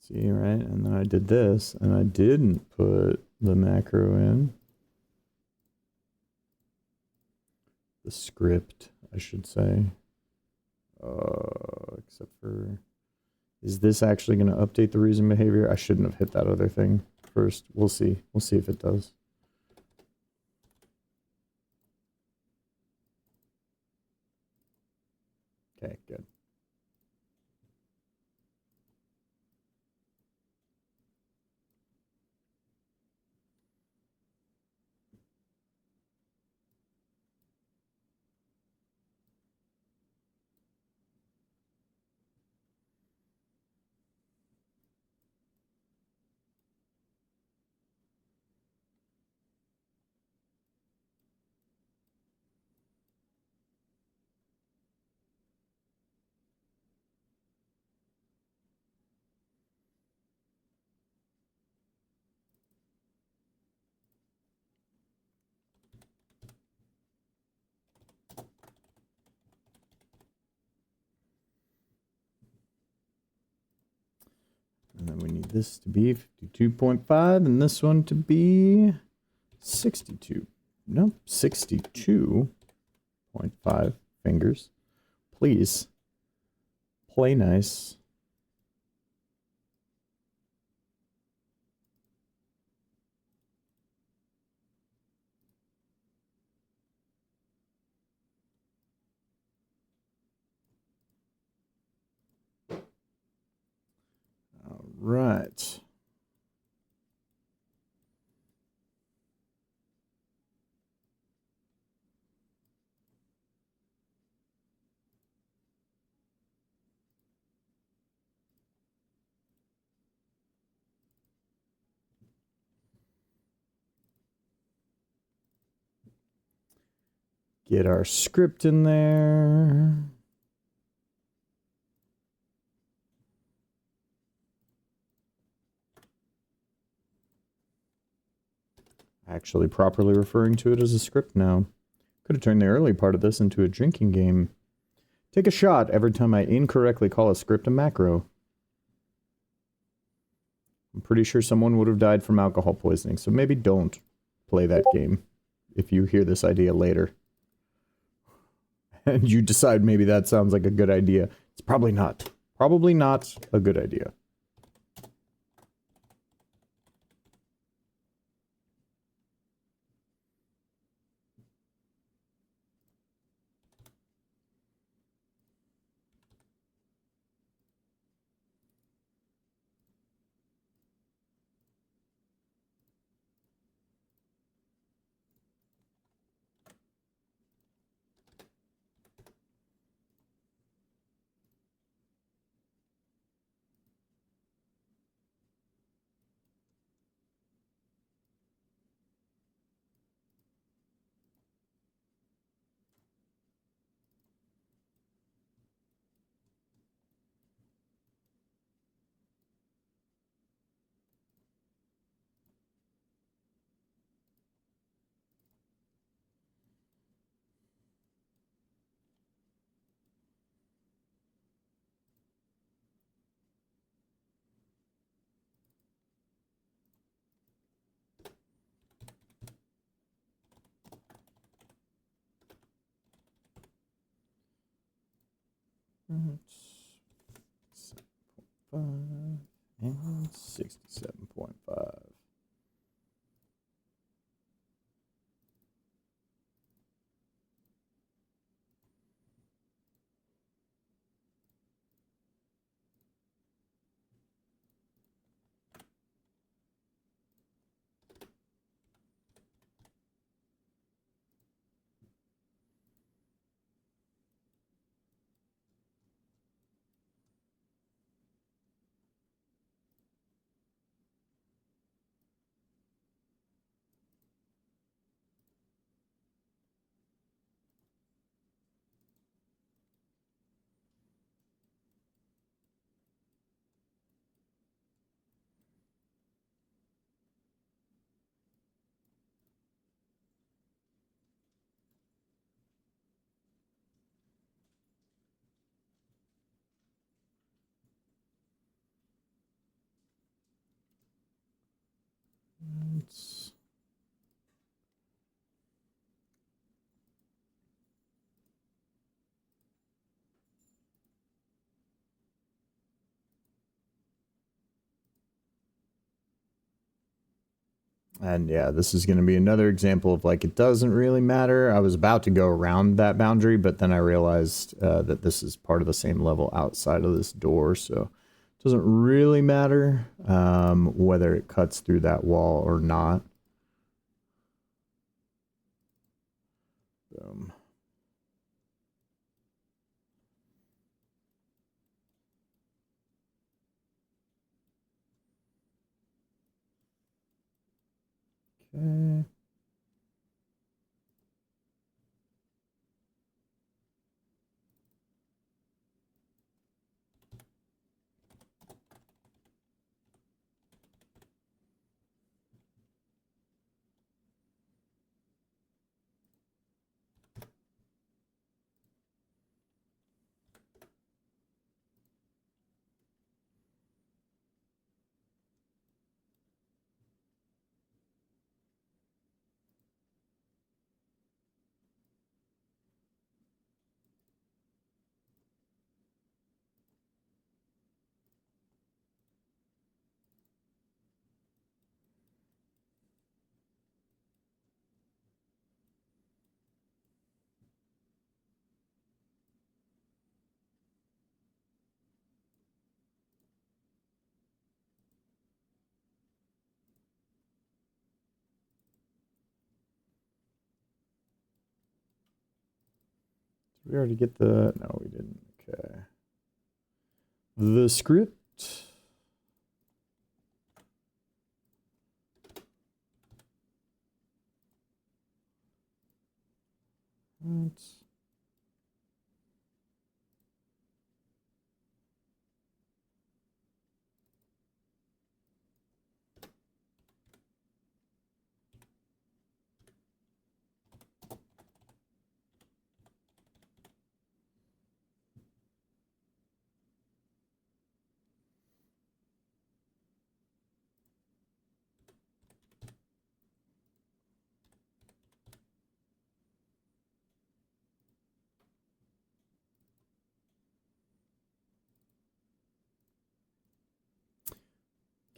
See, right? And then I did this, and I didn't put the macro in. The script, I should say. Except for... Is this actually going to update the reason behavior? I shouldn't have hit that other thing first. We'll see. We'll see if it does. Okay, good. And then we need this to be 52.5 and this one to be 62. Nope, 62.5 fingers. Please play nice. All right. Get our script in there. Actually properly referring to it as a script now. Could have turned the early part of this into a drinking game. Take a shot every time I incorrectly call a script a macro. I'm pretty sure someone would have died from alcohol poisoning, so maybe don't play that game if you hear this idea later. And you decide maybe that sounds like a good idea. It's probably not. Probably not a good idea. It's 7.5 and 67.5. And yeah, this is going to be another example of like, it doesn't really matter. I was about to go around that boundary, but then I realized that this is part of the same level outside of this door. So it doesn't really matter whether it cuts through that wall or not. Boom. Okay. Did we already get the, no, we didn't. Okay. The script. Right.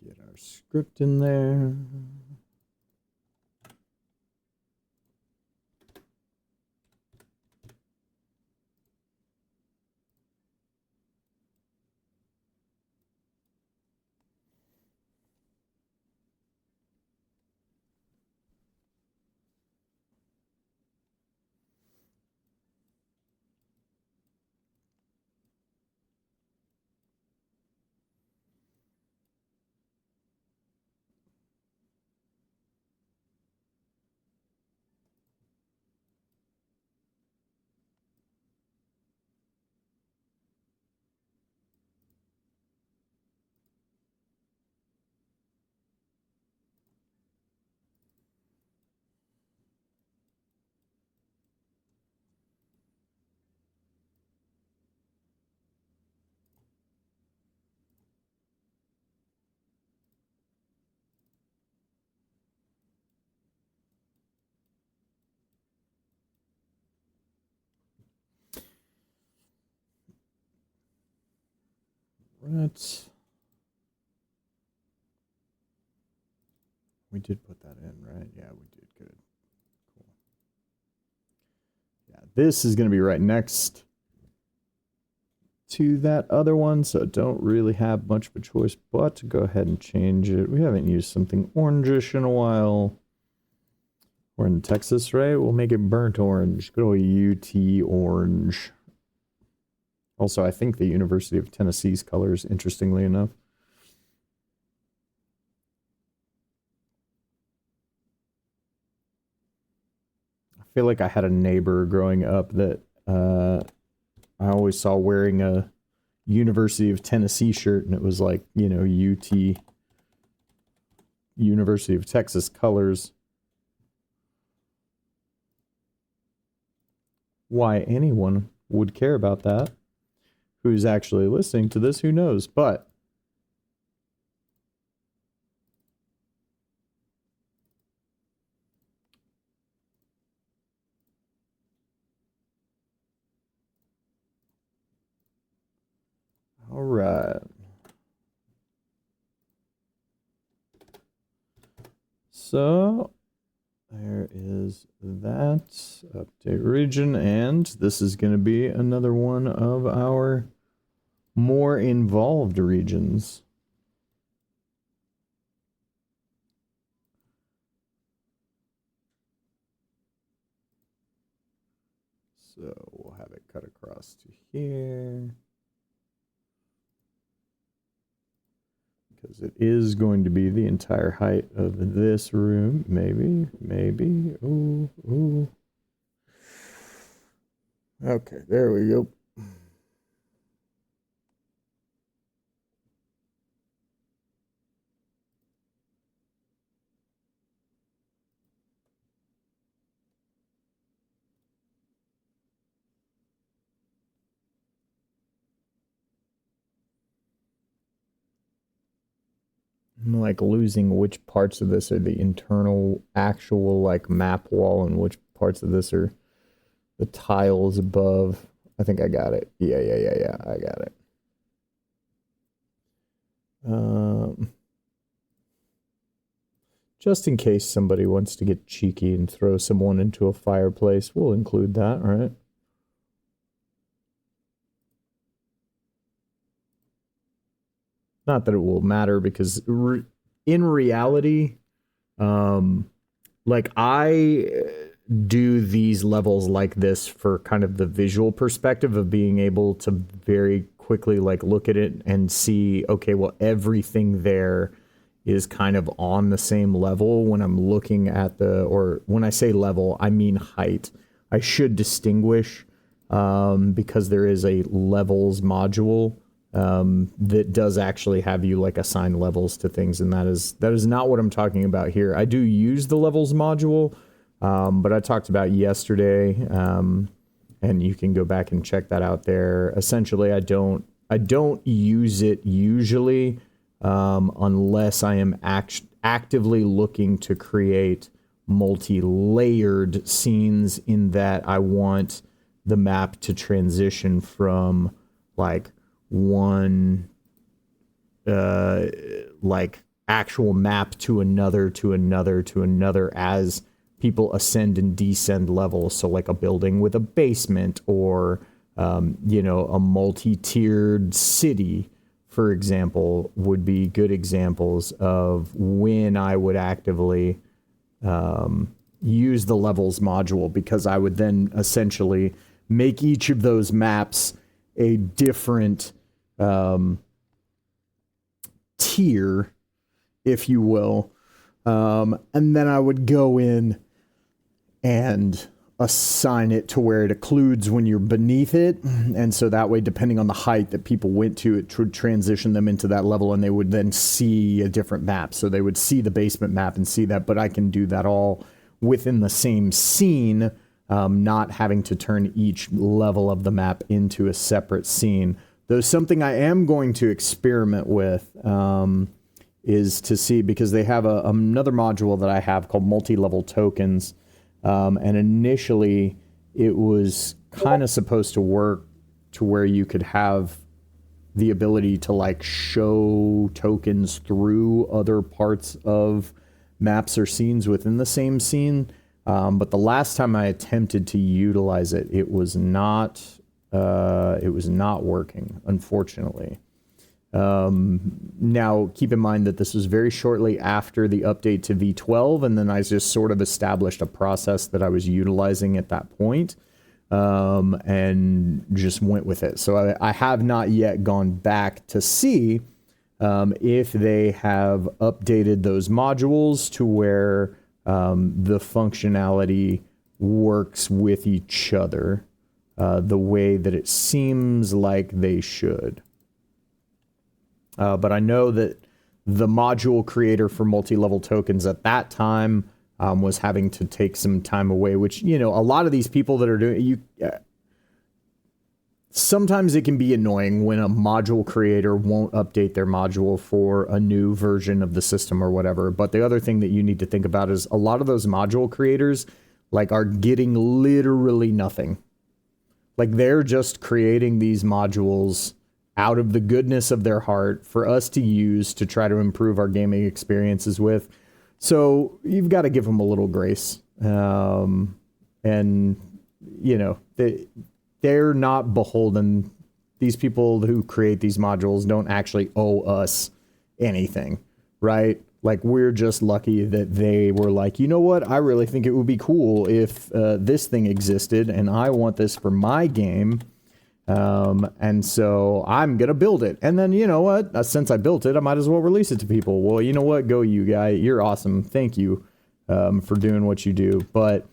Get our script in there. Right. We did put that in, right? Yeah, we did. Good. Cool. Yeah, this is going to be right next to that other one, so don't really have much of a choice but to go ahead and change it. We haven't used something orangish in a while. We're in Texas, right? We'll make it burnt orange. Good old UT orange. Also, I think the University of Tennessee's colors, interestingly enough. I feel like I had a neighbor growing up that I always saw wearing a University of Tennessee shirt, and it was like, you know, UT, University of Texas colors. Why anyone would care about that, who's actually listening to this, who knows? But So there is that update region, and this is going to be another one of our more involved regions. So we'll have it cut across to here. Because it is going to be the entire height of this room. Maybe. Ooh. Okay, there we go. I'm like losing which parts of this are the internal actual like map wall and which parts of this are the tiles above. I think I got it. Yeah, I got it. Just in case somebody wants to get cheeky and throw someone into a fireplace, we'll include that, right? Not that it will matter, because in reality, like I do these levels like this for kind of the visual perspective of being able to very quickly like look at it and see, okay, well, everything there is kind of on the same level when I'm looking at or when I say level, I mean height. I should distinguish because there is a levels module that does actually have you like assign levels to things, and that is not what I'm talking about here. I do use the levels module, but I talked about yesterday, and you can go back and check that out there. Essentially, I don't use it usually unless I am actively looking to create multi-layered scenes, in that I want the map to transition from like one like actual map to another as people ascend and descend levels. So like a building with a basement, or you know, a multi-tiered city, for example, would be good examples of when I would actively use the levels module, because I would then essentially make each of those maps a different tier, if you will, and then I would go in and assign it to where it occludes when you're beneath it, and so that way, depending on the height that people went to, it would transition them into that level, and they would then see a different map. So they would see the basement map and see that, but I can do that all within the same scene, not having to turn each level of the map into a separate scene. Though something I am going to experiment with is to see, because they have another module that I have called multi-level tokens, and initially it was kind of supposed to work to where you could have the ability to like show tokens through other parts of maps or scenes within the same scene. But the last time I attempted to utilize it, it was not working, unfortunately. Now, keep in mind that this was very shortly after the update to V12, and then I just sort of established a process that I was utilizing at that point, and just went with it. So I have not yet gone back to see if they have updated those modules to where the functionality works with each other the way that it seems like they should. But I know that the module creator for multi-level tokens at that time was having to take some time away, which, you know, a lot of these people that are doing, sometimes it can be annoying when a module creator won't update their module for a new version of the system or whatever. But the other thing that you need to think about is a lot of those module creators like are getting literally nothing. Like they're just creating these modules out of the goodness of their heart for us to use to try to improve our gaming experiences with. So you've got to give them a little grace. And, you know, they're not beholden. These people who create these modules don't actually owe us anything, right? Like, we're just lucky that they were like, you know what? I really think it would be cool if this thing existed, and I want this for my game. And so I'm going to build it. And then, you know what? Since I built it, I might as well release it to people. Well, you know what? Go, you guy. You're awesome. Thank you for doing what you do. But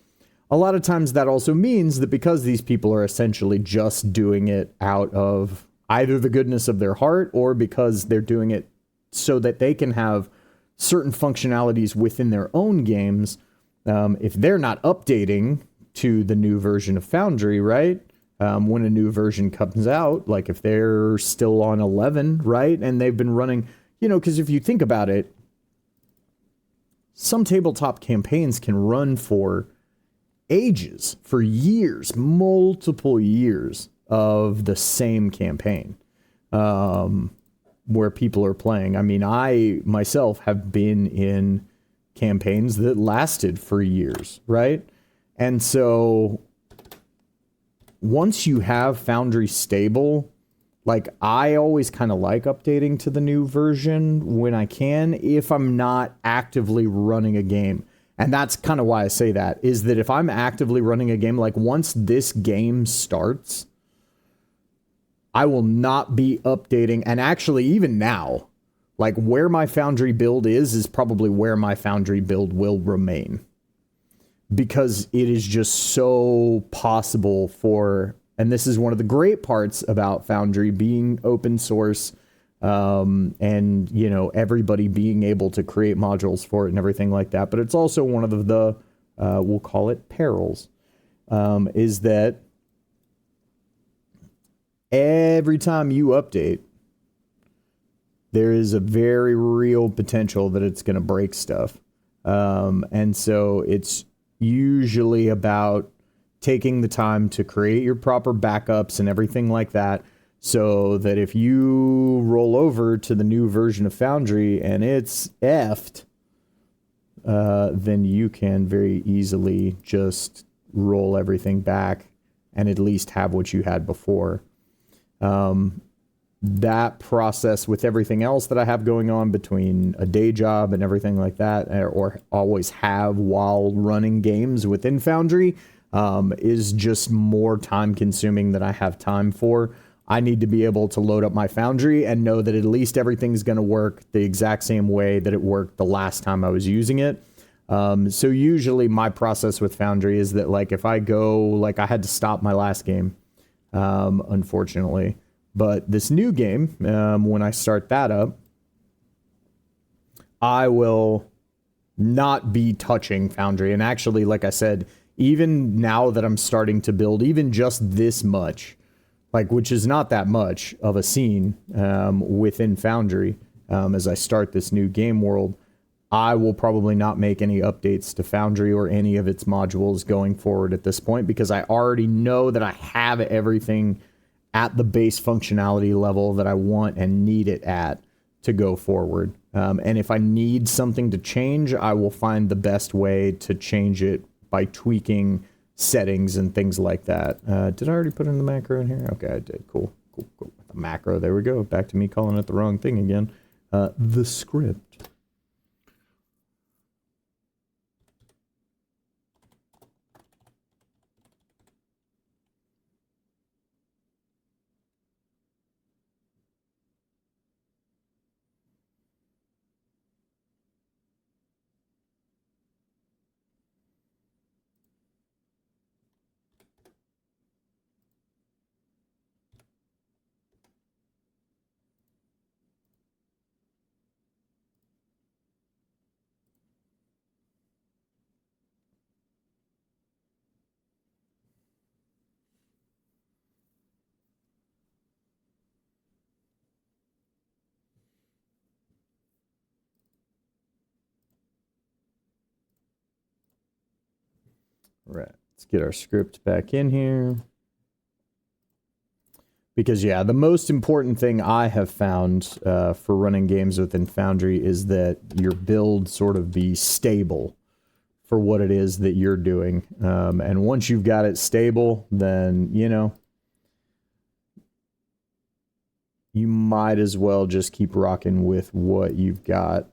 a lot of times that also means that because these people are essentially just doing it out of either the goodness of their heart or because they're doing it so that they can have certain functionalities within their own games, if they're not updating to the new version of Foundry, right? When a new version comes out, like if they're still on 11, right? And they've been running, you know, because if you think about it, some tabletop campaigns can run for ages, for years, multiple years of the same campaign, where people are playing. I mean, I myself have been in campaigns that lasted for years, right? And so once you have Foundry stable, like, I always kind of like updating to the new version when I can, if I'm not actively running a game. And that's kind of why I say that, is that if I'm actively running a game, like once this game starts, I will not be updating. And actually, even now, like where my Foundry build is probably where my Foundry build will remain. Because it is just so possible for, and this is one of the great parts about Foundry being open source, and, you know, everybody being able to create modules for it and everything like that. But it's also one of the we'll call it perils, is that every time you update, there is a very real potential that it's going to break stuff. And so it's usually about taking the time to create your proper backups and everything like that, so that if you roll over to the new version of Foundry and it's effed, then you can very easily just roll everything back and at least have what you had before. That process with everything else that I have going on between a day job and everything like that, or always have while running games within Foundry, is just more time consuming than I have time for. I need to be able to load up my Foundry and know that at least everything's going to work the exact same way that it worked the last time I was using it. So usually my process with Foundry is that, like, if I go, like, I had to stop my last game, unfortunately. But this new game, when I start that up, I will not be touching Foundry. And actually, like I said, even now that I'm starting to build even just this much, like, which is not that much of a scene within Foundry, as I start this new game world, I will probably not make any updates to Foundry or any of its modules going forward at this point, because I already know that I have everything at the base functionality level that I want and need it at to go forward. And if I need something to change, I will find the best way to change it by tweaking settings and things like that. Did I already put in the macro in here? Okay, I did. Cool. The macro, there we go. Back to me calling it the wrong thing again. The script. Right. Let's get our script back in here. Because, yeah, the most important thing I have found for running games within Foundry is that your build sort of be stable for what it is that you're doing. And once you've got it stable, then, you know, you might as well just keep rocking with what you've got.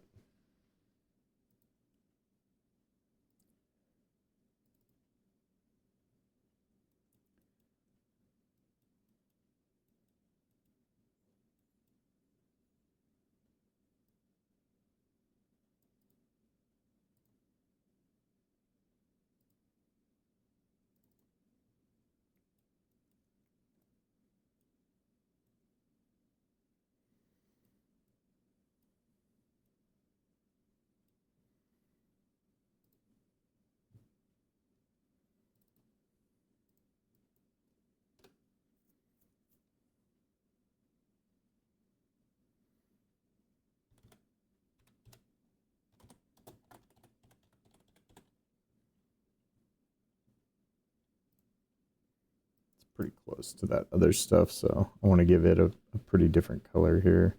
Pretty close to that other stuff, so I want to give it a pretty different color here.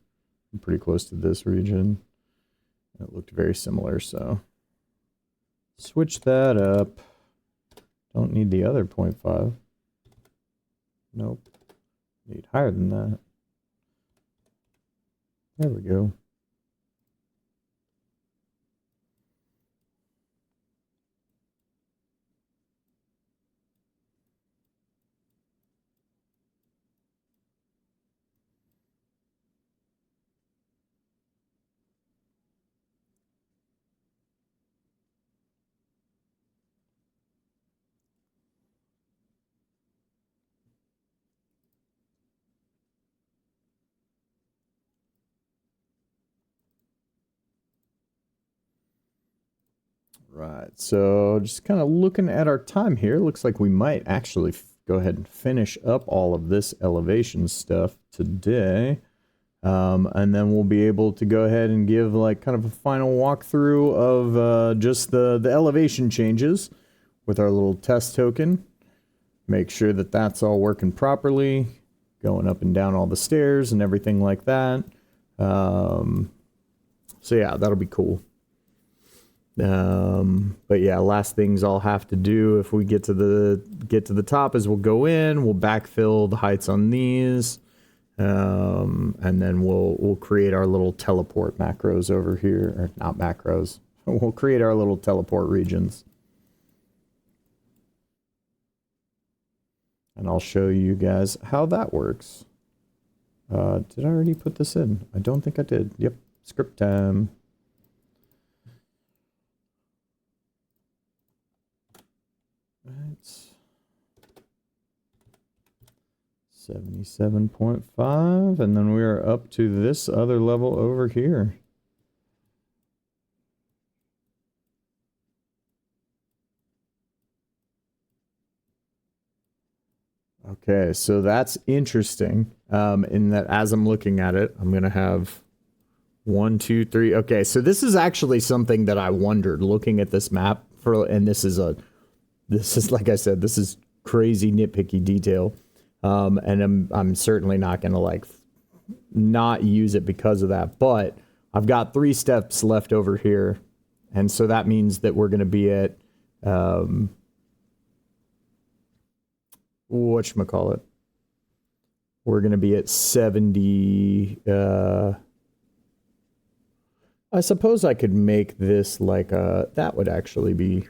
I'm pretty close to this region. It looked very similar, so switch that up. Don't need the other 0.5. Nope. Need higher than that. There we go. Right, so just kind of looking at our time here, looks like we might actually go ahead and finish up all of this elevation stuff today. And then we'll be able to go ahead and give like kind of a final walkthrough of just the elevation changes with our little test token. Make sure that that's all working properly, going up and down all the stairs and everything like that. So yeah, that'll be cool. But yeah, last things I'll have to do if we get to the top is we'll go in, we'll backfill the heights on these, and then we'll create our little teleport macros over here, or not macros. We'll create our little teleport regions. And I'll show you guys how that works. Did I already put this in? I don't think I did. Yep, script time. Right. 77.5, and then we are up to this other level over here. Okay, so that's interesting. In that as I'm looking at it, I'm gonna have 1, 2, 3. Okay, so this is actually something that I wondered looking at this map and this is like I said, this is crazy nitpicky detail. And I'm certainly not gonna like not use it because of that, but I've got 3 steps left over here, and so that means that we're gonna be at whatchamacallit. We're gonna be at 70. I suppose I could make this like that would actually be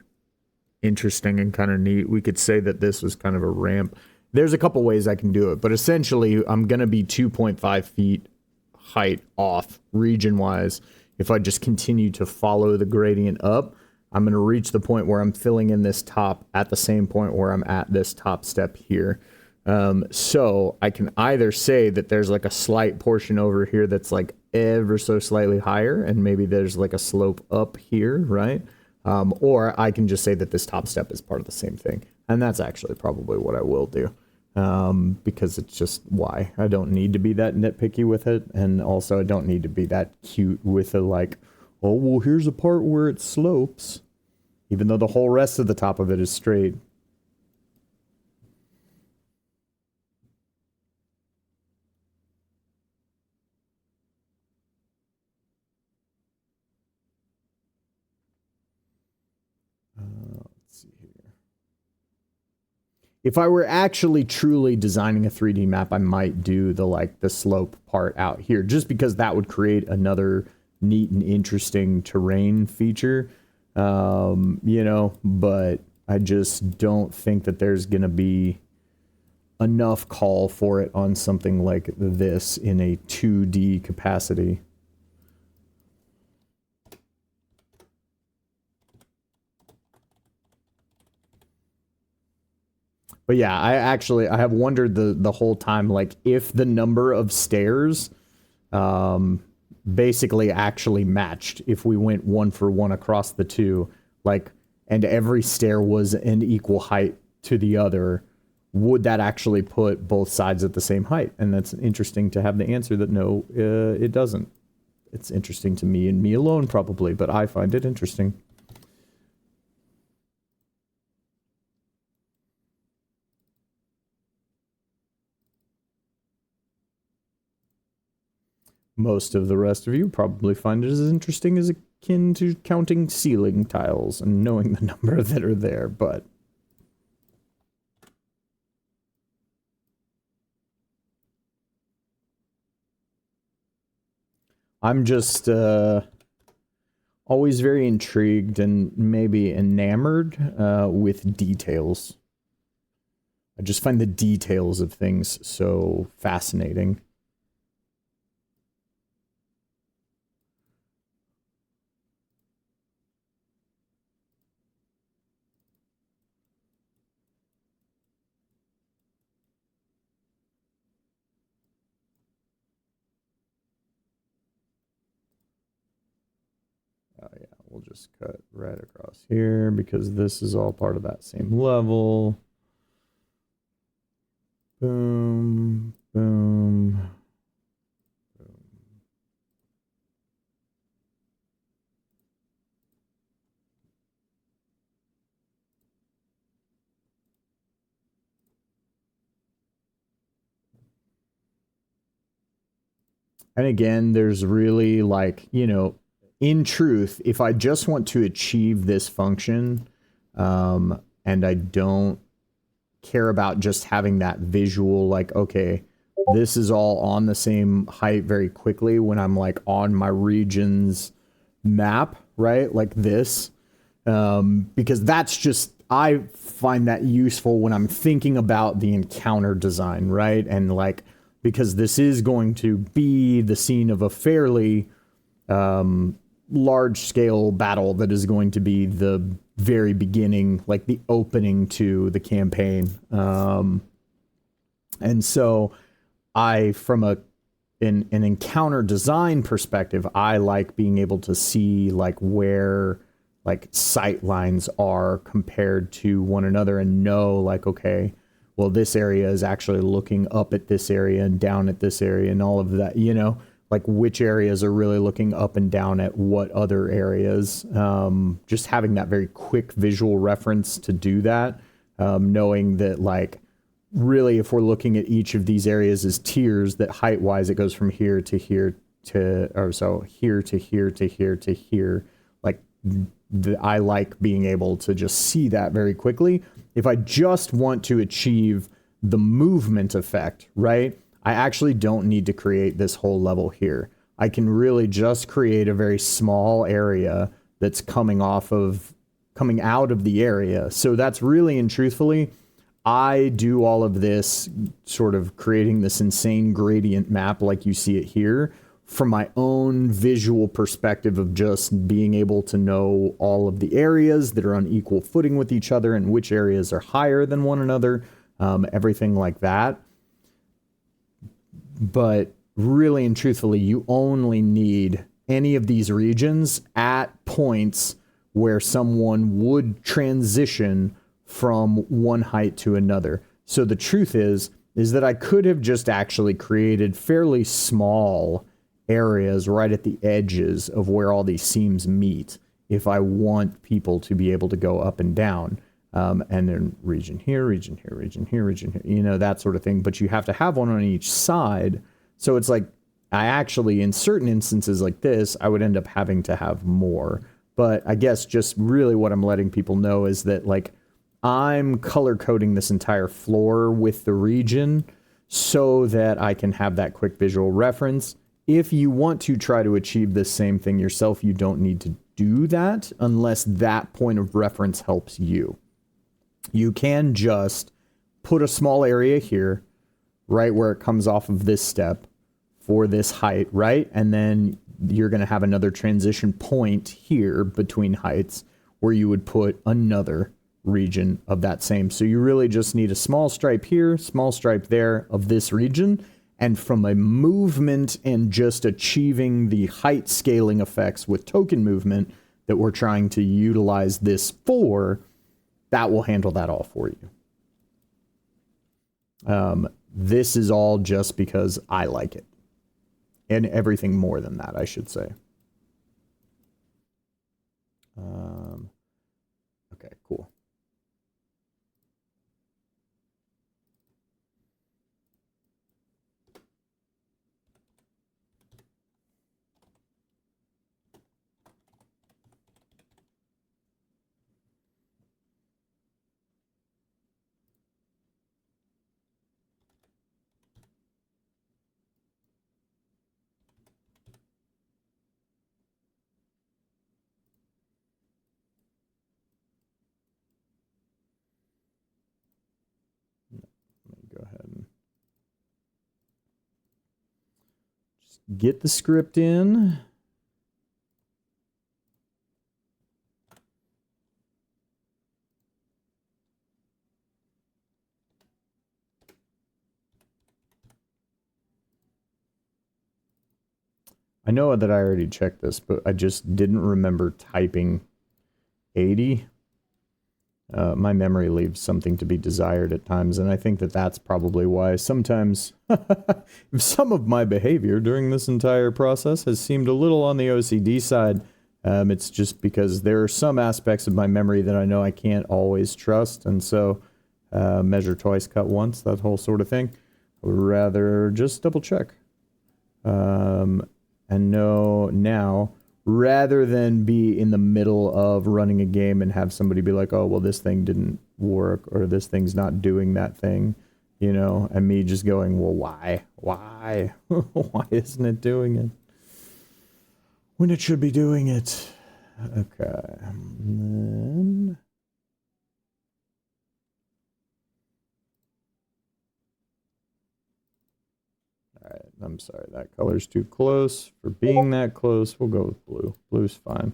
interesting and kind of neat. We could say that this was kind of a ramp. There's a couple ways I can do it, but essentially I'm going to be 2.5 feet height off region-wise. If I just continue to follow the gradient up, I'm going to reach the point where I'm filling in this top at the same point where I'm at this top step here. So I can either say that there's like a slight portion over here that's like ever so slightly higher, and maybe there's like a slope up here, right? Or I can just say that this top step is part of the same thing. And that's actually probably what I will do. Because it's just why. I don't need to be that nitpicky with it. And also I don't need to be that cute with a like, oh, well, here's a part where it slopes. Even though the whole rest of the top of it is straight. If I were actually truly designing a 3D map, I might do the slope part out here, just because that would create another neat and interesting terrain feature. You know, but I just don't think that there's going to be enough call for it on something like this in a 2D capacity. But yeah, I have wondered the whole time, like, if the number of stairs basically actually matched, if we went one for one across the two, like, and every stair was an equal height to the other, would that actually put both sides at the same height? And that's interesting to have the answer that no, it doesn't. It's interesting to me and me alone probably, but I find it interesting. Most of the rest of you probably find it as interesting as akin to counting ceiling tiles and knowing the number that are there, but I'm just always very intrigued and maybe enamored with details. I just find the details of things so fascinating. Oh yeah, we'll just cut right across here because this is all part of that same level. Boom, boom, boom. And again, there's really, like, you know, in truth, if I just want to achieve this function, and I don't care about just having that visual, like, okay, this is all on the same height very quickly when I'm like on my region's map, right? Like this. Because that's just, I find that useful when I'm thinking about the encounter design, right? And like, because this is going to be the scene of a fairly large scale battle that is going to be the very beginning, like the opening to the campaign. And so from an encounter design perspective, I like being able to see like where like sight lines are compared to one another and know like, okay, well, this area is actually looking up at this area and down at this area and all of that, you know, like which areas are really looking up and down at what other areas. Just having that very quick visual reference to do that, knowing that like really if we're looking at each of these areas as tiers, that height wise it goes from here to here to, or so here to here to here to here. Like I like being able to just see that very quickly. If I just want to achieve the movement effect, right? I actually don't need to create this whole level here. I can really just create a very small area that's coming out of the area. So that's really and truthfully, I do all of this sort of creating this insane gradient map like you see it here from my own visual perspective of just being able to know all of the areas that are on equal footing with each other and which areas are higher than one another, everything like that. But really and truthfully, you only need any of these regions at points where someone would transition from one height to another. So the truth is that I could have just actually created fairly small areas right at the edges of where all these seams meet if I want people to be able to go up and down. And then region here, region here, region here, region here, you know, that sort of thing. But you have to have one on each side. So it's like, I actually, in certain instances like this, I would end up having to have more. But I guess just really what I'm letting people know is that, like, I'm color coding this entire floor with the region so that I can have that quick visual reference. If you want to try to achieve the same thing yourself, you don't need to do that unless that point of reference helps you. You can just put a small area here, right where it comes off of this step for this height, right? And then you're going to have another transition point here between heights where you would put another region of that same. So you really just need a small stripe here, small stripe there of this region. And from a movement and just achieving the height scaling effects with token movement that we're trying to utilize this for, that will handle that all for you. This is all just because I like it. And everything more than that, I should say. Okay, cool. Go ahead and just get the script in. I know that I already checked this, but I just didn't remember typing 80. My memory leaves something to be desired at times, and I think that that's probably why sometimes some of my behavior during this entire process has seemed a little on the OCD side. It's just because there are some aspects of my memory that I know I can't always trust, and so measure twice, cut once, that whole sort of thing. I would rather just double check. And know now, rather than be in the middle of running a game and have somebody be like, oh, well, this thing didn't work, or this thing's not doing that thing, you know, and me just going, well, why? Why? Why isn't it doing it when it should be doing it? Okay. And then... Alright, I'm sorry, that color's too close. For being that close, we'll go with blue. Blue's fine.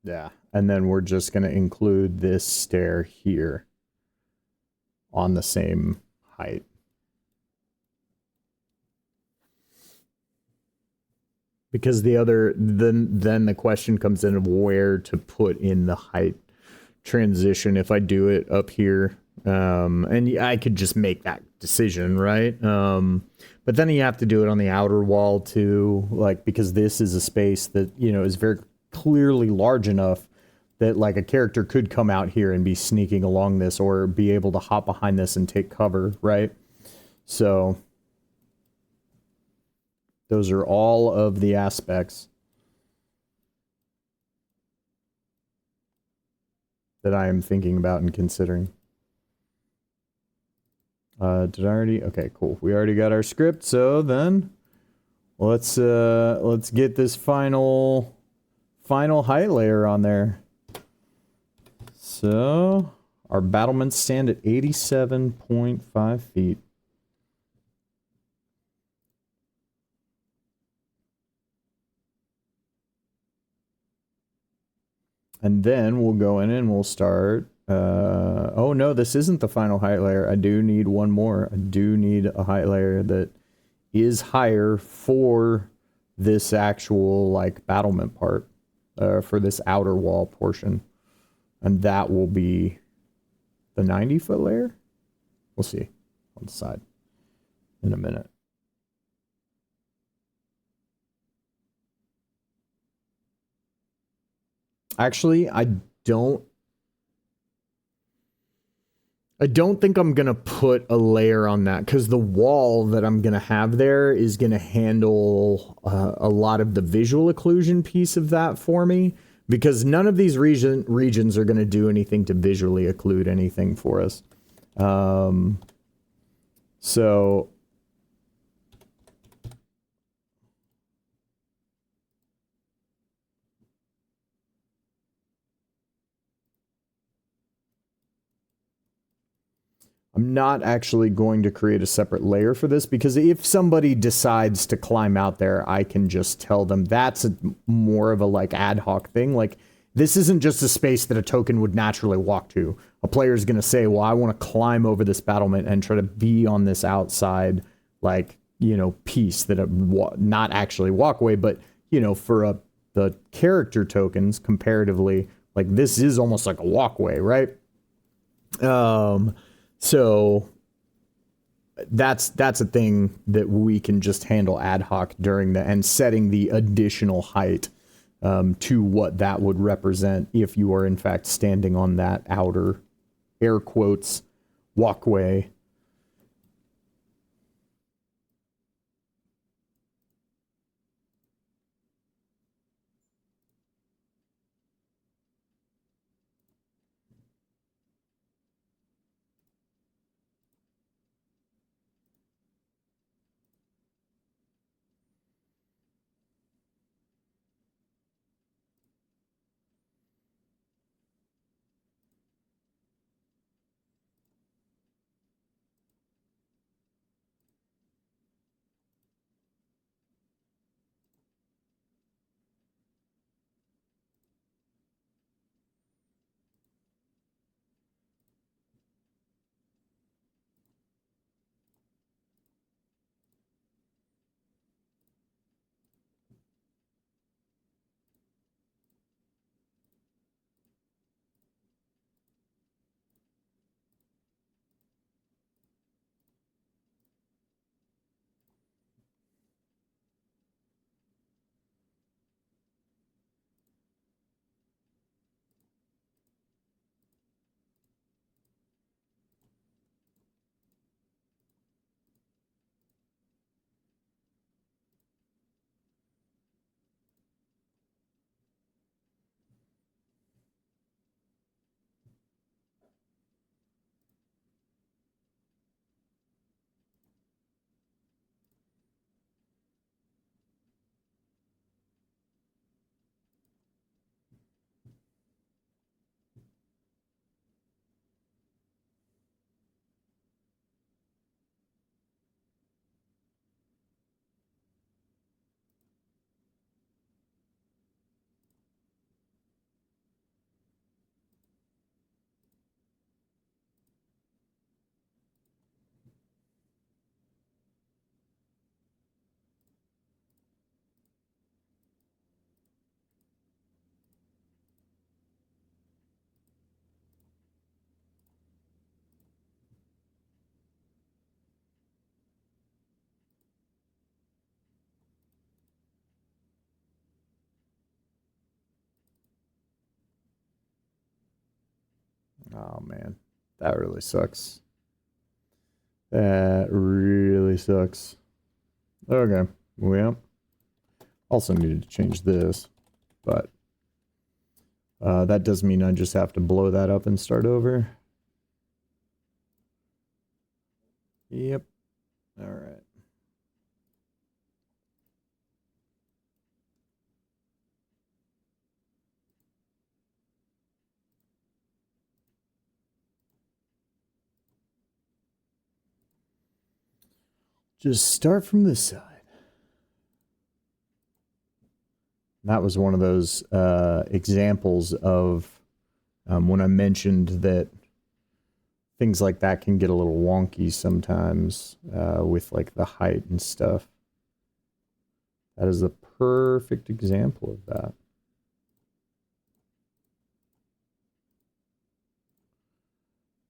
Yeah, and then we're just going to include this stair here on the same height. Because the other, then the question comes in of where to put in the height transition. If I do it up here, and I could just make that decision, right? But then you have to do it on the outer wall too, like, because this is a space that, you know, is very clearly large enough that like a character could come out here and be sneaking along this or be able to hop behind this and take cover, right? So those are all of the aspects that I am thinking about and considering. Did I already? Okay, cool. We already got our script, so then let's get this final height layer on there. So our battlements stand at 87.5 feet. And then we'll go in and we'll start. Oh no, this isn't the final height layer. I do need one more. I do need a height layer that is higher for this actual like battlement part, for this outer wall portion. And that will be the 90-foot layer. We'll see. I'll decide in a minute. Actually, I don't think I'm going to put a layer on that because the wall that I'm going to have there is going to handle a lot of the visual occlusion piece of that for me, because none of these regions are going to do anything to visually occlude anything for us. So I'm not actually going to create a separate layer for this, because if somebody decides to climb out there, I can just tell them that's more of a like ad hoc thing. Like, this isn't just a space that a token would naturally walk to. A player is going to say, well, I want to climb over this battlement and try to be on this outside, like, you know, piece that not actually walkway, but, you know, for the character tokens comparatively, like this is almost like a walkway, right? So that's a thing that we can just handle ad hoc during and setting the additional height to what that would represent if you are in fact standing on that outer, air quotes, walkway. Oh man, that really sucks. That really sucks. Okay, well, also needed to change this, but that does mean I just have to blow that up and start over. Yep. All right. Just start from this side. That was one of those examples of when I mentioned that things like that can get a little wonky sometimes with like the height and stuff. That is a perfect example of that.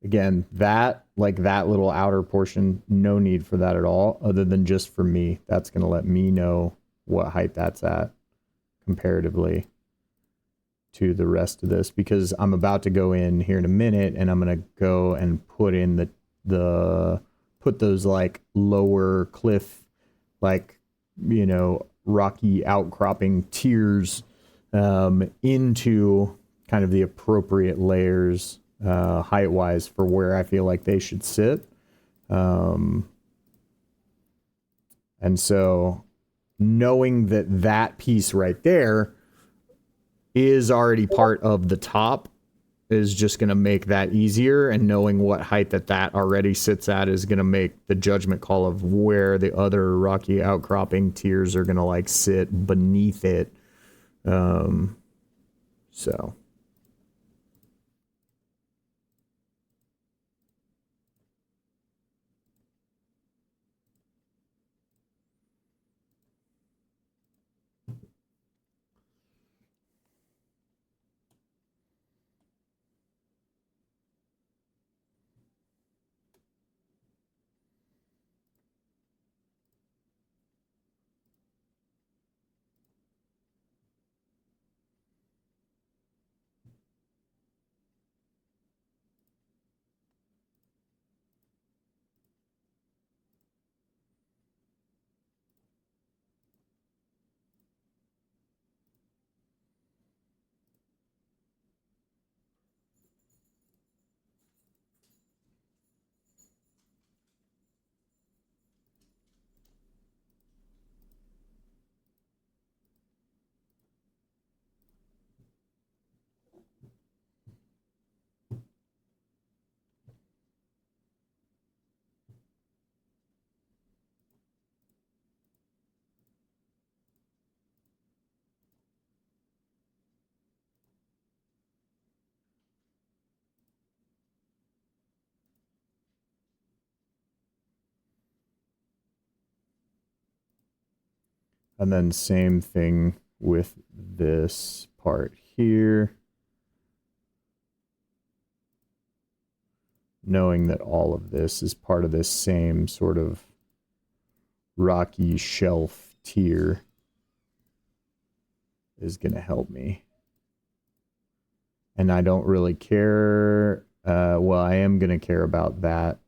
Again, that little outer portion, no need for that at all, other than just for me. That's going to let me know what height that's at comparatively to the rest of this, because I'm about to go in here in a minute and I'm going to go and put in put those like lower cliff, like, you know, rocky outcropping tiers into kind of the appropriate layers height wise for where I feel like they should sit. And so knowing that that piece right there is already part of the top is just going to make that easier, and knowing what height that already sits at is going to make the judgment call of where the other rocky outcropping tiers are going to like sit beneath it. So and then same thing with this part here. Knowing that all of this is part of this same sort of rocky shelf tier is going to help me. And I don't really care. Well, I am going to care about that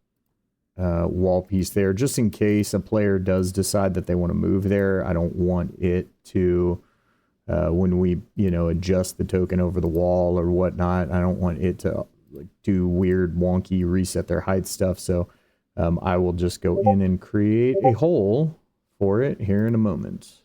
wall piece there, just in case a player does decide that they want to move there. I don't want it to, when we, you know, adjust the token over the wall or whatnot, I don't want it to like do weird, wonky, reset their height stuff. So I will just go in and create a hole for it here in a moment.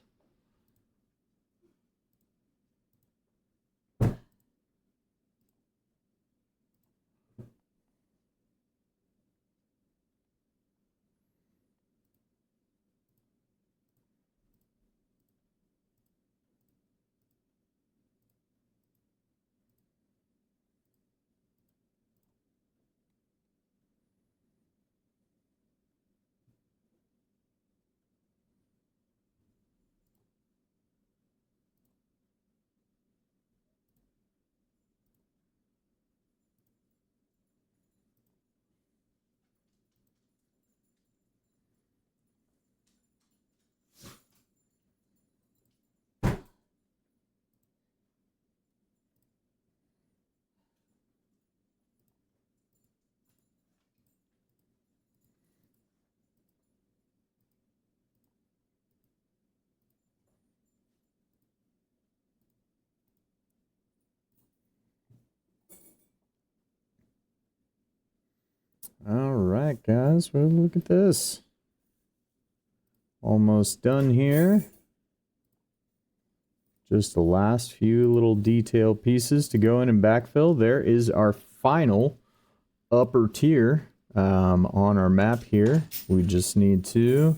right, guys, well, look at this. Almost done here. Just the last few little detail pieces to go in and backfill. There is our final upper tier on our map here. We just need to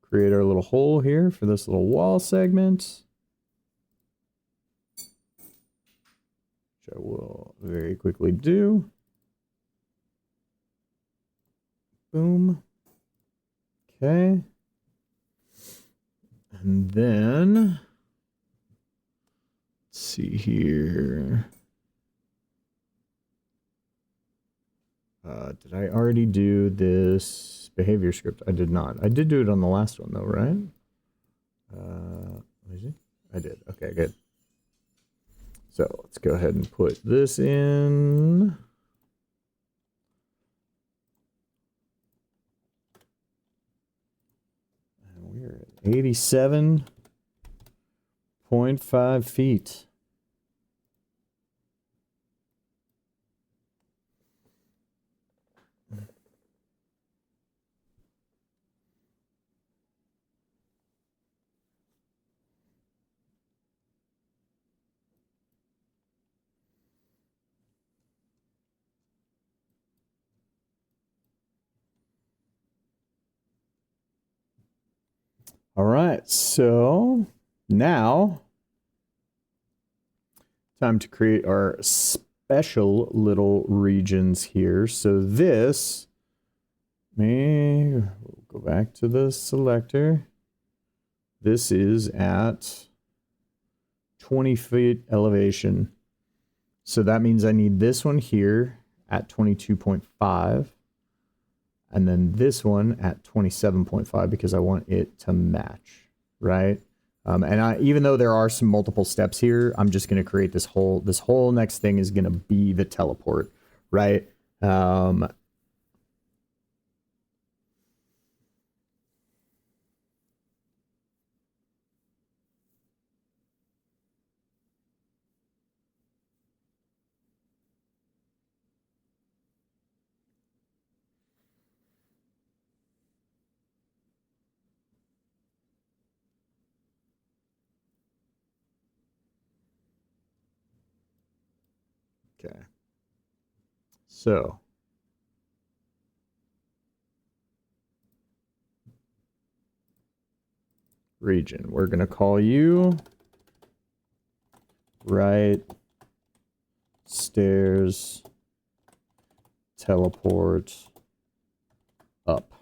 create our little hole here for this little wall segment, which I will very quickly do. Boom. Okay. And then, let's see here. Did I already do this behavior script? I did not. I did do it on the last one though, right? Let me see. I did. Okay, good. So let's go ahead and put this in. And we're at 87.5 feet. All right, so now time to create our special little regions here. So this, we'll go back to the selector. This is at 20 feet elevation. So that means I need this one here at 22.5. And then this one at 27.5 because I want it to match, right? Even though there are some multiple steps here, I'm just going to create this whole next thing is going to be the teleport, right? Okay. So region, we're going to call you right stairs teleport up.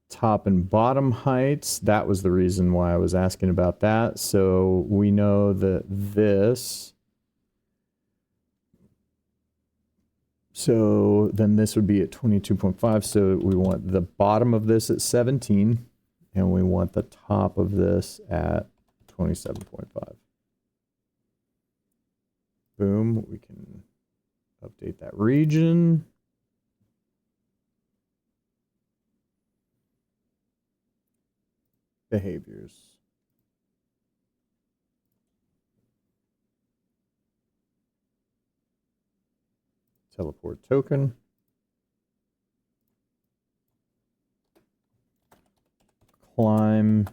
Top and bottom heights, that was the reason why I was asking about that. So we know that this, so then this would be at 22.5. So we want the bottom of this at 17 and we want the top of this at 27.5. Boom, we can update that region. Behaviors. Teleport token. Climb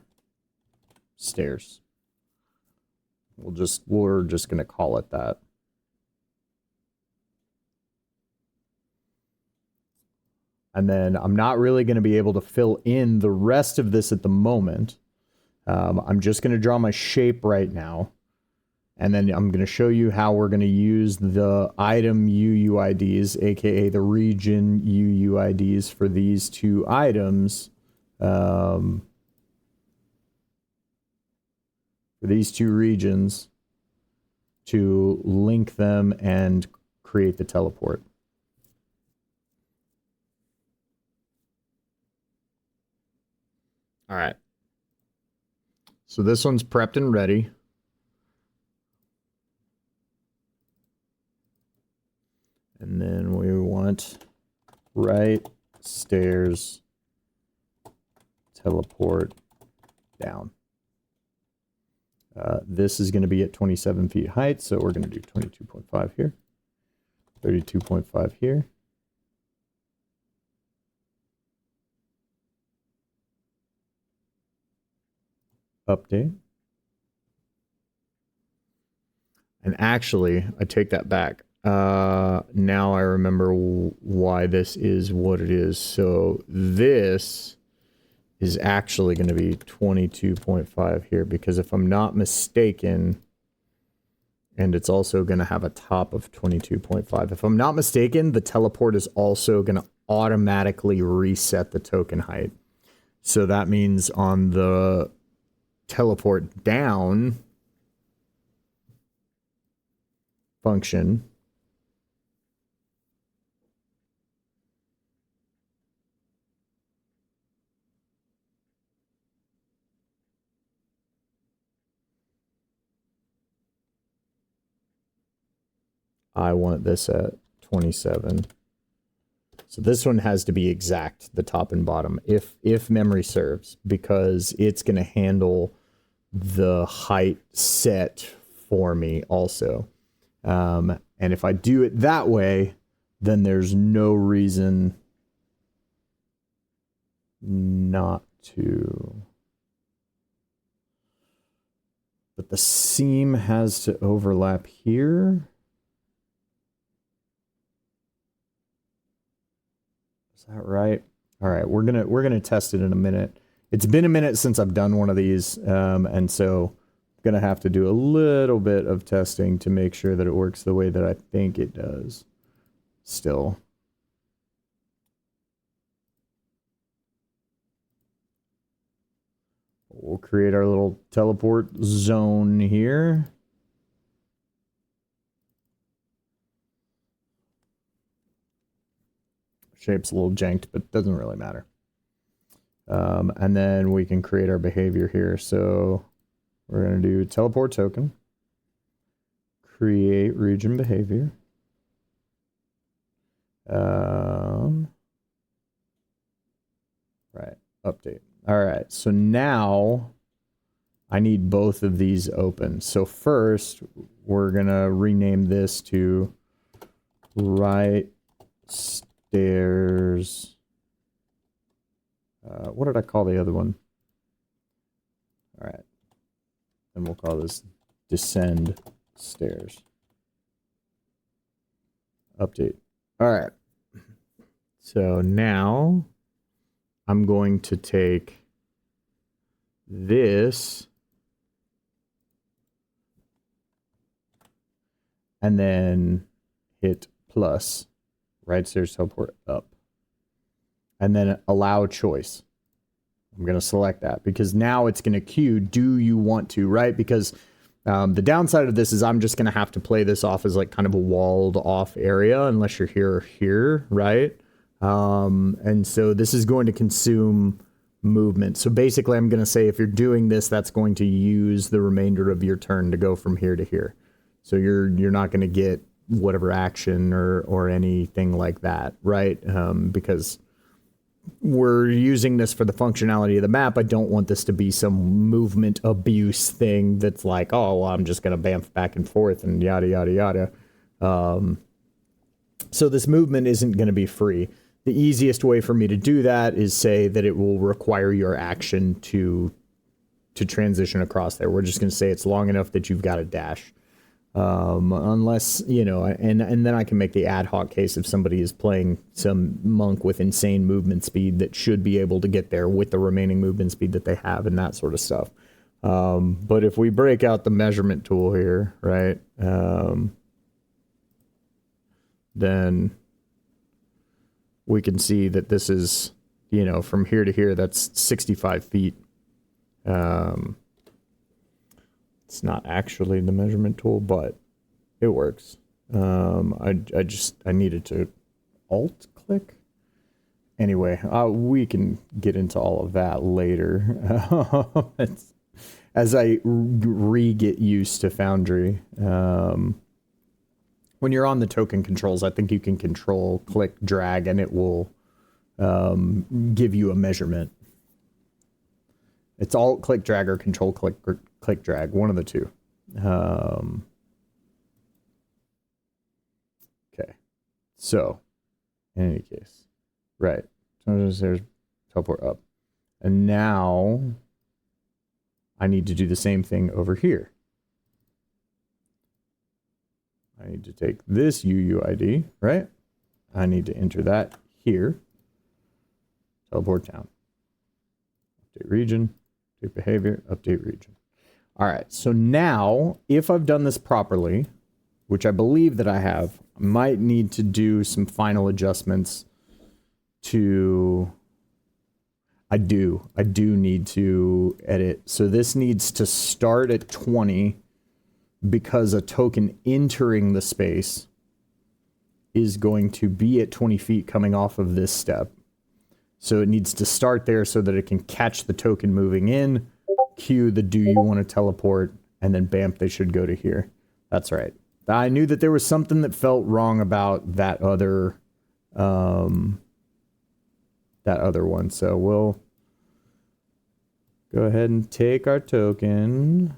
stairs. We're just going to call it that. And then I'm not really going to be able to fill in the rest of this at the moment. I'm just going to draw my shape right now. And then I'm going to show you how we're going to use the item UUIDs, aka the region UUIDs for these two items. For these two regions to link them and create the teleport. All right. So this one's prepped and ready. And then we want right stairs teleport down. This is going to be at 27 feet height, so we're going to do 22.5 here, 32.5 here. Update. And actually, I take that back. Now I remember why this is what it is. So this is actually going to be 22.5 here, because if I'm not mistaken, and it's also going to have a top of 22.5. If I'm not mistaken, the teleport is also going to automatically reset the token height. So that means on the teleport down function, I want this at 27. So this one has to be exact, the top and bottom, if memory serves, because it's going to handle the height set for me also. And if I do it that way, then there's no reason not to. But the seam has to overlap here. Is that right? All right, we're gonna test it in a minute. It's been a minute since I've done one of these, and so gonna have to do a little bit of testing to make sure that it works the way that I think it does. Still. We'll create our little teleport zone here. Shape's a little janked, but doesn't really matter. And then we can create our behavior here. So we're going to do teleport token, create region behavior. Right, update. All right, so now I need both of these open. So first, we're going to rename this to right stairs. What did I call the other one? All right. And we'll call this descend stairs. Update. All right. So now I'm going to take this and then hit plus, right stairs teleport up, and then allow choice. I'm going to select that because now it's going to queue, do you want to, right? Because the downside of this is I'm just going to have to play this off as like kind of a walled off area unless you're here or here, right? And so this is going to consume movement. So basically I'm going to say if you're doing this, that's going to use the remainder of your turn to go from here to here. So you're not going to get whatever action or anything like that, right? Because we're using this for the functionality of the map. I don't want this to be some movement abuse thing that's like, oh, well, I'm just going to bamf back and forth and yada, yada, yada. So this movement isn't going to be free. The easiest way for me to do that is say that it will require your action to transition across there. We're just going to say it's long enough that you've got a dash. Unless, you know, and then I can make the ad hoc case if somebody is playing some monk with insane movement speed that should be able to get there with the remaining movement speed that they have and that sort of stuff. But if we break out the measurement tool here, right, then we can see that this is, you know, from here to here, that's 65 feet. It's not actually the measurement tool, but it works. I needed to alt click. Anyway, we can get into all of that later. As I get used to Foundry. When you're on the token controls, I think you can control, click, drag, and it will give you a measurement. It's alt click drag or control click drag, one of the two. Okay, so in any case, right. So there's teleport up, and now I need to do the same thing over here. I need to take this UUID, right? I need to enter that here. Teleport down. Update region, update behavior, update region. All right, so now, if I've done this properly, which I believe that I have, I might need to do some final adjustments to... I do need to edit. So this needs to start at 20 because a token entering the space is going to be at 20 feet coming off of this step. So it needs to start there so that it can catch the token moving in, cue the do you want to teleport, and then bam, they should go to here. That's right. I knew that there was something that felt wrong about that other one. So we'll go ahead and take our token.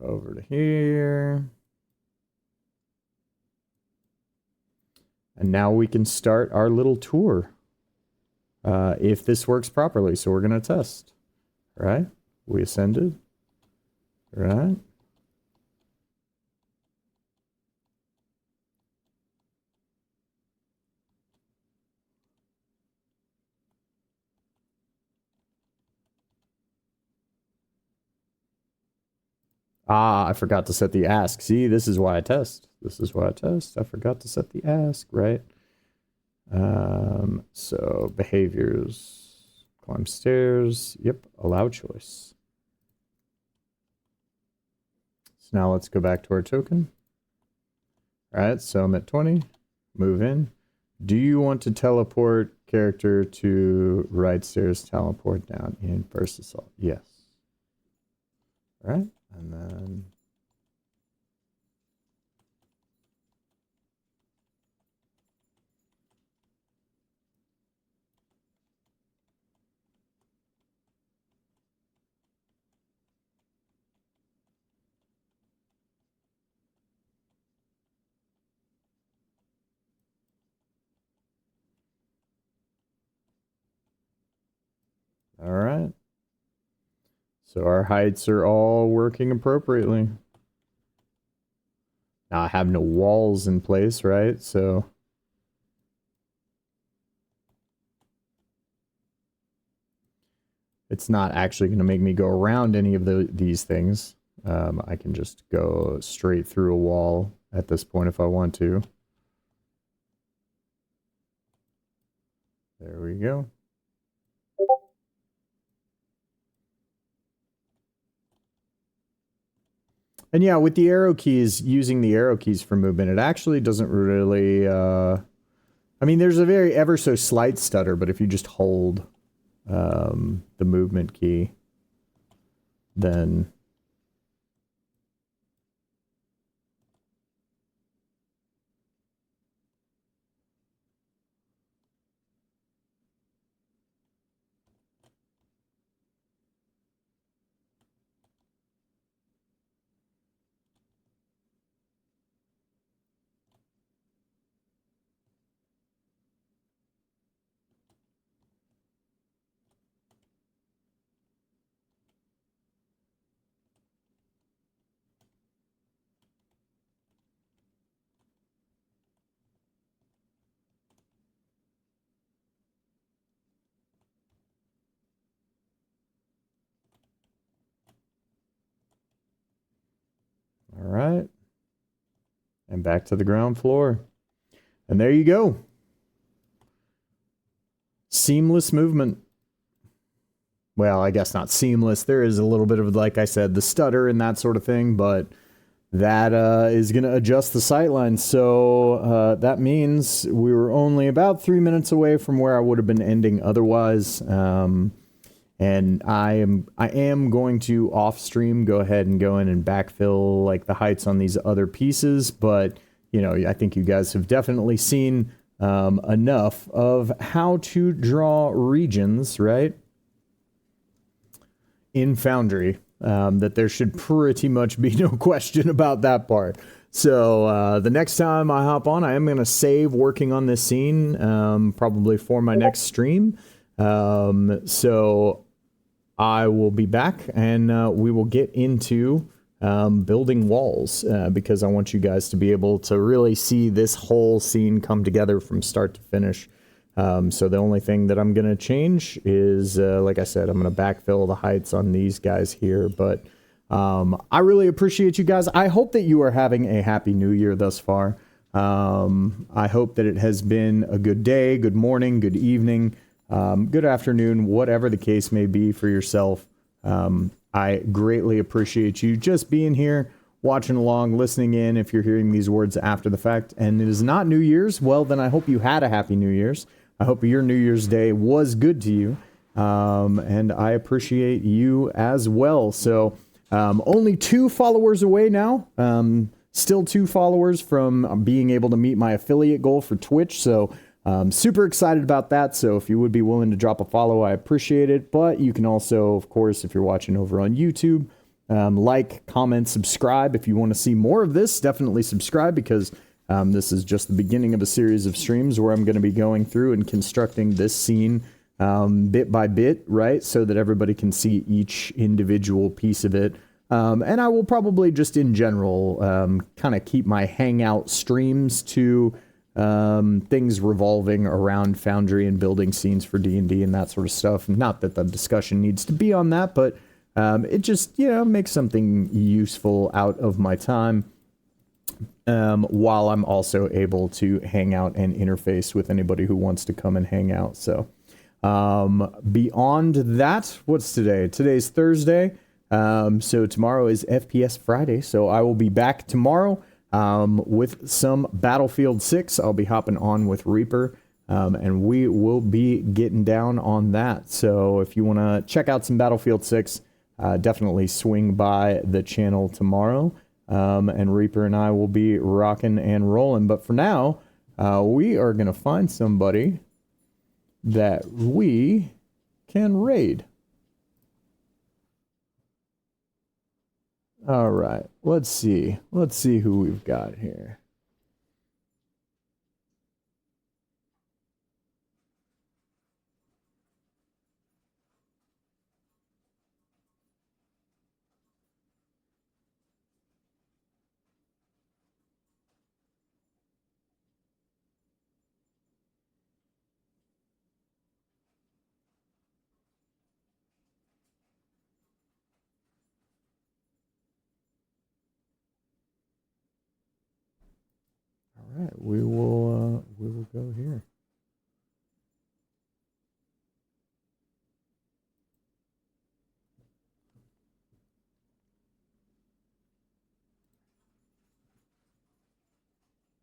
Over to here. And now we can start our little tour. If this works properly. So we're going to test. Right? We ascended. Right? Ah, I forgot to set the ask. See, this is why I test. This is why I test. I forgot to set the ask, right? So behaviors, climb stairs. Yep, allow choice. So now let's go back to our token. All right, so I'm at 20. Move in. Do you want to teleport character to right stairs, teleport down in burst assault? Yes. All right. And then all right. So our heights are all working appropriately. Now I have no walls in place, right? So it's not actually going to make me go around any of these things. I can just go straight through a wall at this point if I want to. There we go. And yeah, with the arrow keys, using the arrow keys for movement, it actually doesn't really... I mean, there's a very ever so slight stutter, but if you just hold the movement key, then... All right. And back to the ground floor. And there you go. Seamless movement. Well, I guess not seamless. There is a little bit of, like I said, the stutter and that sort of thing, but that is going to adjust the sightline. So that means we were only about 3 minutes away from where I would have been ending otherwise. And And I am going to off stream go ahead and go in and backfill like the heights on these other pieces, but you know, I think you guys have definitely seen enough of how to draw regions, right? In Foundry, that there should pretty much be no question about that part. So the next time I hop on, I am going to save working on this scene, probably for my next stream. So I will be back and we will get into building walls because I want you guys to be able to really see this whole scene come together from start to finish. So the only thing that I'm going to change is, like I said, I'm going to backfill the heights on these guys here. But I really appreciate you guys. I hope that you are having a happy new year thus far. I hope that it has been a good day, good morning, good evening, good afternoon, whatever the case may be for yourself. I greatly appreciate you just being here, watching along, listening in. If you're hearing these words after the fact and it is not New Year's, well, then I hope you had a happy New Year's. I hope your New Year's Day was good to you. And I appreciate you as well. So only 2 followers away now. Still 2 followers from being able to meet my affiliate goal for Twitch. So super excited about that. So if you would be willing to drop a follow, I appreciate it. But you can also, of course, if you're watching over on YouTube, like, comment, subscribe. If you want to see more of this, definitely subscribe because this is just the beginning of a series of streams where I'm going to be going through and constructing this scene bit by bit, right? So that everybody can see each individual piece of it. And I will probably just in general kind of keep my hangout streams to things revolving around Foundry and building scenes for D&D and that sort of stuff. Not that the discussion needs to be on that, but it just, you know, makes something useful out of my time while I'm also able to hang out and interface with anybody who wants to come and hang out. So beyond that, what's today? Today's Thursday. So tomorrow is FPS Friday. So I will be back tomorrow with some Battlefield 6. I'll be hopping on with Reaper, and we will be getting down on that. So if you want to check out some Battlefield 6, definitely swing by the channel tomorrow, and Reaper and I will be rocking and rolling. But for now, we are going to find somebody that we can raid. All right, let's see. Let's see who we've got here. All right, we